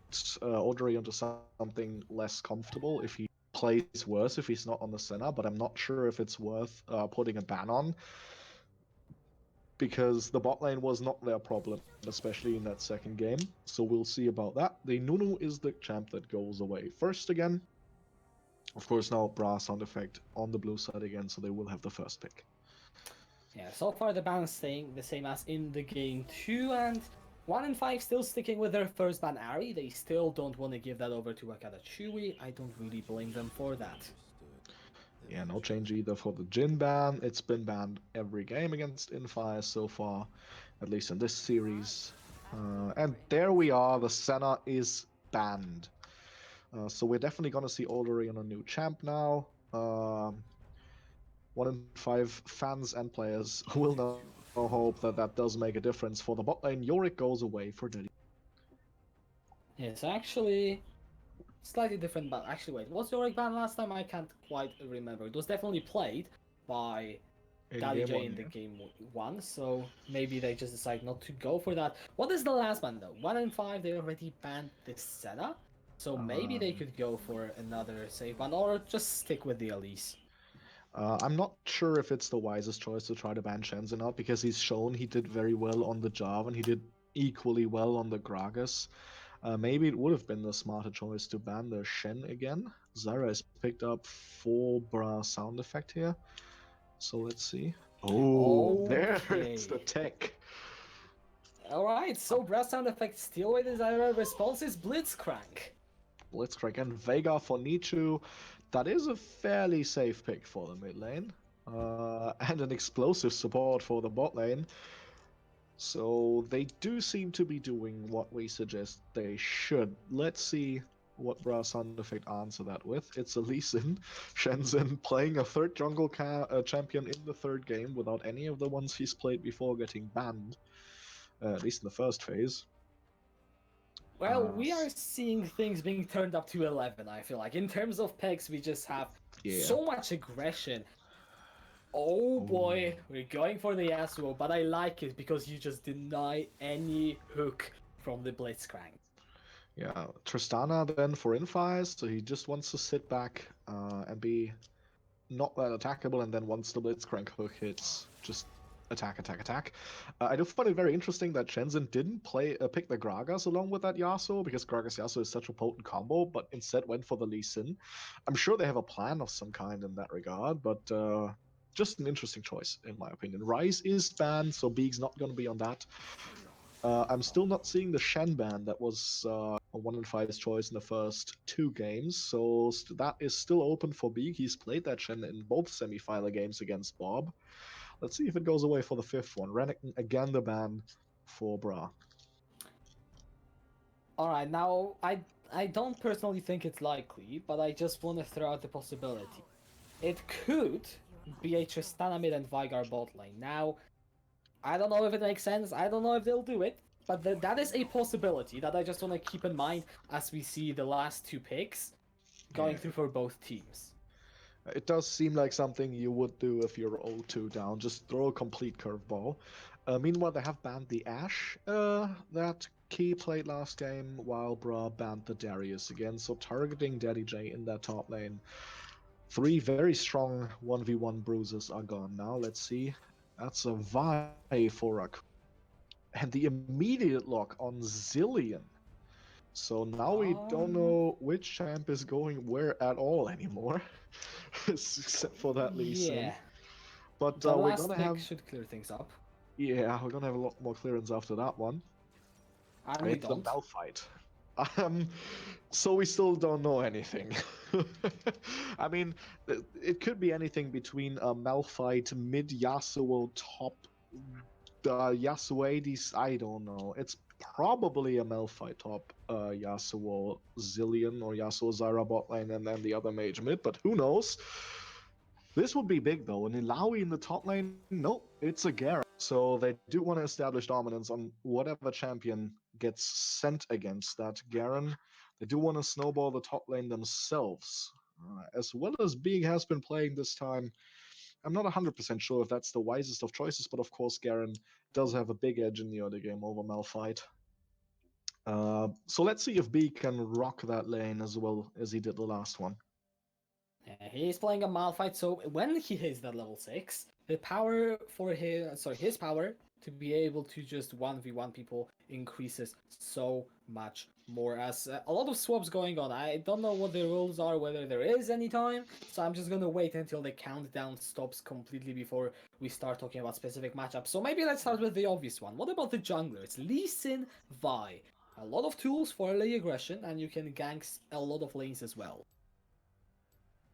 Audrey onto something less comfortable if he plays worse if he's not on the Senna, but I'm not sure if it's worth putting a ban on, because the bot lane was not their problem, especially in that second game. So we'll see about that. The Nunu is the champ that goes away first again. Of course, now Brass Sound Effect on the blue side again, so they will have the first pick. Yeah, so far the ban is staying the same as in the game 2, and 1 and 5 still sticking with their first ban Ari. They still don't want to give that over to Wakada Chewy. I don't really blame them for that. Yeah, no change either for the Jin ban. It's been banned every game against Infire so far, at least in this series. And there we are, the Senna is banned. So we're definitely going to see Aldery on a new champ now. 1 in 5 fans and players will now hope that that does make a difference for the bot lane. Yorick goes away for Daddy. Yes, actually, slightly different ban. Actually, wait, was Yorick ban last time? I can't quite remember. It was definitely played by Daddy J in the game 1, so maybe they just decide not to go for that. What is the last ban though? 1 and 5, they already banned the Senna, so maybe they could go for another save ban or just stick with the Elise. I'm not sure if it's the wisest choice to try to ban Shenzhen out, because he's shown he did very well on the Jarvan, he did equally well on the Gragas. Maybe it would have been the smarter choice to ban the Shen again. Zyra has picked up 4 Bra sound effect here. So let's see. Oh, there it's the tech. Alright, so Brass Sound Effect still with his Zyra response is Blitzcrank. Blitzcrank and Vega for Nichu. That is a fairly safe pick for the mid lane. And an explosive support for the bot lane. So they do seem to be doing what we suggest they should. Let's see what Brass Sound Effect answer that with. It's a Lee Sin, Shenzhen playing a third jungle champion in the third game without any of the ones he's played before getting banned, at least in the first phase. Well, we are seeing things being turned up to 11, I feel like. In terms of picks, we just have so much aggression. Oh boy, we're going for the Yasuo, but I like it because you just deny any hook from the Blitzcrank. Yeah, Tristana then for Infires, so he just wants to sit back and be not that attackable, and then once the Blitzcrank hook hits, just attack, attack, attack. I do find it very interesting that Shenzhen didn't pick the Gragas along with that Yasuo, because Gragas Yasuo is such a potent combo, but instead went for the Lee Sin. I'm sure they have a plan of some kind in that regard, but just an interesting choice, in my opinion. Rise is banned, so Beeg's not going to be on that. I'm still not seeing the Shen ban that was a 1 in 5's choice in the first 2 games, so that is still open for Beeg. He's played that Shen in both semi-final games against Bob. Let's see if it goes away for the 5th one. Renekton again the ban for Bra. Alright, now I don't personally think it's likely, but I just want to throw out the possibility. It could be a Tristana mid and Veigar bot lane. Now, I don't know if it makes sense. I don't know if they'll do it. But that is a possibility that I just want to keep in mind as we see the last two picks going Yeah. through for both teams. It does seem like something you would do if you're 0-2 down. Just throw a complete curveball. Meanwhile, they have banned the Ash that Key played last game, while Bra banned the Darius again. So targeting Daddy J in that top lane. Three very strong 1v1 bruises are gone now. Let's see. That's a Vi for a. And the immediate lock on Zillion. So now we don't Um, know which champ is going where at all anymore, except for that Lee Sin. yeah. But The we're last gonna pick have, should clear things up. yeah, we're gonna have a lot more clearance after that one. And we It's the don't. Malphite. Um, so we still don't know anything. I mean, it could be anything between a Malphite, mid Yasuo, top Yasuades. I don't know. It's probably a Malphite top Yasuo Zillion or Yasuo Zyra bot lane and then the other mage mid, but who knows? This would be big though. And Ilaoi in the top lane, nope, it's a Garen. So they do want to establish dominance on whatever champion gets sent against that Garen. They do want to snowball the top lane themselves. As well as Big has been playing this time. I'm not 100% sure if that's the wisest of choices, but of course Garen does have a big edge in the early game over Malphite. So let's see if B can rock that lane as well as he did the last one. He's playing a Malphite, so when he hits that level 6, the power for his power to be able to just 1v1 people increases so much more. As a lot of swaps going on, I don't know what the rules are, whether there is any time, so I'm just gonna wait until the countdown stops completely before we start talking about specific matchups. So maybe let's start with the obvious one. What about the jungler? It's Lee Sin Vi. A lot of tools for early aggression, and you can gank a lot of lanes as well.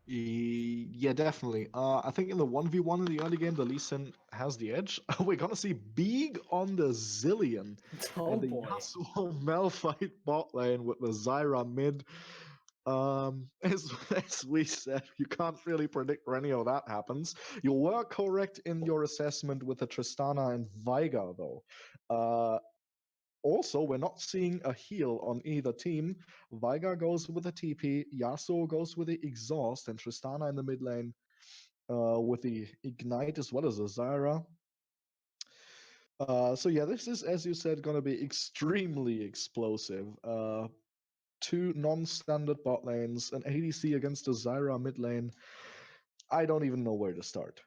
Yeah, definitely. I think in the 1v1 in the early game, the Lee Sin has the edge. We're gonna see Big on the Zillion Oh and the boy. Yasuo Malphite bot lane with the Zyra mid. As we said, you can't really predict where any of that happens. You were correct in your assessment with the Tristana and Veigar, though. Also, we're not seeing a heal on either team. Veigar goes with the TP, Yasuo goes with the exhaust, and Tristana in the mid lane with the ignite as well as a Zyra. So yeah, this is, as you said, going to be extremely explosive. Two non-standard bot lanes, an ADC against a Zyra mid lane. I don't even know where to start.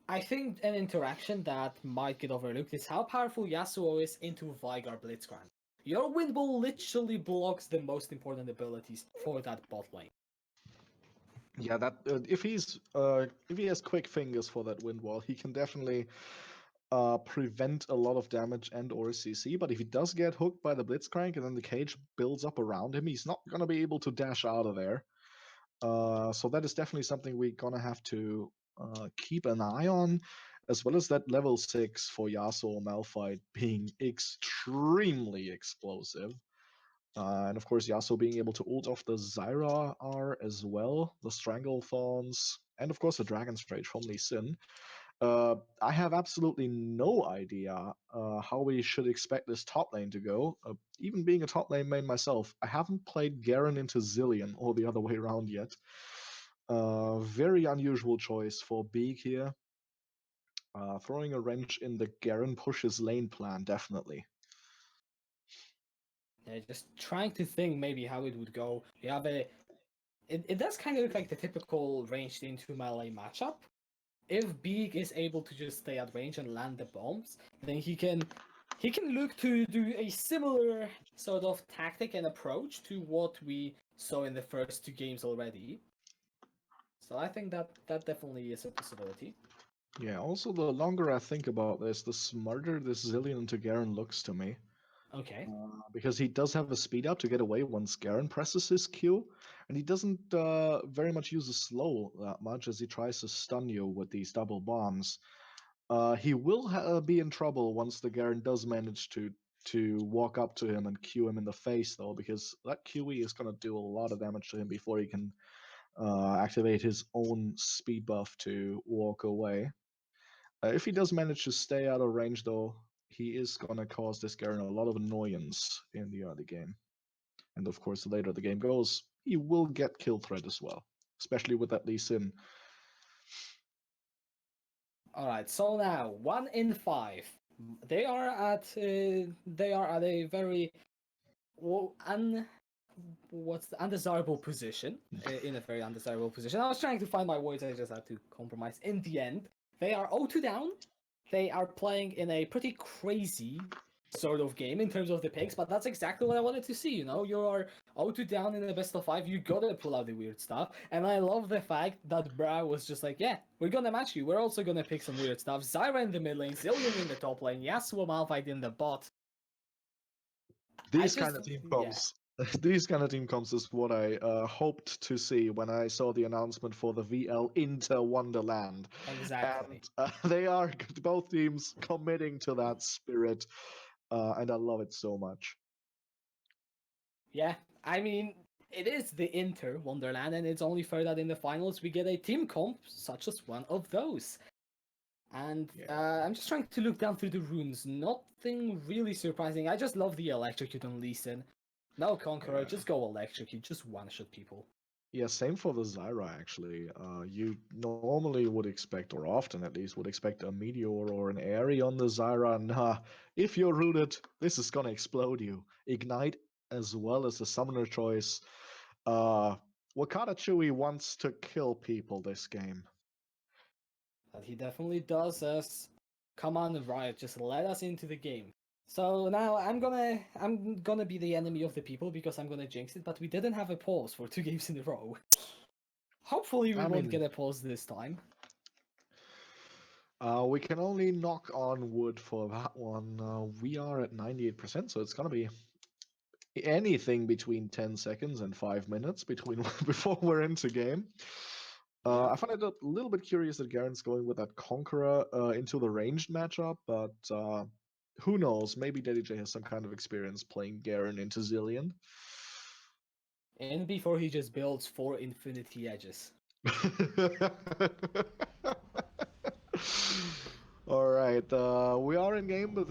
I think an interaction that might get overlooked is how powerful Yasuo is into Veigar Blitzcrank. Your wind ball literally blocks the most important abilities for that bot lane. Yeah, that if he has quick fingers for that wind wall, he can definitely prevent a lot of damage and or CC. But if he does get hooked by the Blitzcrank and then the cage builds up around him, he's not gonna be able to dash out of there. So that is definitely something we're gonna have to keep an eye on, as well as that level 6 for Yasuo Malphite being extremely explosive. And of course, Yasuo being able to ult off the Zyra R as well, the Strangle Thorns, and of course the Dragon's Rage from Lee Sin. I have absolutely no idea how we should expect this top lane to go. Even being a top lane main myself, I haven't played Garen into Zillion or the other way around yet. Very unusual choice for Beak here. Throwing a wrench in the Garen pushes lane plan, definitely. Just trying to think maybe how it would go. You have it does kind of look like the typical ranged into melee matchup. If Beak is able to just stay at range and land the bombs, then he can look to do a similar sort of tactic and approach to what we saw in the first two games already. So I think that definitely is a possibility. Yeah, also the longer I think about this, the smarter this Zillion into Garen looks to me. Okay. Because he does have a speed up to get away once Garen presses his Q, and he doesn't very much use a slow that much as he tries to stun you with these double bombs. He will be in trouble once the Garen does manage to walk up to him and Q him in the face, though, because that QE is going to do a lot of damage to him before he can activate his own speed buff to walk away. If he does manage to stay out of range, though, he is gonna cause this Garen a lot of annoyance in the early game. And of course, the later the game goes, he will get kill threat as well, especially with that Lee Sin. All right, so now 1 in 5. They are at a very well, what's the undesirable position, in a very undesirable position. I was trying to find my words, I just had to compromise. In the end, they are 0-2 down. They are playing in a pretty crazy sort of game in terms of the picks, but that's exactly what I wanted to see. You know, you are 0-2 down in the best of 5. You gotta pull out the weird stuff, and I love the fact that Bra was just like, yeah, we're gonna match you. We're also gonna pick some weird stuff. Zyra in the mid lane, Zillion in the top lane, Yasuo Malphite in the bot. These kind of team yeah. comps. These kind of team comps is what I hoped to see when I saw the announcement for the VL Inter-Wonderland. Exactly. And they are both teams committing to that spirit, and I love it so much. Yeah, I mean, it is the Inter-Wonderland, and it's only fair that in the finals we get a team comp such as one of those. And I'm just trying to look down through the runes. Nothing really surprising. I just love the Electrocute on Lee Sin. No Conqueror, just go Electrocute, just one-shot people. Yeah, same for the Zyra actually. You normally would expect, or often at least, would expect a meteor or an Airy on the Zyra. Nah, if you're rooted, this is gonna explode you. Ignite as well as the summoner choice. Wakata Chewy wants to kill people this game. But he definitely does us. Come on, Riot, just let us into the game. So now I'm gonna be the enemy of the people because I'm gonna jinx it, but we didn't have a pause for 2 games in a row. Hopefully we won't get a pause this time. We can only knock on wood for that one. We are at 98%, so it's gonna be anything between 10 seconds and 5 minutes between before we're into game. Yeah. I find it a little bit curious that Garen's going with that Conqueror into the ranged matchup, but who knows? Maybe Daddy J has some kind of experience playing Garen into Zillion. And before he just builds 4 infinity edges. All right, we are in game, but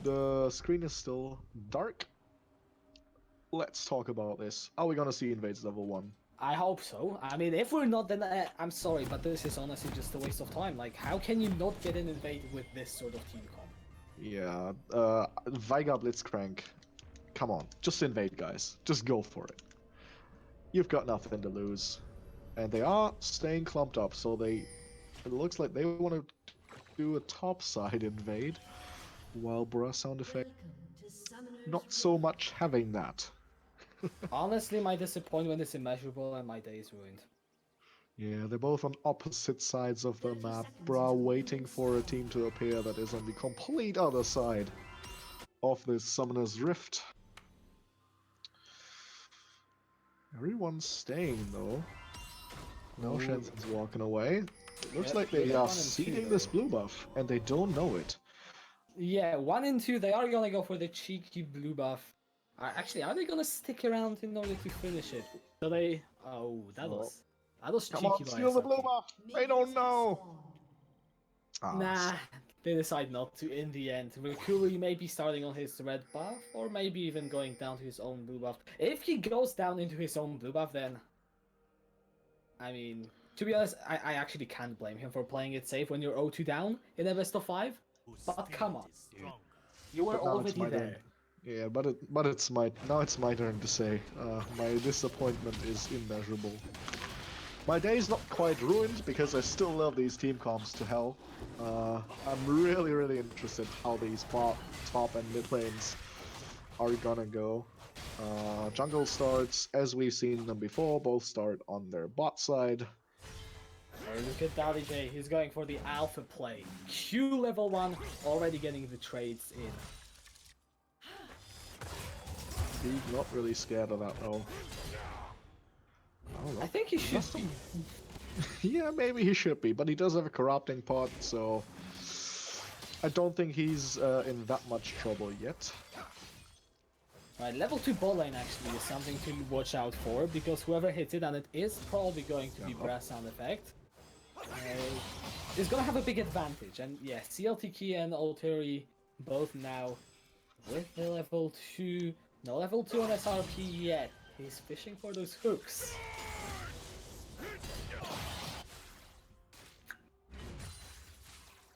the screen is still dark. Let's talk about this. Are we gonna see Invades level 1? I hope so. I mean, if we're not, then I'm sorry, but this is honestly just a waste of time. Like, how can you not get an invade with this sort of team comp? Yeah, Veigar Blitzcrank. Come on, just invade, guys. Just go for it. You've got nothing to lose. And they are staying clumped up, so it looks like they want to do a topside invade, while Bra sound effect not so much having that. Honestly, my disappointment is immeasurable and my day is ruined. Yeah, they're both on opposite sides of the map. Bra waiting for a team to appear that is on the complete other side of this Summoner's Rift. Everyone's staying though. No Shensen's walking away. It looks like they are seeding this blue buff, and they don't know it. Yeah, 1 and 2, they are gonna go for the cheeky blue buff. Actually, are they gonna stick around in order to finish it? So they... Oh, that was Come cheeky on, by steal the blue SRT. buff! They don't know! Nah, they decide not to in the end. Rikuli may be starting on his red buff, or maybe even going down to his own blue buff. If he goes down into his own blue buff, then... I mean, to be honest, I actually can't blame him for playing it safe when you're 0-2 down in a best of 5. But come on. You were already there. Yeah, but it's now it's my turn to say. My disappointment is immeasurable. My day's not quite ruined because I still love these team comps to hell. I'm really interested how these top and mid lanes are gonna go. Jungle starts as we've seen them before. Both start on their bot side. Oh, look at Daddy J, he's going for the alpha play. Q level 1, already getting the trades in. He's not really scared of that though. I think he should be. Yeah, maybe he should be, but he does have a corrupting pot, so I don't think he's in that much trouble yet. Right, level 2 bot lane actually is something to watch out for, because whoever hits it, and it is probably going to be brass sound effect. is gonna have a big advantage. And yeah, CLTK and Alteri both now with the level 2. No level 2 on SRP yet. He's fishing for those hooks.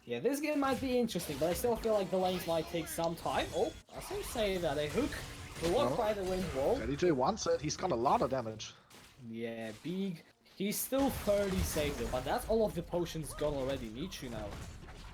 Yeah, this game might be interesting, but I still feel like the lanes might take some time. Oh, I still say that a hook will work by the wind wall. DJ wants it. He's got a lot of damage. Yeah, big. He's still 30 safe though, but that's all of the potions gone already. Michu now.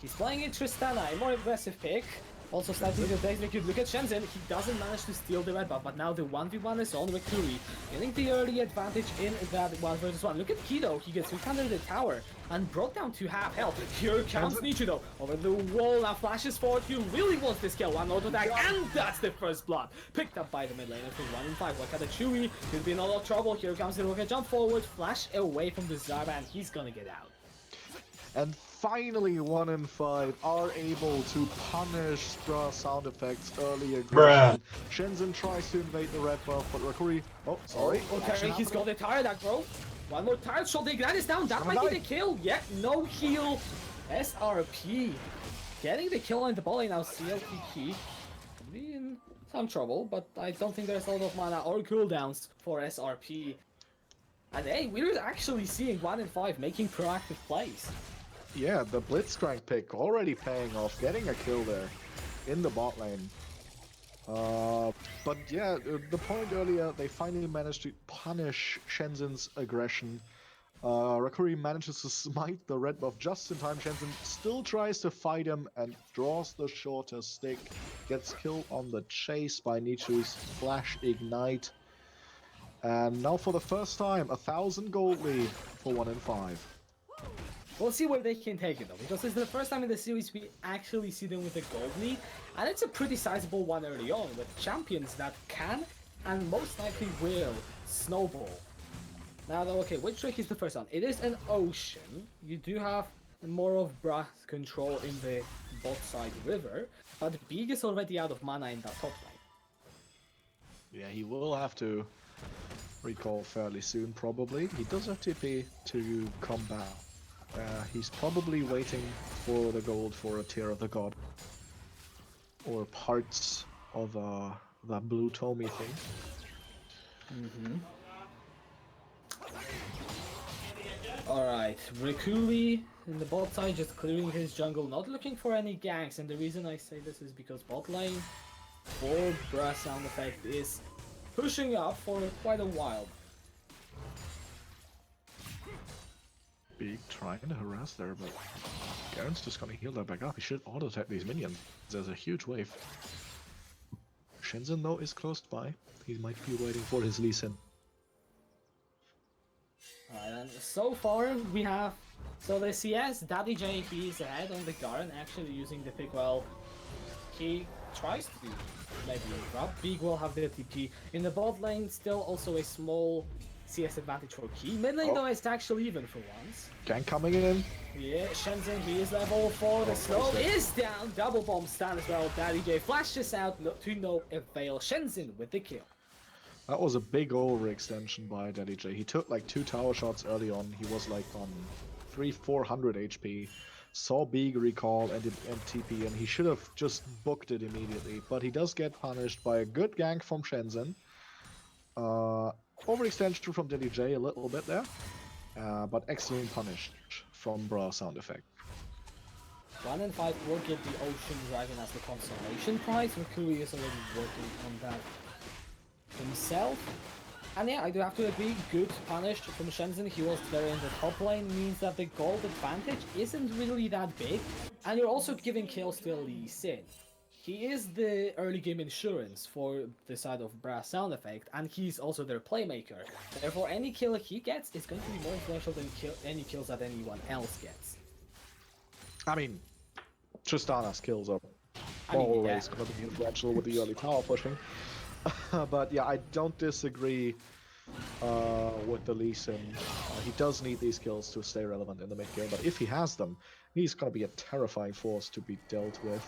He's playing it Tristana, a more aggressive pick. Also starting to execute. Look at Shenzhen, he doesn't manage to steal the red buff, but now the 1v1 is on Rakuri, getting the early advantage in that 1 versus 1. Look at Kido, he gets hooked under the tower and brought down to half health. Here comes Nichu though, over the wall, now flashes forward, he really wants this kill, one auto attack, and that's the first blood. Picked up by the mid laner for 1 in 5. Wakata Chewy could be in a lot of trouble. Here comes the rocket, jump forward, flash away from the Zarba, and he's gonna get out. And finally, 1 in 5 are able to punish Bra sound effects early aggression. Shenzhen tries to invade the red buff, but Rakuri... Oh, sorry. Okay, he's got the tire attack, bro. One more tire shot, the Ignite is down. That might be the kill. Yeah, no heal. SRP getting the kill on the ball now. CLTK be in some trouble, but I don't think there's a lot of mana or cooldowns for SRP. And hey, we're actually seeing 1 in 5 making proactive plays. Yeah, the Blitzcrank pick already paying off, getting a kill there in the bot lane. But yeah, the point earlier, they finally managed to punish Shenzhen's aggression. Rakuri manages to smite the red buff just in time. Shenzhen still tries to fight him and draws the shorter stick. Gets killed on the chase by Nichu's Flash Ignite. And now for the first time, 1,000 gold lead for 1 in 5. We'll see where they can take it though, because it's the first time in the series we actually see them with a gold lead, and it's a pretty sizable one early on, with champions that can, and most likely will, snowball. Now though, okay, which trick is the first one? It is an ocean. You do have more of Brass control in the bot side river, but Big is already out of mana in that top lane. Yeah, he will have to recall fairly soon, probably. He does have TP to combat. He's probably waiting for the gold for a Tear of the God. Or parts of that blue Tommy thing. Alright, Rakuri in the bot side just clearing his jungle, not looking for any ganks, and the reason I say this is because bot lane for Brass sound effect is pushing up for quite a while. Big trying to harass there, but Garen's just gonna heal that back up. He should auto-attack these minions. There's a huge wave. Shenzhen though is close by. He might be waiting for his Lee Sin. Alright, and so far we have... So the CS, Daddy J, he's ahead on the Garen, actually using the pick well. He tries to do maybe interrupt. Big will have the TP. In the bot lane, still also a small CS advantage for Key. Mid lane though is actually even for once. Gank coming in. Yeah, Shenzhen, he is level 4. The slow is down. Double bomb stand as well. Daddy J flashes out to no avail. Shenzhen with the kill. That was a big overextension by Daddy J. He took like 2 tower shots early on. He was like on 300-400 HP. Saw Big recall and TP, and he should have just booked it immediately. But he does get punished by a good gank from Shenzhen. Overextension from Daddy J a little bit there. But excellent punish from Bra sound effect. 1 in 5 will get the Ocean Dragon as the consolation prize. Rakuri is already working on that himself. And yeah, I do have to agree, good punish from Shenzhen. He was there in the top lane, means that the gold advantage isn't really that big. And you're also giving kills to Lee Sin. He is the early game insurance for the side of Brass sound effect, and he's also their playmaker. Therefore, any kill he gets is going to be more influential than any kills that anyone else gets. I mean, Tristana's kills are always going to be influential with the early tower pushing. But yeah, I don't disagree with the Lee Sin. He does need these kills to stay relevant in the mid game, but if he has them, he's going to be a terrifying force to be dealt with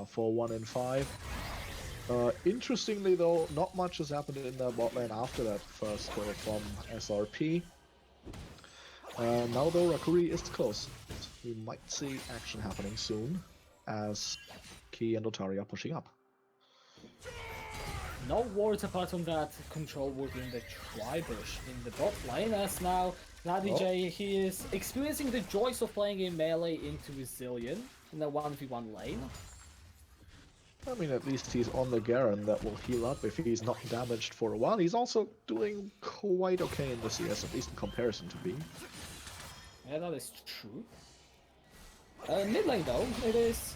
for 1 in 5. Interestingly though, not much has happened in the bot lane after that first kill from SRP. Now though, Rakuri is close. We might see action happening soon, as Ki and Otari are pushing up. No words apart from that control ward in the Tribush in the bot lane, as now DJ he is experiencing the joys of playing a melee into Zillion in the 1v1 lane. I mean, at least he's on the Garen that will heal up if he's not damaged for a while. He's also doing quite okay in the CS, at least in comparison to B. Yeah, that is true. Mid lane though, it is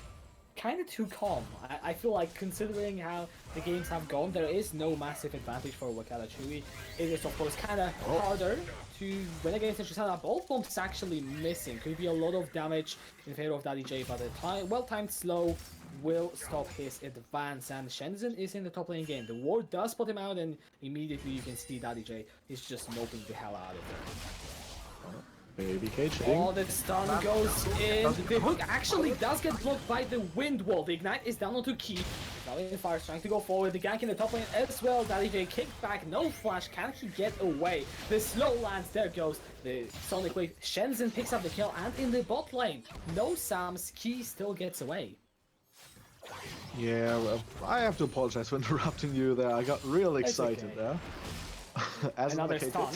kind of too calm. I feel like considering how the games have gone, there is no massive advantage for Wakala Chui. It is of course kind of harder to win against Trisana. Both bombs actually missing. Could be a lot of damage in favor of Daddy J, but the well-timed slow will stop his advance, and Shenzhen is in the top lane game. The ward does put him out, and immediately you can see Daddy J is just moping the hell out of there. Baby cage. Oh, the stun goes in. The hook actually does get blocked by the wind wall. The ignite is down onto Ki. Now in fire, trying to go forward. The gank in the top lane as well. Daddy J kicked back. No flash. Can he get away? The slow lands. There goes the Sonic Wave. Shenzhen picks up the kill, and in the bot lane, no Sams. Ki still gets away. Yeah, well, I have to apologize for interrupting you there. I got real excited there. As Another indicated. stun.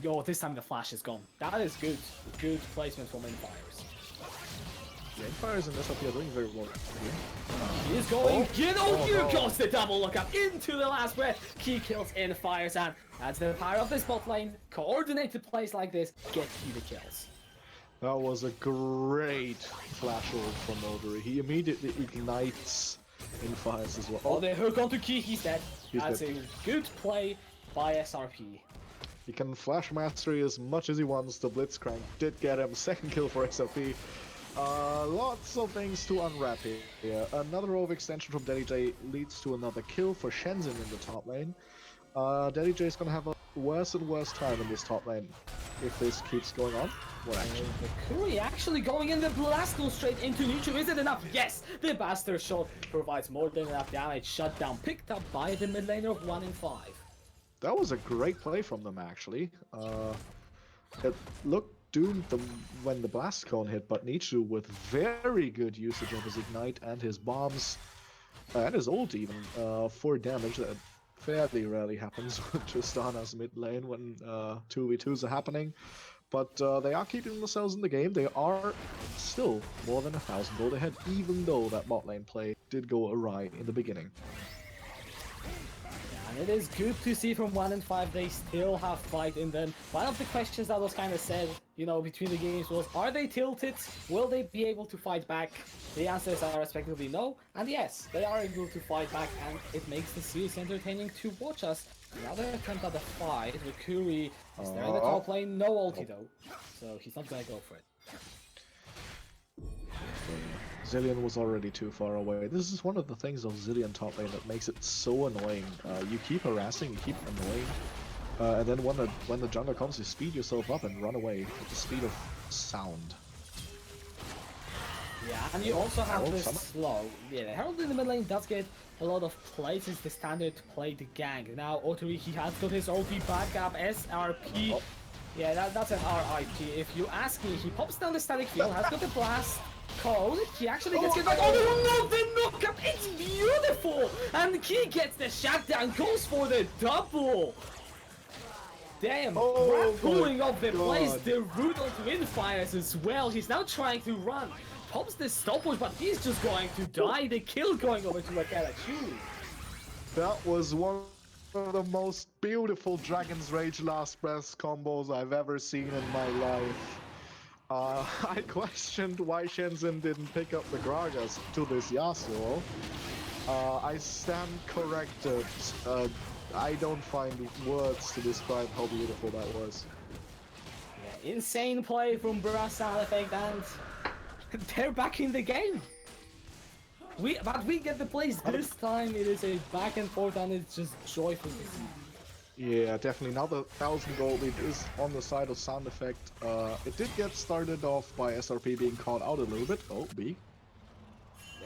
Yo, this time the flash is gone. That is good. Good placement from Infires. The Empires and SLP are doing very well here. He is going, here no. goes the double lookup into the last breath. Key kills in fires, and that's the power of this bot lane. Coordinated plays like this get you the kills. That was a great flash ult from Odori. He immediately ignites in fires as well. Oh, the hook onto Key, he's dead. That's dead. a good play by SRP. He can flash mastery as much as he wants. The Blitzcrank did get him. Second kill for SLP. Lots of things to unwrap here. Another overextension from Daddy J leads to another kill for Shenzhen in the top lane. Daddy J is gonna have a worse and worse time in this top lane if this keeps going on. What action? The Curry actually going in, the blast goes straight into neutral. Is it enough? Yes! The Bastard Shot provides more than enough damage. Shut down, picked up by the mid laner of 1 in 5. That was a great play from them, actually. It looked doomed when the blast cone hit, but Nichu with very good usage of his ignite and his bombs, and his ult even, 4 damage. That fairly rarely happens with Tristana's mid lane when 2v2s are happening. But they are keeping themselves in the game. They are still more than 1,000 gold ahead, even though that bot lane play did go awry in the beginning. And it is good to see from 1 in 5 they still have fight in them. One of the questions that was kind of said, you know, between the games was, are they tilted? Will they be able to fight back? The answers are respectively no, and yes, they are able to fight back, and it makes the series entertaining to watch us. Another attempt at the fight. Rikuri is there in the top lane, no ulti though, so he's not gonna go for it. Zillion was already too far away. This is one of the things of Zillion top lane that makes it so annoying. You keep harassing, you keep annoying, and then when the jungle comes, you speed yourself up and run away with the speed of sound. Yeah, and you also have this slow. Yeah, the Herald in the mid lane does get a lot of plays. It's the standard to play the gang. Now Otori, he has got his ulti back up, SRP. Yeah, that's an RIP. If you ask me, he pops down the static field, has got the blast code. He actually gets back. Oh no, the knockup! It's beautiful! And he gets the shutdown, goes for the double! Damn, pulling off the place, the root onto Infires as well. He's now trying to run. Pops the stopwatch, but he's just going to die. The kill going over to Akalachu. That was one of the most beautiful Dragon's Rage Last Breath combos I've ever seen in my life. I questioned why Shenzhen didn't pick up the Gragas to this Yasuo. I stand corrected. I don't find words to describe how beautiful that was. Yeah, insane play from Brass Sound Effect, and they're back in the game. But we get the plays this time. It is a back and forth, and it's just joyful to see. Yeah, definitely. Now the 1,000 gold lead is on the side of Sound Effect. It did get started off by SRP being caught out a little bit. Oh, B.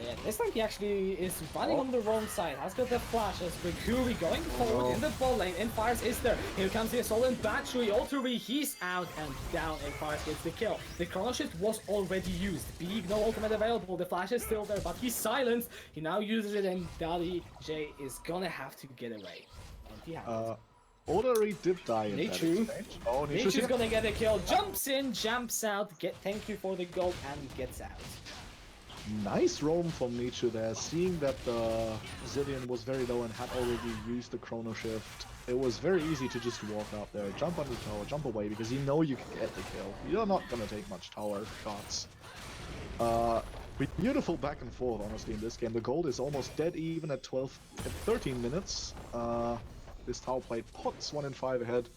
Yeah, this time he actually is running on the wrong side. Has got the flash as Rikuri going forward in the ball lane. Infires is there. Here comes the assault and battery. Ultra he's out and down. Infires gets the kill. The chrono shift was already used. Big, no ultimate available. The flash is still there, but he's silenced. He now uses it, and Daddy J is gonna have to get away. And he has it. Odori did die in that Nichu. exchange. Oh, Nichu's Nichu's gonna get a kill. Jumps in, jumps out. Thank you for the gold, and gets out. Nice roam from Nichu there, seeing that the Zillion was very low and had already used the chrono shift. It was very easy to just walk out there, jump on the tower, jump away, because you know you can get the kill. You're not gonna take much tower shots. Beautiful back and forth, honestly, in this game. The gold is almost dead even at 13 minutes. This tower plate puts 1 in 5 ahead.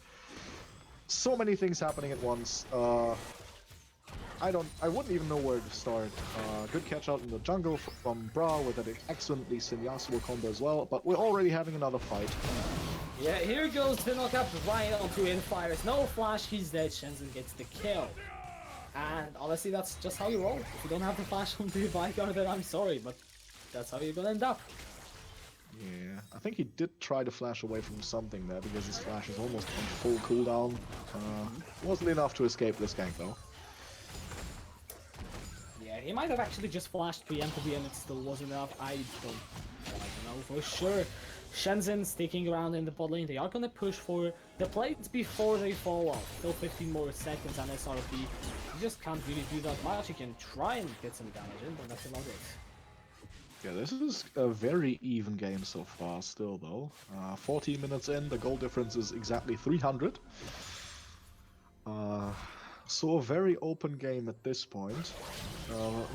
So many things happening at once. I wouldn't even know where to start. Good catch out in the jungle from Bra with that excellently Yasuo combo as well, but we're already having another fight. Yeah, here goes the knockup right onto Infires. No flash, he's dead. Shenzhen gets the kill. And honestly, that's just how you roll. If you don't have the flash on the Vanguard, then I'm sorry, but that's how you're gonna end up. Yeah, I think he did try to flash away from something there because his flash is almost on full cooldown. Wasn't enough to escape this gank though. Yeah, he might have actually just flashed preemptively and it still wasn't enough. I don't know for sure. Shenzhen sticking around in the bot lane. They are gonna push for the plates before they fall off. Still 15 more seconds and SRP. You just can't really do that much. You can try and get some damage in, but that's about it. Yeah, this is a very even game so far still though. 14 minutes in, the goal difference is exactly 300. So a very open game at this point.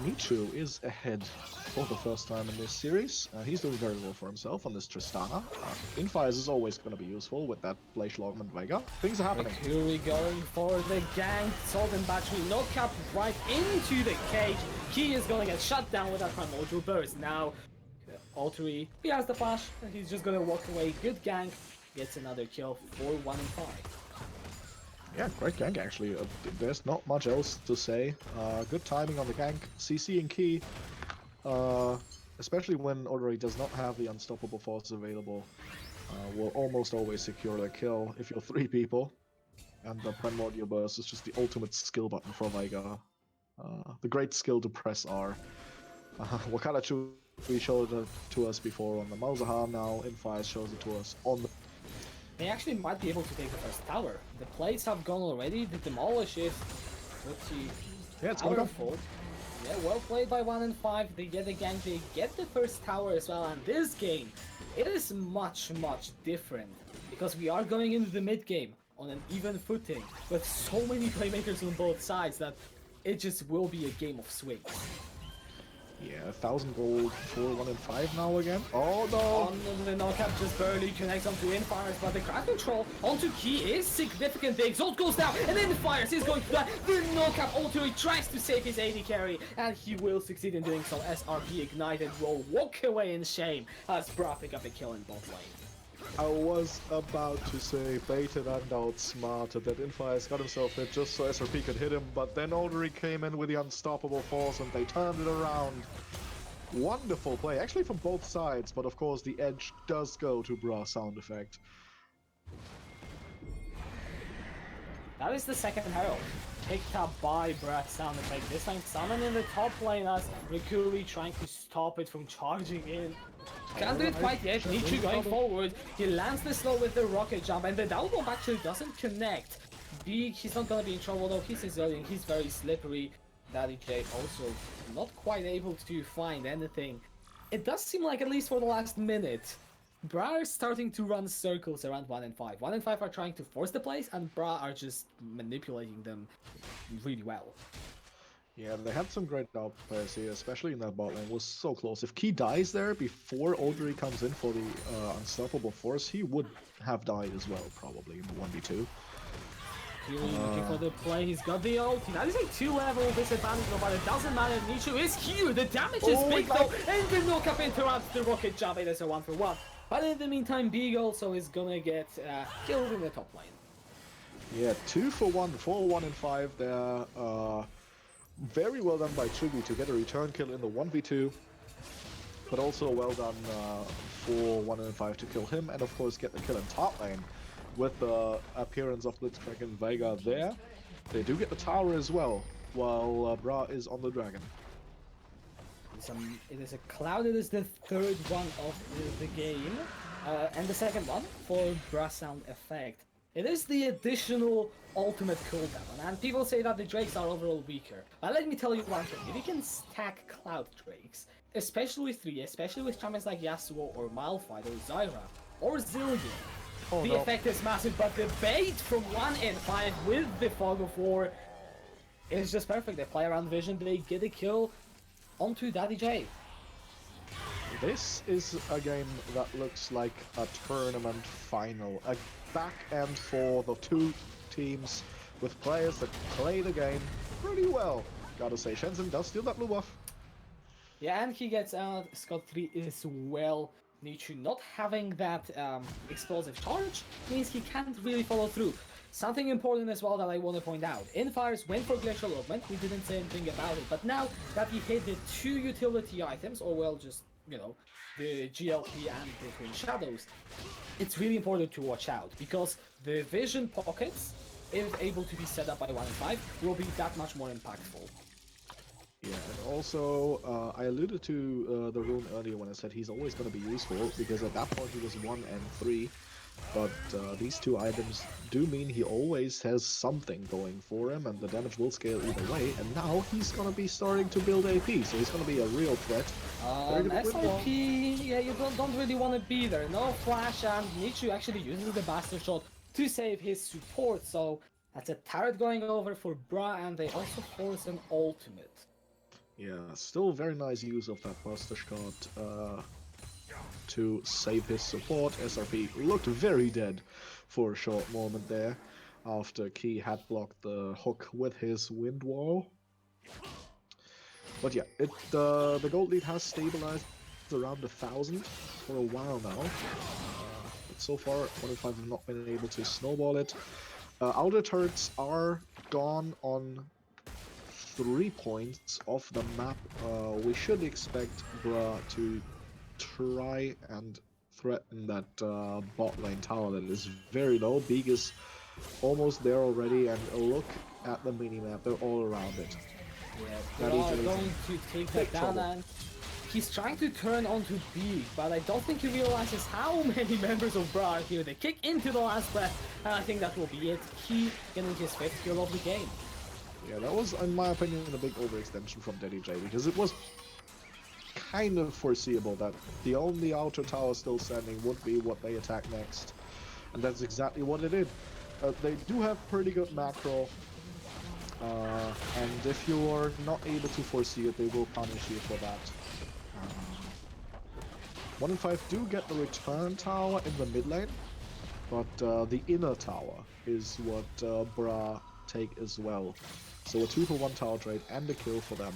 Nichu is ahead for the first time in this series. He's doing very well for himself on this Tristana. Infires is always going to be useful with that Fleischlaufen and Vega. Things are happening. Mercury going for the gank. Salt and battery knock up right into the cage. He is going to get shut down with that primordial burst. Now, Ultri, he has the flash, and he's just going to walk away. Good gank. Gets another kill for 1 in 5. Yeah, great gank actually. There's not much else to say. Good timing on the gank. CC and key. Especially when Odori does not have the unstoppable force available, will almost always secure a kill if you're 3 people. And the Primordial Burst is just the ultimate skill button for Veigar. The great skill to press R. Wakala we showed it to us before on the Malzahar, now Infires shows it to us on the... They actually might be able to take the first tower. The plates have gone already, the demolish is pretty powerful. Yeah, well played by 1 in 5. They get the gank, they get the first tower as well, and this game, it is much different. Because we are going into the mid game on an even footing, with so many playmakers on both sides that it just will be a game of swings. Yeah, 1000 gold for 1 in 5 now again. Oh no! On the knockup just barely connects onto Infires, but the crowd control onto Key is significant. The exalt goes down, and then Infires is going to die. The knockup onto he tries to save his AD carry, and he will succeed in doing so. SRP ignited will walk away in shame as Bra pick up a kill in bot lane. I was about to say baited and outsmarted that Infires got himself hit just so SRP could hit him, but then Odori came in with the unstoppable force and they turned it around. Wonderful play, actually from both sides, but of course the edge does go to Bra sound effect. That is the second herald, picked up by Bra sound effect. This time Summon in the top lane as Rikuri trying to stop it from charging in. Can't do it quite yet. Nichu going forward. He lands the slow with the rocket jump, and the down bomb actually doesn't connect. Big, he's not gonna be in trouble though. He's resilient. He's very slippery. Daddy J also not quite able to find anything. It does seem like, at least for the last minute, Bra are starting to run circles around 1 in 5. 1 in 5 are trying to force the plays, and Bra are just manipulating them really well. Yeah, they had some great outplays here, especially in that bot lane. It was so close. If Key dies there before Odori comes in for the unstoppable force, he would have died as well, probably, in the 1v2. Looking for the play, he's got the ult. That is a 2-level disadvantage, but it doesn't matter. Nichu is here. The damage is big though, and the knockup interrupts the rocket jump. It is a 1-for-1. But in the meantime, Big also is gonna get killed in the top lane. Yeah, 2-for-1 for 1 in 5 there. Very well done by Chugi to get a return kill in the 1v2. But also well done for 1 and 5 to kill him, and of course get the kill in top lane with the appearance of Blitzcrank and Veigar there. They do get the tower as well, while Bra is on the dragon. It is a Cloud. It is the third one of the game, and the second one for Brass Sound Effect. It is the additional ultimate cooldown, and people say that the Drakes are overall weaker. But let me tell you one thing: if you can stack Cloud Drakes, especially with 3, especially with champions like Yasuo or Malphite or Zyra or Zillion, the effect is massive. But the bait from 1 and 5 with the Fog of War is just perfect. They play around Vision, they get a kill onto Daddy J. This is a game that looks like a tournament final. A back end for the two teams with players that play the game pretty well. Gotta say, Shenzhen does steal that blue buff. Yeah, and he gets out scot-free as well. Nichu not having that explosive charge means he can't really follow through. Something important as well that I want to point out. Infires went for Glacial Augment, we didn't say anything about it, but now that he hit the 2 utility items, or well, just, you know, the GLP and the Twin Shadows, it's really important to watch out, because the vision pockets, if able to be set up by 1 and 5, will be that much more impactful. Yeah, and also, I alluded to the rune earlier when I said he's always going to be useful, because at that point he was 1 and 3, but these 2 items do mean he always has something going for him, and the damage will scale either way, and now he's going to be starting to build AP, so he's going to be a real threat. SRP, yeah, you don't really want to be there. No flash, and Nichu actually uses the Bastard Shot to save his support, so that's a turret going over for Bra, and they also force an ultimate. Yeah, still very nice use of that Buster Shot to save his support. SRP looked very dead for a short moment there after Key had blocked the hook with his Wind Wall. But yeah, the gold lead has stabilized around 1,000 for a while now. But so far, 1 and 5 have not been able to snowball it. Outer turrets are gone on 3 points of the map. We should expect Bra to try and threaten that bot lane tower that is very low. Beag is almost there already, and look at the minimap, they're all around it. Yeah, Bra going to take that down, and he's trying to turn onto Beag, but I don't think he realizes how many members of Bra are here. They kick into the last breath, and I think that will be it. He getting his 5th kill of the game. Yeah, that was, in my opinion, a big overextension from Daddy J, because it was kind of foreseeable that the only outer tower still standing would be what they attack next. And that's exactly what it did. They do have pretty good macro, and if you are not able to foresee it, they will punish you for that. 1 and 5 do get the return tower in the mid lane, but the inner tower is what Bra take as well. So a 2-for-1 tower trade and a kill for them.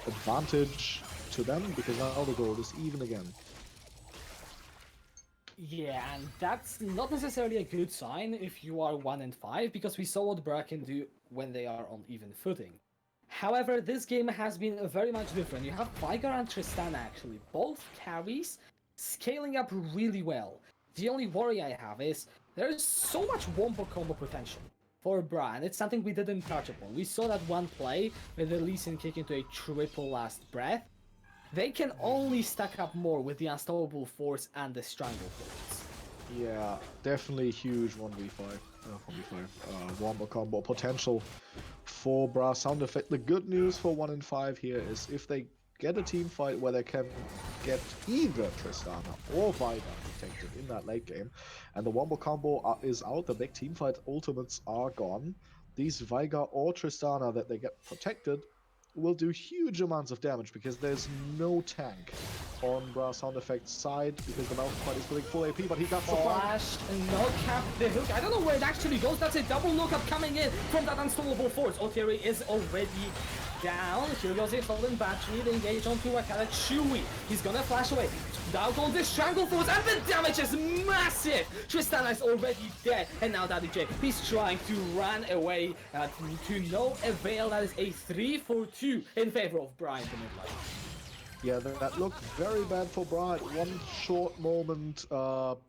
Advantage to them, because now the gold is even again. Yeah, and that's not necessarily a good sign if you are 1 and 5, because we saw what Bra can do when they are on even footing. However, this game has been very much different. You have Veigar and Tristana actually, both carries scaling up really well. The only worry I have is there is so much wombo combo potential for Bra, and it's something we didn't touch upon. We saw that one play with the Lee Sin kick into a triple last breath. They can only stack up more with the Unstoppable Force and the Strangleholds. Yeah, definitely huge 1v5 wombo combo potential for Bra Sound Effect. The good news for 1 and 5 here is if they get a team fight where they can get either Tristana or Veigar protected in that late game, and the wombo combo is out, the big team fight ultimates are gone, these Veigar or Tristana that they get protected will do huge amounts of damage, because there's no tank on Bra Sound Effect's side, because the Malphite is putting full AP, but he got the flash, no cap, the hook. I don't know where it actually goes. That's a double lookup coming in from that Unstoppable Force. Oteri is already down. Here goes a stolen battery. They engage onto Wakala Chewy. He's gonna flash away. Down goes the Strangle Force, and the damage is massive. Tristana is already dead, and now Daddy J, he's trying to run away to no avail. That is a 3-for-2 in favor of Brian the mid lane. Yeah, that looked very bad for Bra at one short moment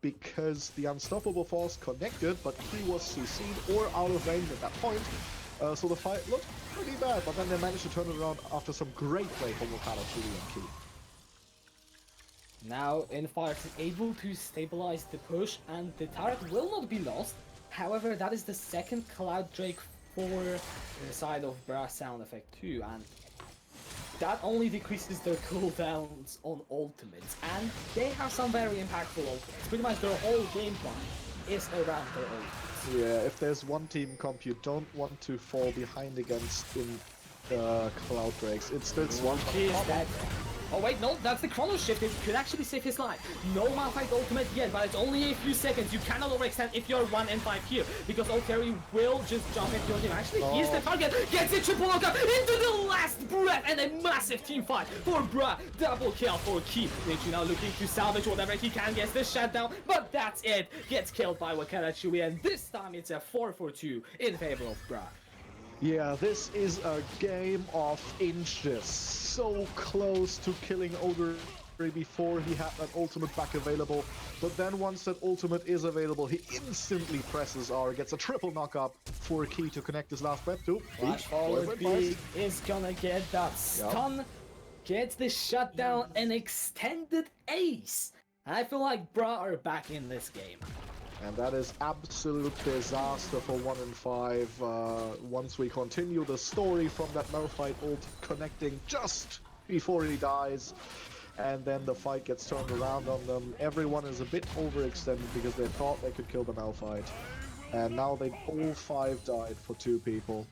because the Unstoppable Force connected, but he was CC'd or out of range at that point. So the fight looked pretty bad, but then they managed to turn it around after some great play from Wakala, Chili, and Key. Now, Infire is able to stabilize the push, and the turret will not be lost. However, that is the second Cloud Drake for the side of Brass sound effect too, and that only decreases their cooldowns on ultimates, and they have some very impactful ultimates. Pretty much their whole game plan is around their ultimates. Yeah, if there's one team comp you don't want to fall behind against in Cloud Drakes, it's this one. Is that... Oh wait, no, that's the Chrono Shift. It could actually save his life. No Malphite ultimate yet, but it's only a few seconds. You cannot overextend if you're 1 and 5 here, because Oteri will just jump and kill him. Actually, he's the target. Gets it, triple knockup into the last breath, and a massive team fight for Bra. Double kill for Key. Nichu now looking to salvage whatever he can. Gets the shutdown, but that's it. Gets killed by Wakala Chui, and this time it's a 4-4-2 in favor of Bra. Yeah, this is a game of inches. So close to killing Odori before he had that ultimate back available. But then once that ultimate is available, he instantly presses R, gets a triple knock-up for Key to connect his last breath to. Flash forward B is gonna get that stun, gets the shutdown, an extended ace. I feel like Bra are back in this game. And that is absolute disaster for 1 and 5. Once we continue the story from that Malphite ult connecting just before he dies, and then the fight gets turned around on them. Everyone is a bit overextended because they thought they could kill the Malphite. And now they all 5 died for 2 people.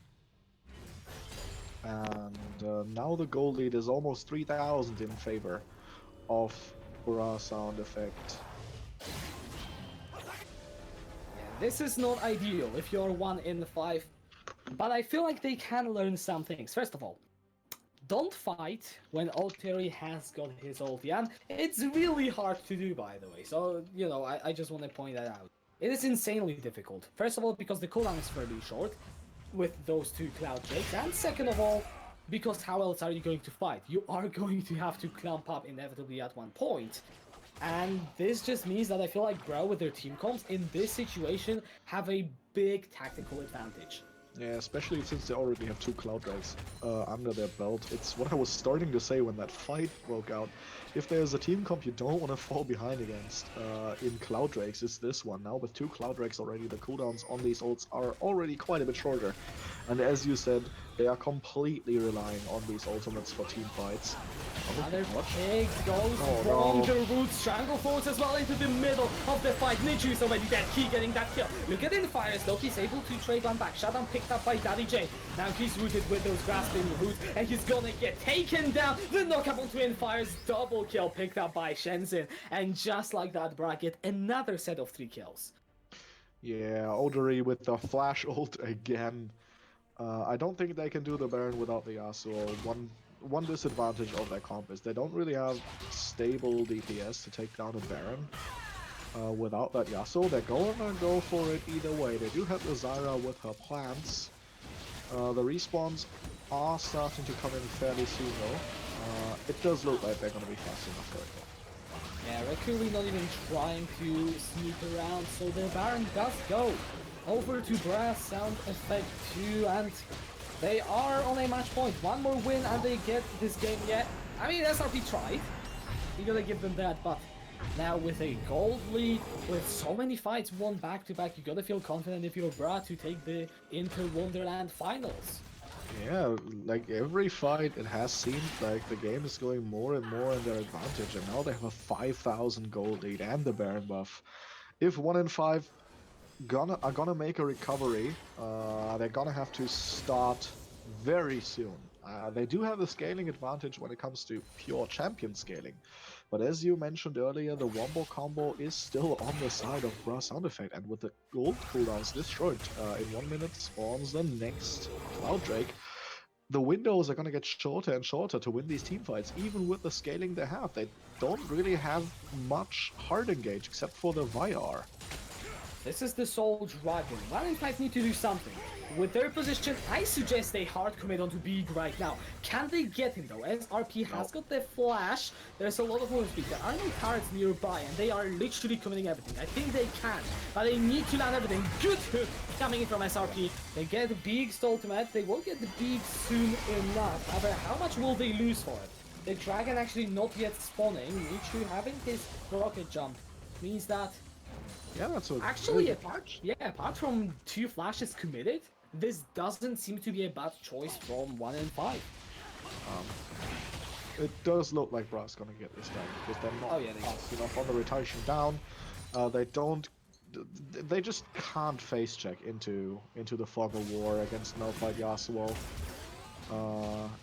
And now the goal lead is almost 3,000 in favor of Bra sound effect. This is not ideal if you're 1 in 5, but I feel like they can learn some things. First of all, don't fight when Oteri has got his ulti, and it's really hard to do, by the way, so, you know, I just want to point that out. It is insanely difficult. First of all, because the cooldown is fairly short with those 2 Cloud Drakes, and second of all, because how else are you going to fight? You are going to have to clump up inevitably at one point. And this just means that I feel like Bro with their team comps in this situation have a big tactical advantage. Yeah, especially since they already have 2 Cloud Drakes under their belt. It's what I was starting to say when that fight broke out. If there's a team comp you don't want to fall behind against in Cloud Drakes, it's this one. Now with 2 Cloud Drakes already, the cooldowns on these ults are already quite a bit shorter. And as you said, they are completely relying on these ultimates for team fights. Another pig goes from the root, Strangleforce as well into the middle of the fight. Nichu is already dead, Key getting that kill. Look at Infire as though he's able to trade one back. Shutdown picked up by Daddy J. Now he's rooted with those grasping roots, and he's gonna get taken down. The knockup onto Infire's double kill picked up by Shenzhen. And just like that, bracket, another set of 3 kills. Yeah, Odori with the flash ult again. I don't think they can do the Baron without the Yasuo. One disadvantage of their comp is they don't really have stable DPS to take down a Baron. Without that Yasuo, they're gonna go for it either way. They do have the Zyra with her plants. The respawns are starting to come in fairly soon though. It does look like they're gonna be fast enough for it. Yeah, Raccoon not even trying to sneak around, so the Baron does go over to Brass sound effect 2, and they are on a match point. One more win and they get this game yet. I mean, SRP tried. You gotta give them that, but now with a gold lead, with so many fights won back to back, you gotta feel confident if you're Bra to take the Inter-Wonderland Finals. Yeah, like every fight, it has seemed like the game is going more and more in their advantage, and now they have a 5,000 gold lead and the Baron buff. If 1 and 5 are gonna make a recovery, they're gonna have to start very soon. They do have the scaling advantage when it comes to pure champion scaling, but as you mentioned earlier, the Wombo combo is still on the side of Bra sound effect, and with the gold cooldowns this short, in 1 minute spawns the next Cloud Drake. The windows are gonna get shorter and shorter to win these teamfights, even with the scaling they have. They don't really have much hard engage except for the Vyar. This is the Soul Dragon. Valentine's need to do something. With their position, I suggest they hard commit onto Big right now. Can they get him though? SRP has got the flash. There's a lot of movement speed. There are no turrets nearby, and they are literally committing everything. I think they can, but they need to land everything. Good hook coming in from SRP. They get the Big's ultimate. They will get the Big soon enough. However, how much will they lose for it? The Dragon actually not yet spawning. Nichu having his rocket jump means that Yeah, that's a actually really apart from 2 flashes committed, this doesn't seem to be a bad choice from 1 and 5. It does look like Bra's gonna get this done because they're not Oh, yeah, they fast enough on the rotation down. They don't. They just can't face check into the fog of war against Malphite Yasuo.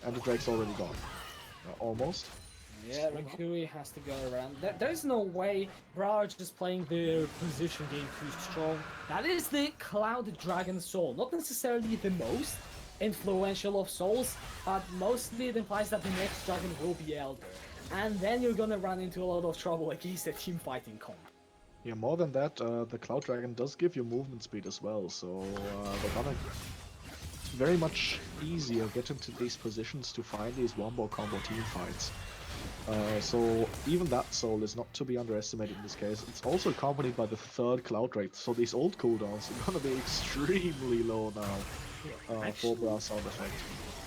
And the Drake's already gone. Almost. Yeah, Rikui has to go around. There's no way Bra are just playing their position game too strong. That is the Cloud Dragon Soul. Not necessarily the most influential of souls, but mostly it implies that the next dragon will be Elder. And then you're gonna run into a lot of trouble against a team fighting comp. Yeah, more than that, the Cloud Dragon does give you movement speed as well, so they're gonna very much easier get into these positions to find these wombo combo team fights. So even that soul is not to be underestimated in this case. It's also accompanied by the 3rd Cloud Drake, so these old cooldowns are gonna be extremely low now for Bra's sound effect.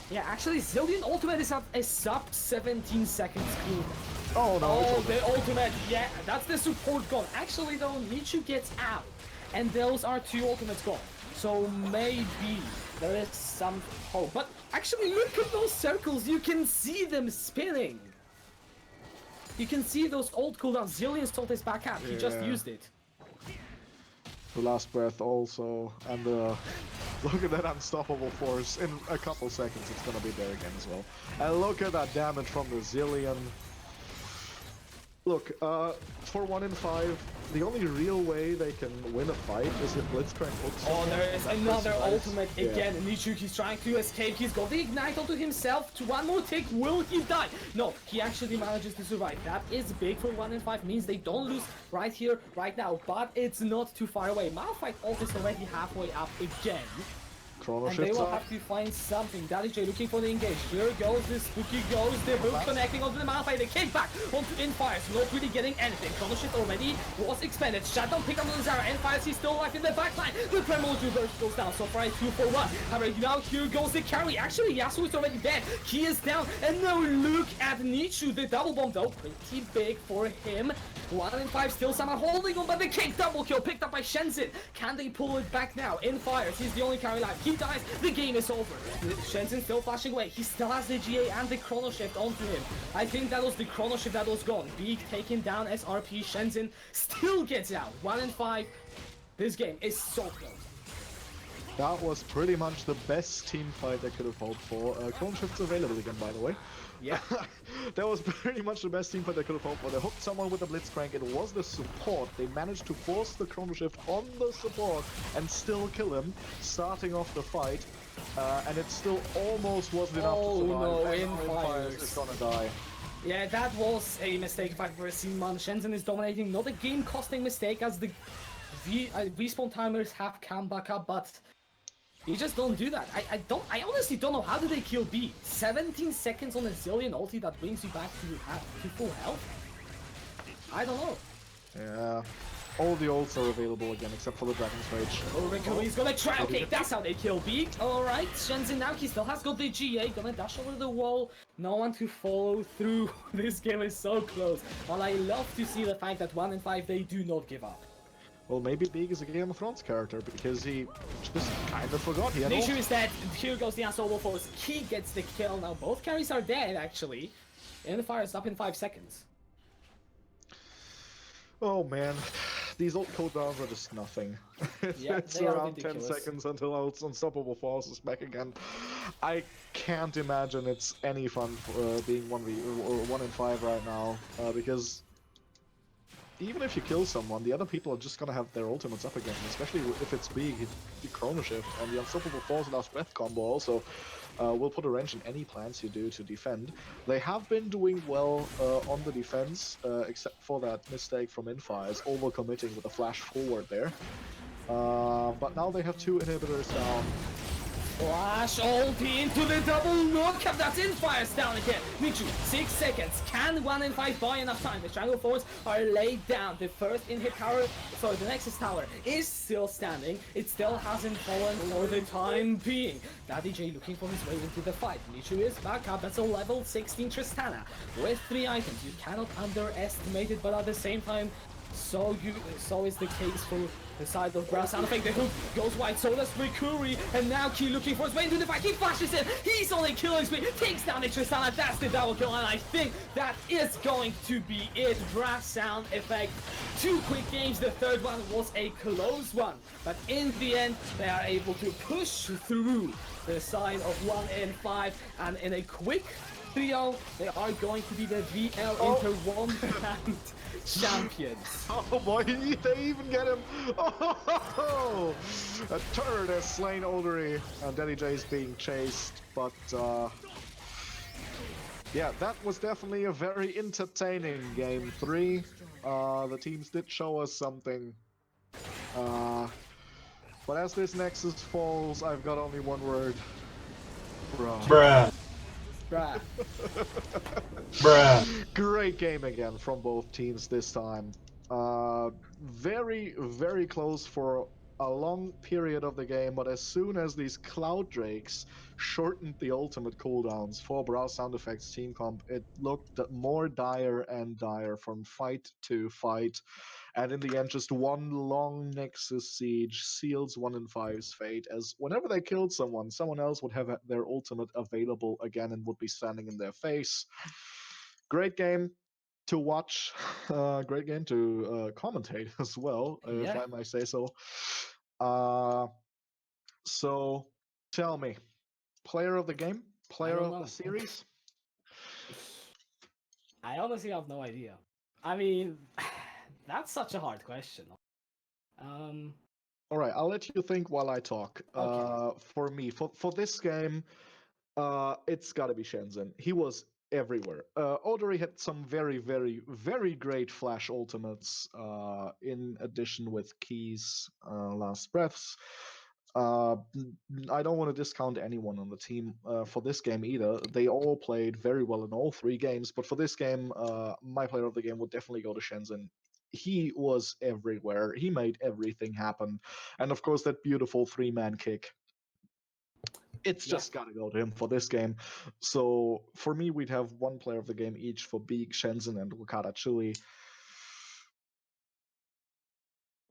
Yeah, actually, Zillion ultimate is up a sub 17 seconds cooldown. Oh no! Oh, the ultimate, yeah, that's the support gone. Actually though, Nichu gets out, and those are 2 ultimates gone. So maybe there is some hope. But actually, look at those circles, you can see them spinning. You can see those old cooldowns. Zillion's ult is back up, he just Yeah. used it. The last breath also, and look at that unstoppable force. In a couple seconds, it's gonna be there again as well. And look at that damage from the Zillion. Look, for 1 in 5, the only real way they can win a fight is if Blitzcrank hooks. Oh, there is another ultimate Yeah. again. Nichu, he's trying to escape. He's got the ignite onto himself. To one more tick, will he die? No, he actually manages to survive. That is big for 1 in 5. Means they don't lose right here, right now. But it's not too far away. Malphite ult is already halfway up again. Chrono And they shifts will up. have to find something. Daddy looking for the engage. Here goes the spooky goes. The hook connecting onto the Malphite. The kickback onto Infires. Not really getting anything. Chrono shift already was expended. Shutdown pick up on the Zara. Infires, he's still alive in the backline. The Tremolo reverse goes down. So far, 2 for 1. However, now here goes the carry. Actually, Yasuo is already dead. He is down. And now look at Nichu. The double bomb, though, pretty big for him. 1 in 5 still somehow holding on, but the kick double kill picked up by Shenzhen. Can they pull it back now? Infires, he's the only carry live. He dies, the game is over. Shenzhen still flashing away. He still has the GA and the chrono shift onto him. I think that was the chrono shift that was gone. Beak taking down SRP. Shenzhen still gets out. 1 in 5. This game is so close. That was pretty much the best team fight they could have hoped for. Chrono shift's available again, by the way. Yeah. That was pretty much the best team fight they could have hoped for. They hooked someone with a Blitzcrank. It was the support. They managed to force the Chrono Shift on the support and still kill him, starting off the fight. And it still almost wasn't enough to survive. no, And Infires is gonna die. Yeah, that was a mistake if I've ever seen one. Shenzhen is dominating, not a game-costing mistake as the respawn timers have come back up, but you just don't do that. I honestly don't know, how do they kill B? 17 seconds on a Zillion ulti that brings you back to full health? I don't know. Yeah. All the ults are available again except for the Dragon's Rage. Oh, Rico, he's gonna try. Okay, that's how they kill B. Alright, Shenzhen now, he still has got the GA, gonna dash over the wall. No one to follow through. This game is so close. But I love to see the fact that 1 in 5, they do not give up. Well, maybe Big is a Game of Thrones character because he just kind of forgot he had Nichu ult. is dead. Here goes the Solo Force. He gets the kill. Now both carries are dead, actually. And the fire is up in 5 seconds. Oh man, these ult cooldowns are just nothing. Yeah, It's they are around 10 ridiculous. seconds until ult's unstoppable force is back again. I can't imagine it's any fun being 1 in 5 right now because even if you kill someone, the other people are just gonna have their ultimates up again, especially if it's big. The Chrono Shift and the Unstoppable Force Last Breath combo also will put a wrench in any plans you do to defend. They have been doing well on the defense, except for that mistake from Infires, overcommitting with a flash forward there. But now they have two inhibitors down. Flash ulti into the double knockup. That's in, fires down again. Michu, 6 seconds. Can 1 and 5 buy enough time? The Triangle Force are laid down. The first in-hit tower, sorry, the Nexus tower is still standing. It still hasn't fallen for the time being. Daddy J looking for his way into the fight. Michu is back up. That's a level 16 Tristana with 3 items. You cannot underestimate it, but at the same time, so is the case for the side of Brass. I think the hook goes wide, so does Rikuri, and now Key looking for his way into the fight. He flashes in, he's on a killing spree, takes down the Tristana, that's the double kill, and I think that is going to be it. Brass sound effect, 2 quick games, the third one was a close one, but in the end, they are able to push through the side of 1 and 5, and in a quick 3-0, they are going to be the VL Inter-Wonderland champions. Oh boy, they even get him! Oh, a turret has slain Oldery, and Daddy J is being chased, but yeah, that was definitely a very entertaining game 3. The teams did show us something. But as this Nexus falls, I've got only one word. Bruh. Bruh. Bruh. Bruh. Great game again from both teams this time. Very, very close for a long period of the game, but as soon as these Cloud Drakes shortened the ultimate cooldowns for Brow Sound Effects Team Comp, it looked more dire and dire from fight to fight. And in the end, just one long Nexus siege seals 1 in 5's fate, as whenever they killed someone, someone else would have their ultimate available again and would be standing in their face. Great game to watch, great game to commentate as well, if Yeah. I may say so. So, tell me, player of the game, player don't of know. the series? I honestly have no idea. I mean, that's such a hard question. All right, I'll let you think while I talk. Okay. For me, for this game, it's got to be Shenzhen. He was everywhere. Odori had some very, very, very great flash ultimates. In addition with Key's last breaths. I don't want to discount anyone on the team for this game either. They all played very well in all 3 games, but for this game, my player of the game would definitely go to Shenzhen. He was everywhere. He made everything happen, and of course that beautiful 3-man kick. It's Yeah. just gotta go to him for this game. So for me, we'd have one player of the game each for Beak, Shenzhen, and Wakata Chui.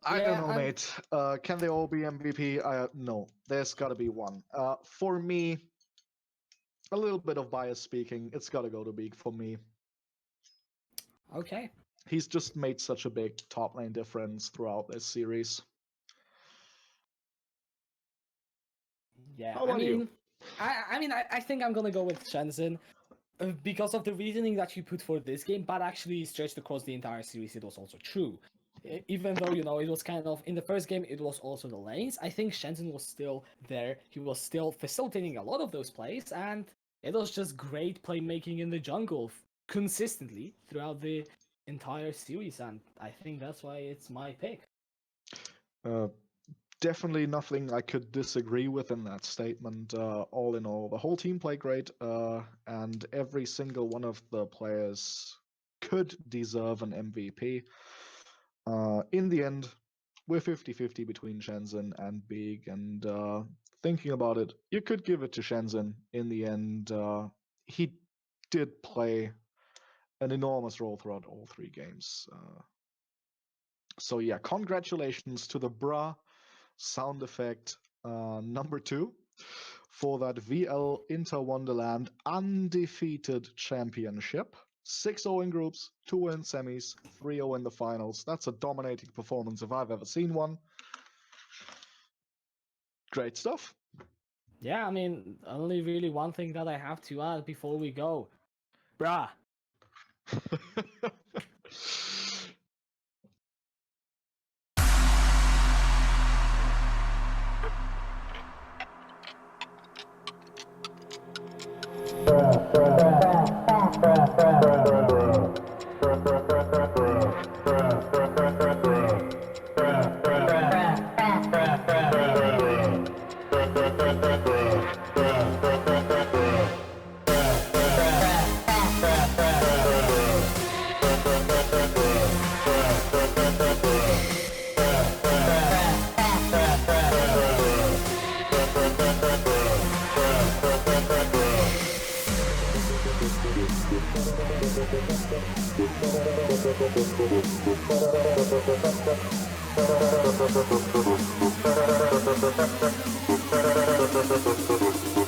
I don't Yeah, know, mate. Can they all be MVP? No, there's gotta be one. For me, a little bit of bias speaking, it's gotta go to Beak for me. Okay. He's just made such a big top lane difference throughout this series. Yeah. How about you? I think I'm gonna go with Shenzhen because of the reasoning that you put for this game, but actually stretched across the entire series. It was also true. Even though it was kind of in the first game, it was also the lanes. I think Shenzhen was still there. He was still facilitating a lot of those plays, and it was just great playmaking in the jungle consistently throughout the entire series. And I think that's why it's my pick. Uh, Definitely nothing I could disagree with in that statement. All in all, the whole team played great, and every single one of the players could deserve an MVP. In the end, we're 50-50 between Shenzhen and Big, and thinking about it, you could give it to Shenzhen. In the end, he did play an enormous role throughout all 3 games. So yeah, congratulations to the Bra sound effect number 2 for that VL Inter-Wonderland undefeated championship. 6-0 in groups, 2 in semis, 3-0 in the finals. That's a dominating performance if I've ever seen one. Great stuff. Yeah, I mean, only really one thing that I have to add before we go. Bruh. Thank you.